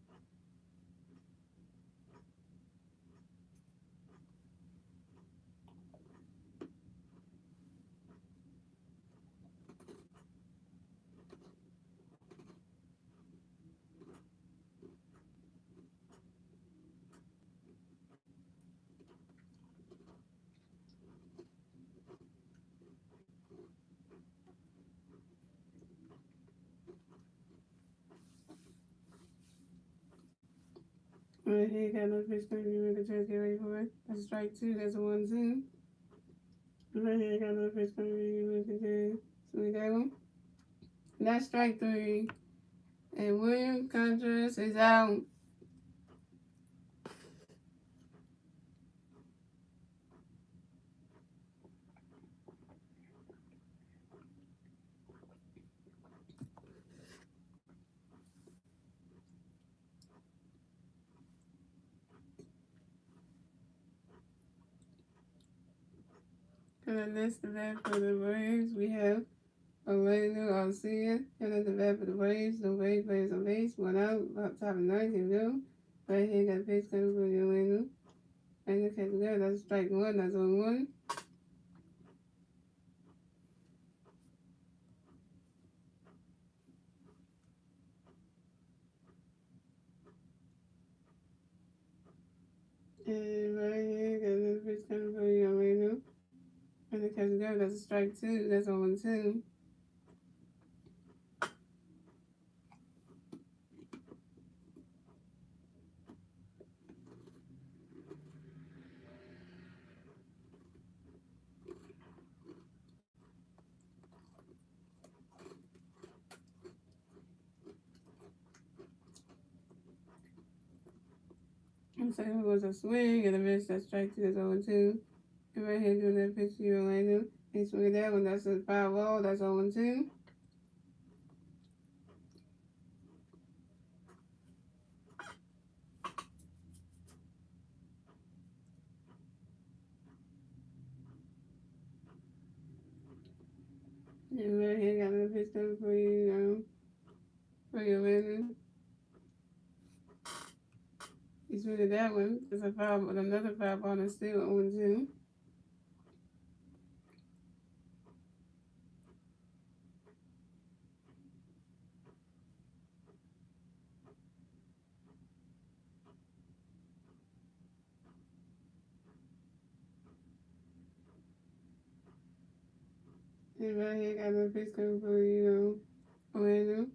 S1: Right here got another pitch coming for you. One contest. Get ready for it. That's a strike two. That's a 1-2. Right here got another pitch coming for you. One contest. So we got one. That's strike three. And William Contrast is out. And the next event for the Braves, we have Orlando Arcia. And at the bat for the Braves, the Braves players on base, 1 out, about top of the ninth, here we go. Right here got a pitch coming for the Orlando. And look at the guy, that's strike one, that's 1-1. And right here got another pitch coming for the Orlando. And look at the guy, that's a strike two, that's 1-2. So it was a swing and a miss. That strike 2 is 0-2. And right here doing that pitch to Orlando. He swing that one. That's a 5-0. That's 0-2. And right here got another pitch coming for you, for your Orlando. He swing that one. That's a 5, with another 5 on and still 0-2. And right here got another pitch coming for you, Orlando.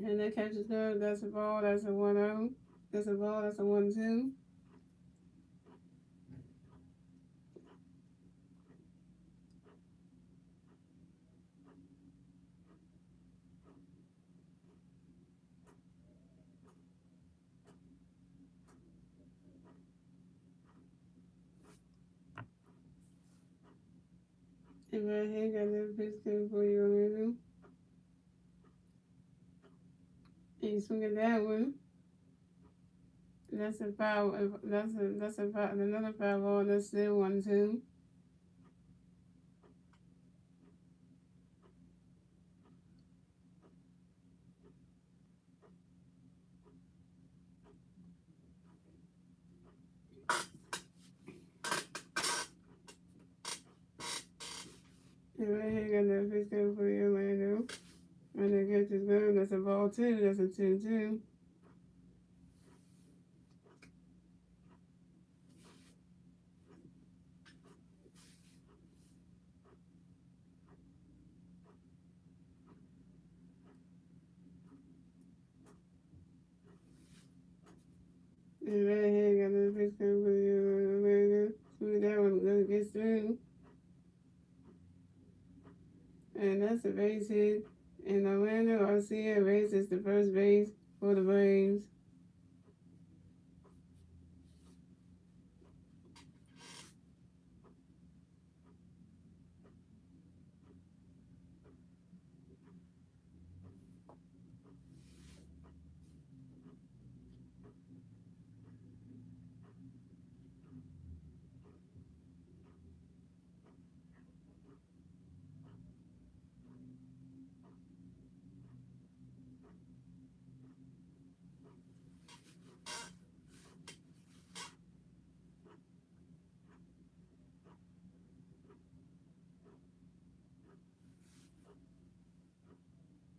S1: And that catch is good. That's a ball. That's a 1-0. That's a ball. That's a 1-2. And right here got another pitch coming for you, Orlando. And you swing at that one. That's a 5. That's a 5. Another 5-0. That's still 1-2. And right here got another pitch coming for you, Orlando. And that catch is good. That's a ball 2. That's a 2-2. And right here got another pitch coming for you, Orlando. Swing that one. Gets through. And that's a base hit. And Orlando Garcia raises the first base for the Braves.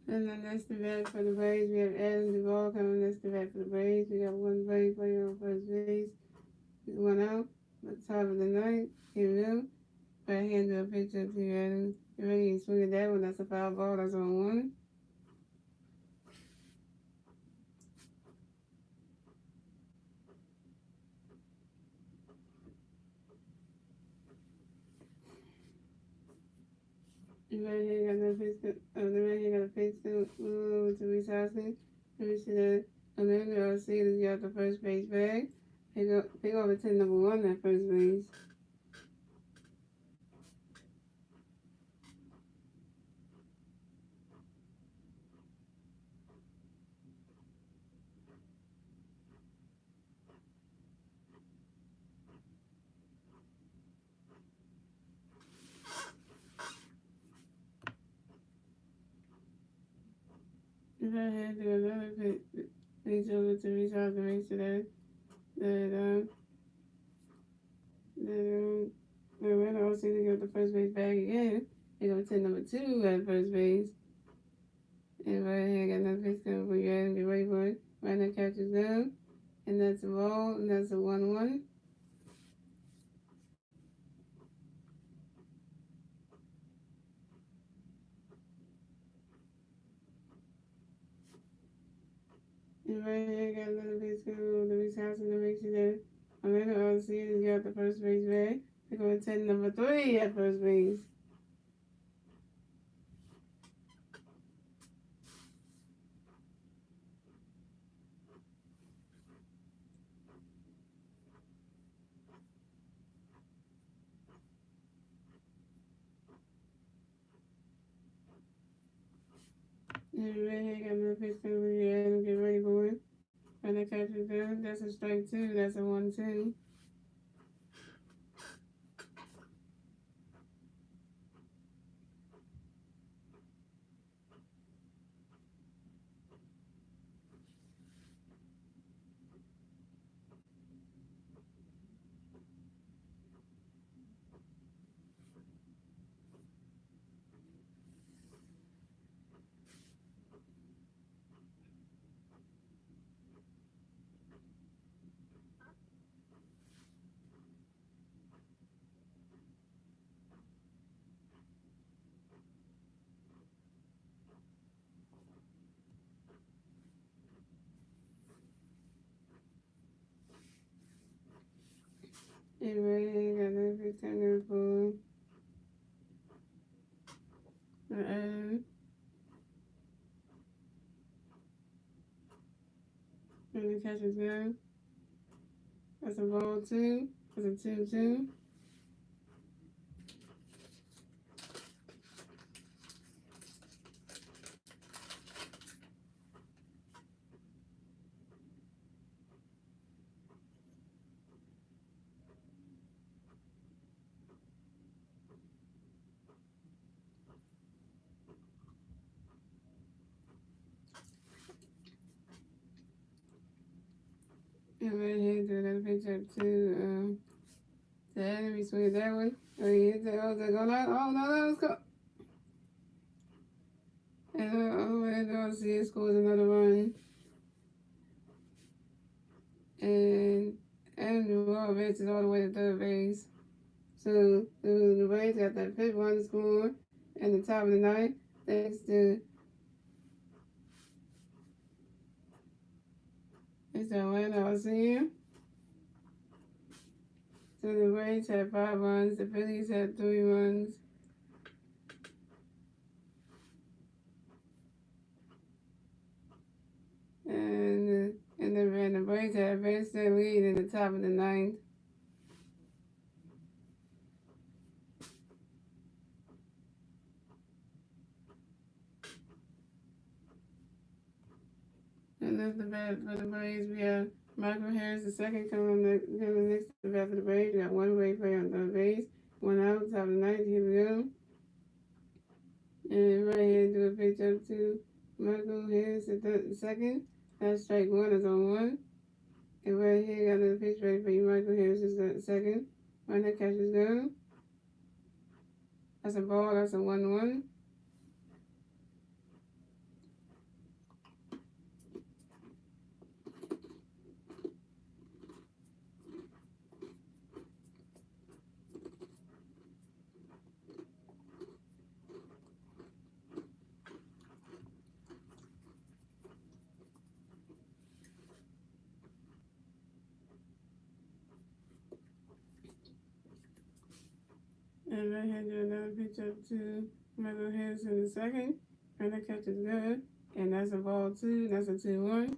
S1: And then that's the bat for the Braves. We have Adam Duvall coming. That's the bat for the Braves. We got one Brave player on first base. One out. At the top of the ninth. Here we go. Right hand to a pitch up to Adam. You ready to swing at that one? That's a foul ball. That's on one. And right here got that pitch. Right here got a pitch to Reese Hoskins. Let me see that. And then I'll see that you got the first base bag. Pick over to number 1 at first base. And right here do another pitch over to Reese Hoskins. Make sure when I was to get the first base bag again, they go to number 2 at first base. And right here, got another pitch coming for you, and get ready for it. Right now, catches down, and that's a ball, and that's a 1-1. And right here, got another pitch coming for the Reese House, and to make sure that Atlanta all see it, got the first base bag. They're going to number 3 at first base. And right here, got another pitch coming with your head and get ready for it. And that catch is good. That's a strike two. That's a 1-2. And right here, got another pitch coming for and the catch is good. That's a ball two. That's a 2-2. And right here, do another pitch up to the enemy swing that one. Oh, he hit that. Oh, they're going out. Oh, no, that was go. And don't see it scores another run. And Andrew advances all the way to third base. So the Braves got that fifth run score in the top of the ninth, thanks to Atlanta senior. So the Braves had 5 runs, the Phillies had 3 runs. And the Braves had advanced their lead in the top of the ninth. And that's the bat for the Braves. We have Michael Harris, the second, coming next to the bat for the Braves. We got one away player on third base, 1 out, top of the ninth. Here we go. And right here, do a pitch up to Michael Harris at the second. That's strike one, is on 1. And right here, got another pitch ready for you. Michael Harris is at second. Right, that catch is good. That's a ball. That's a 1-1. And right here, do another pitch up to Michael Harris in the second. And that catch is good. And that's a ball 2. That's a 2-1.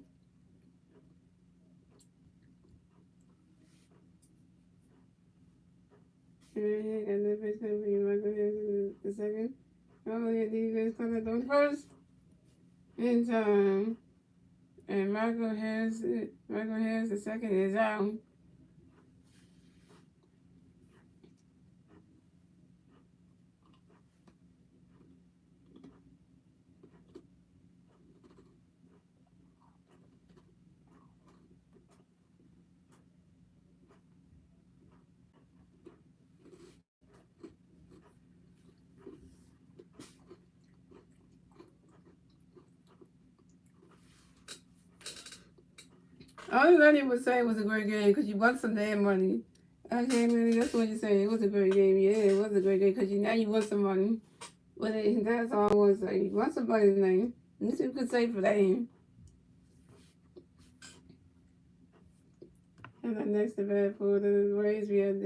S1: And right here, got another pitch coming for you. Michael Harris in the second. Oh, yeah, defense coming on first. In time. And Michael Harris, the second, is out. All Lenny would say it was a great game because you won some damn money. Okay, Lenny, that's what you say. It was a great game. Yeah, it was a great game because now you won some money. But that's all I want to say. You won somebody's name. That's what you could say for that game. And then next to bat for the Rays, we had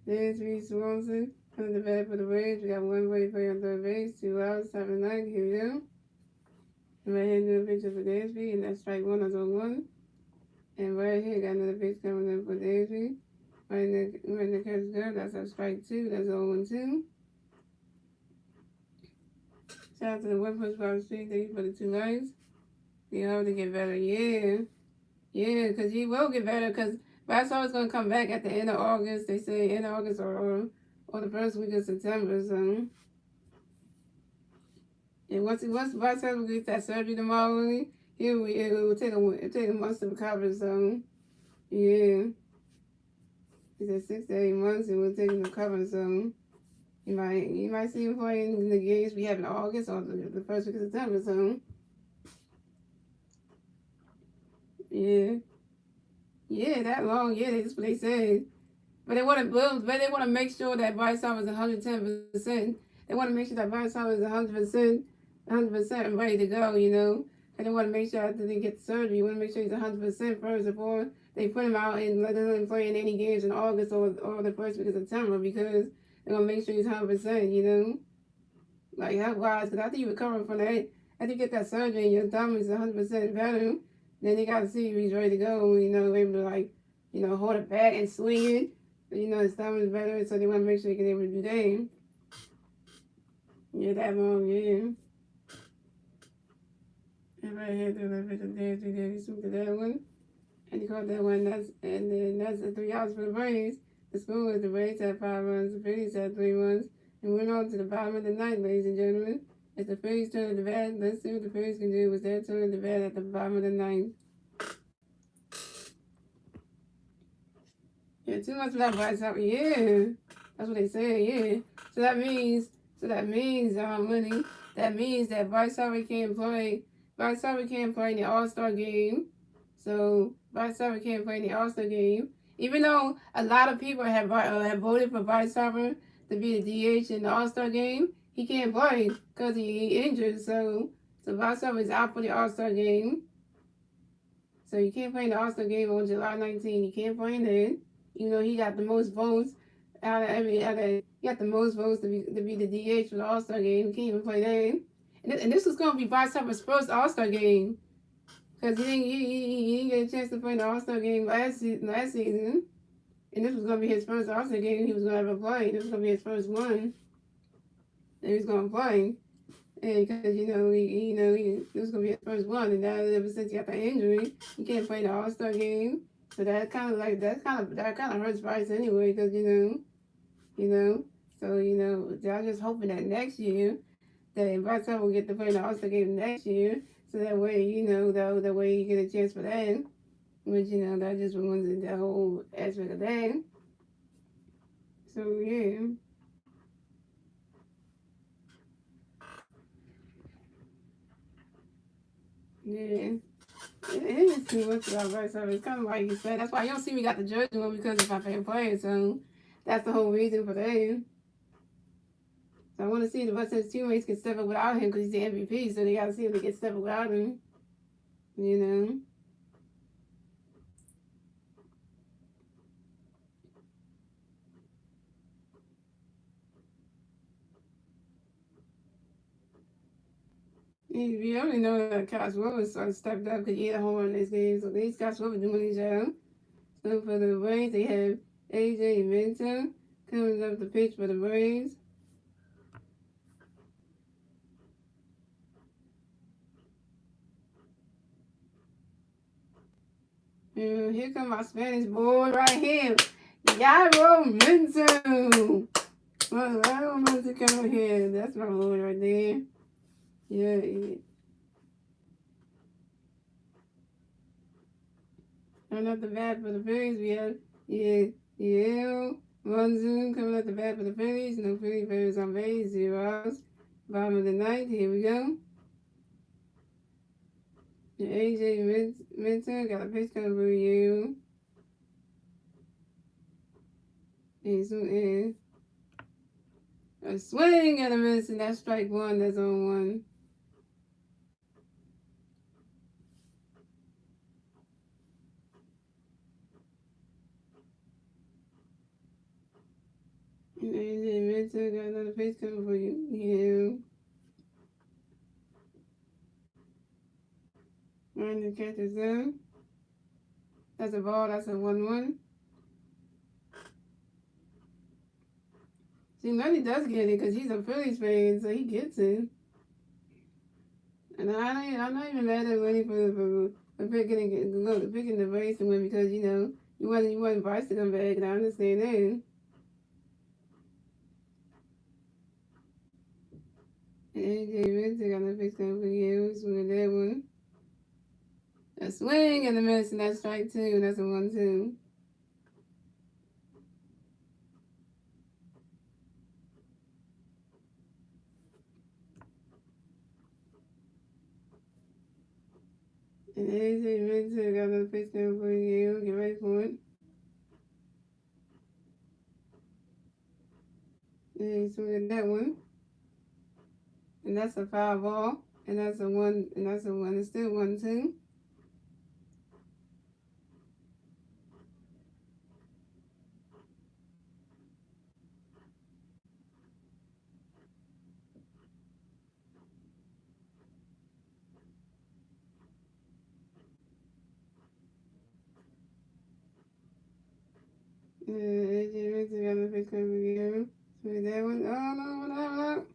S1: Dansby Swanson. And the bat for the Rays, we got one way player on third base, 2 outs, top of the ninth. Here we go. And right here, do a picture for Dansby, and that's strike 1, that's on 1. And right here, got another pitch coming in for Dansby. Right in the catch good, that's a strike 2, that's 0-2. Shout out to the one person by the street. Thank you for the 2 likes. You hope to get better. Yeah. Yeah, because you will get better because Basketball is going to come back at the end of August. They say end of August or the first week of September. So, and once Basketball gets that surgery tomorrow, it will take a month to recover. So, yeah. He said 6 to 8 months. It will take him to recover. So, you might see him playing in the games we have in August or the first week of September. So, yeah. Yeah, that long. Yeah, that's what they said. But they want to make sure that Vital is 110%. They want to make sure that Vital is 100% ready to go. And they want to make sure after they get the surgery, you want to make sure he's 100% first before they put him out and let him play in any games in August or the first week of September because they're gonna make sure he's 100%. Like health wise, because after you recover from that, after you get that surgery and your thumb is 100% better, then they got to see if he's ready to go. Able to hold it back and swing it. His thumb is better, so they want to make sure he can able to do that. Yeah, that long, yeah. Everybody had to live with the day, 3 days, to that one. And you called that one, and then that's the 3 hours for the Braves. The school was the Braves had 5 runs, the Phillies had 3 runs, and we went on to the bottom of the ninth, ladies and gentlemen. It's the Phillies turn of the bat. Let's see what the Phillies can do. It was their turn of the bat at the bottom of the ninth. Yeah, 2 months without Bryce Harper. Yeah, that's what they say. Yeah, so that means, money. That means that Bryce Harper can't play. Bryce Harper can't play in the All-Star game. So Bryce Harper can't play in the All-Star game, even though a lot of people have voted for Bryce Harper to be the DH in the All-Star game. He can't play because he injured. So Bryce Harper is out for the All-Star game. So you can't play in the All-Star game on July 19th. You can't play in it. Even though he got the most votes he got the most votes to be the DH for the All-Star game. He can't even play that. And this was going to be Bryce Harper's first All-Star game. Because he didn't get a chance to play in the All-Star game last season. And this was going to be his first All-Star game he was going to ever play. This was going to be his first one that he was going to play. And because, he this was going to be his first one. And now ever since he got that injury, he can't play the All-Star game. So that kind of hurts Bryce anyway, because so they're just hoping that next year that Bryce Harper will get to play in the All-Star game next year, so that way that way you get a chance for that, which that just ruins the whole aspect of that. So yeah. Yeah. It is too much about Bryce Harper. It's kind of like you said. That's why you don't see me got the jersey one because of my favorite player. So that's the whole reason for that. So I want to see if the rest of his teammates can step up without him because he's the MVP. So they got to see if they can step up without him. We already know that Josh Willis stepped up because he had a home run in this game. So these Josh Willis doing his job. So for the Braves, they have AJ Minter coming up the pitch for the Braves. And here come my Spanish boy right here. Yairo Minter. Well, Yairo Minter coming here. That's my boy right there. Yeah. Coming up the bat for the Phillies, we have Monsoon coming up the bat for the Phillies. No Phillies players on base, 0 outs. Bottom of the ninth, here we go. And AJ Minter got a pitch coming for you. And a swing and a miss, and that's strike 1. That's on 1. And AJ Minter got another pitch coming for you. Run the catcher zone. That's a ball. That's a 1-1. See, Money does get it because he's a Phillies fan, so he gets it. And I'm not even mad at Winnie for picking the race and win because you want Bryce to come back, and I understand that. And AJ Vincent got the fix coming for you. Swing that one. A swing and a miss, and that's strike two. And that's a 1-2. And AJ Vincent got the fix coming for you. Get ready for it. And swing that one. And that's a foul ball. And that's a one. And that's a one. It's still 1-2. And AJ Vincent got the fix coming for you. Swing that one. Oh no, no.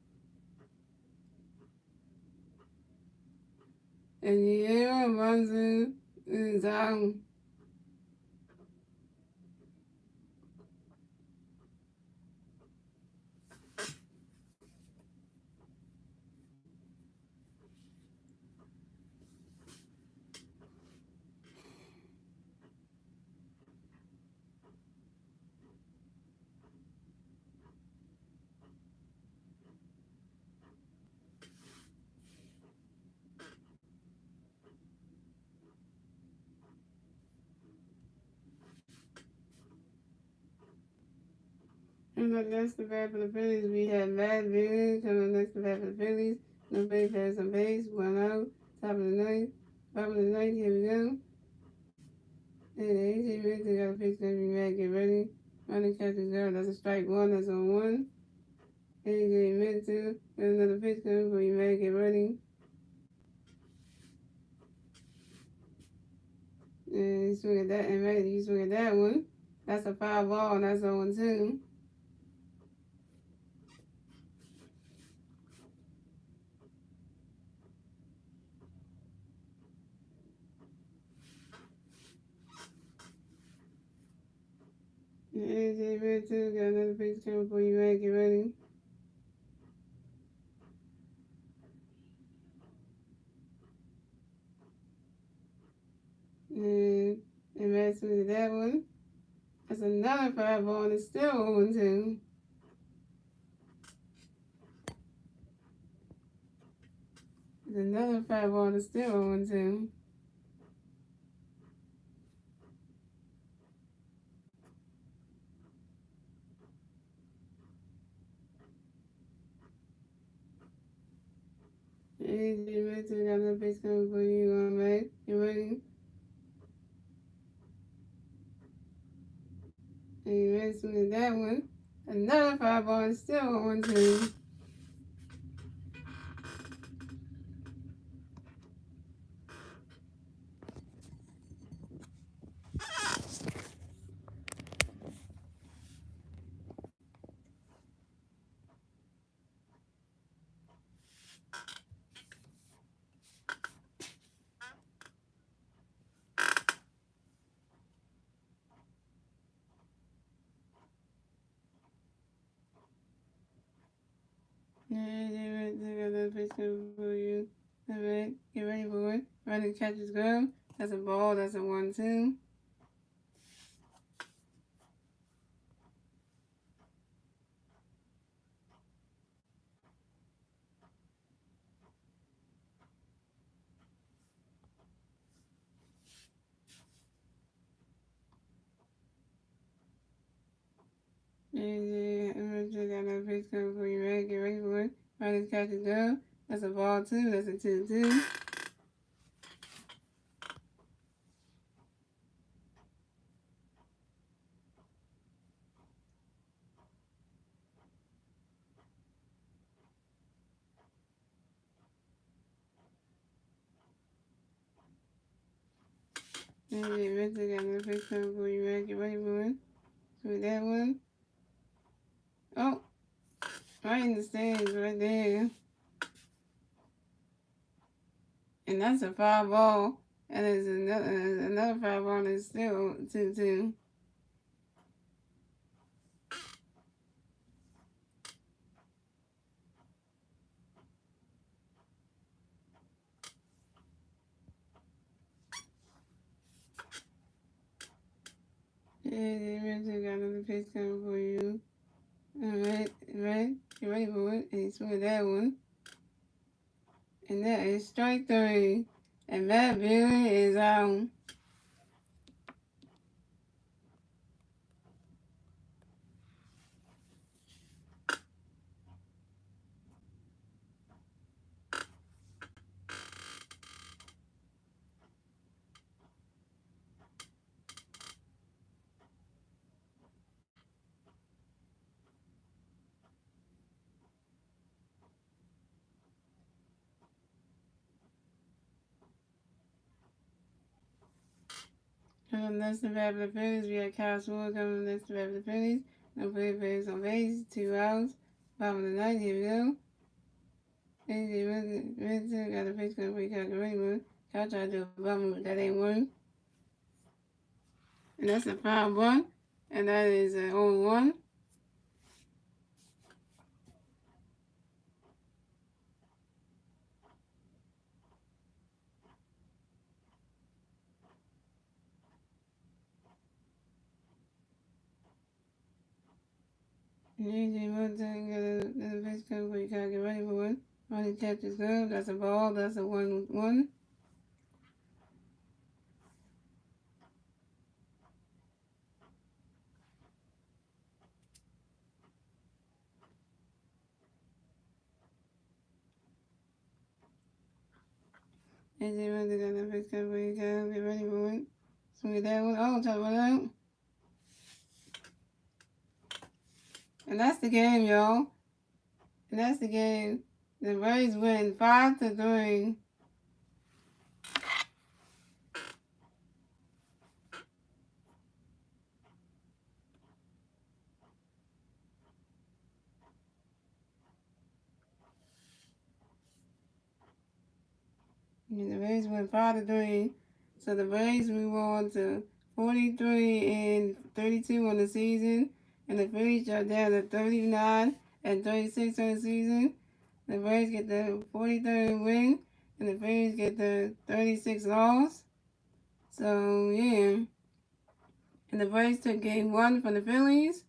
S1: And yeah, Monzu is down. And up next to bat for the Phillies, we have Matt Vinny coming next to bat for the Phillies. No base has some base, 1 out, top of the ninth. Bottom of the ninth, here we go. And AJ Vincent got a pitch gonna be mad, get ready. Running catches zero, that's a strike one, that's on one. AJ Vincent, there's another pitch coming for you, mad, get ready. And you swing at that, and Matt, you swing at that one. That's a foul ball, and that's on 1-2. And AJ Vincent got another pitch coming for you, mad, get ready. And Matt swings at that one. That's another foul ball, and it's still 0-2. It's another foul ball, and it's still 0-2. AJ Vincent got another pitch coming for you, Matt. You ready? And Matt swings at that one. Another foul ball, and still 0-2. AJ Vincent got another pitch coming for you. All right, get ready for it. Running catches go. That's a ball, that's a 1-2. AJ Vincent got another pitch coming for you, Matt. Get ready for it. Running catches go. That's a ball, too. That's a 2-2. AJ Vincent got another pitch coming for you, Matt. Get ready for it. With that one. Oh, right in the stands, right there. And that's a foul ball. And there's another foul ball that's still 2-2. Yeah, got another pitch coming for you. Alright, right, you're ready for it. And he swung that one. And that is strike 3. And Matt Billy is out. That's the bat for the Phillies. We got Kyle Swoon coming next to bat for the Phillies. No play base on base. 2 outs. Bottom of the ninth. Here we go. AJ got a pitch coming for Kyle Raymond. Kyle tried to do a bum move. That ain't one. And that's a 5-1. And that is an 0-1. AJ Wilson got a pitch coming for Kyle Raymond. Only catches glove. That's a ball. That's a 1-1. AJ Wilson got a pitch coming for Kyle Raymond. Swing that one. Oh, top one out. And that's the game, y'all. And that's the game. The Rays win 5-3. And the Rays win 5-3. So the Rays move on to 43-32 on the season. And the Phillies are down to 39-36 on the season. The Rays get the 43rd win. And the Phillies get the 36th loss. So, yeah. And the Rays took game 1 from the Phillies.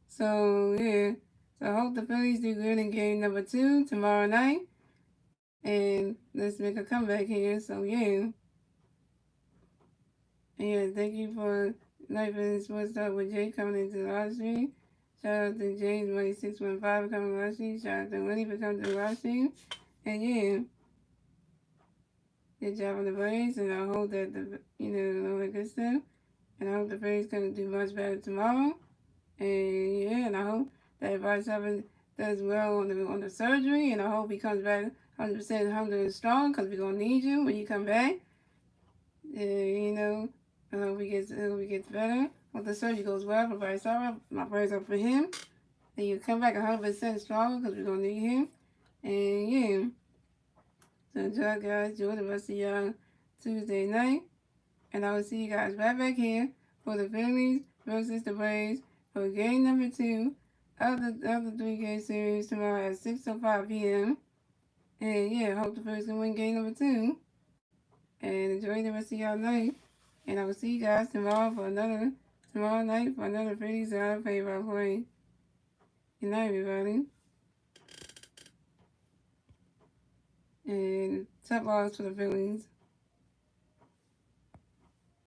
S1: So, yeah. So I hope the Phillies do good in game number 2 tomorrow night. And let's make a comeback here. So, yeah. And yeah, thank you for Life in Sports Talk with Jay coming into the live stream. Shout out to James Money 615 for coming to the live stream. Shout out to Winnie for coming to the live stream. And yeah, good job on the Braves. And I hope that all that good stuff. And I hope the Braves gonna do much better tomorrow. And yeah, and I hope that Bryce Evans does well on the surgery. And I hope he comes back 100% hungry and strong, because we're gonna need you when you come back. I hope he gets better. Hope the surgery goes well for Bryce Harper. My prayers are for him. And you come back 100% stronger, because we're going to need him. And yeah. So enjoy, guys. Enjoy the rest of your Tuesday night. And I will see you guys right back here for the Phillies versus the Braves for game number 2 of the 3-game series tomorrow at 6:05 p.m. And yeah, hope the Phillies can win game number 2. And enjoy the rest of your night. And I will see you guys tomorrow night for another Phillies out of favor play. Good night, everybody. And top loss for the Phillies.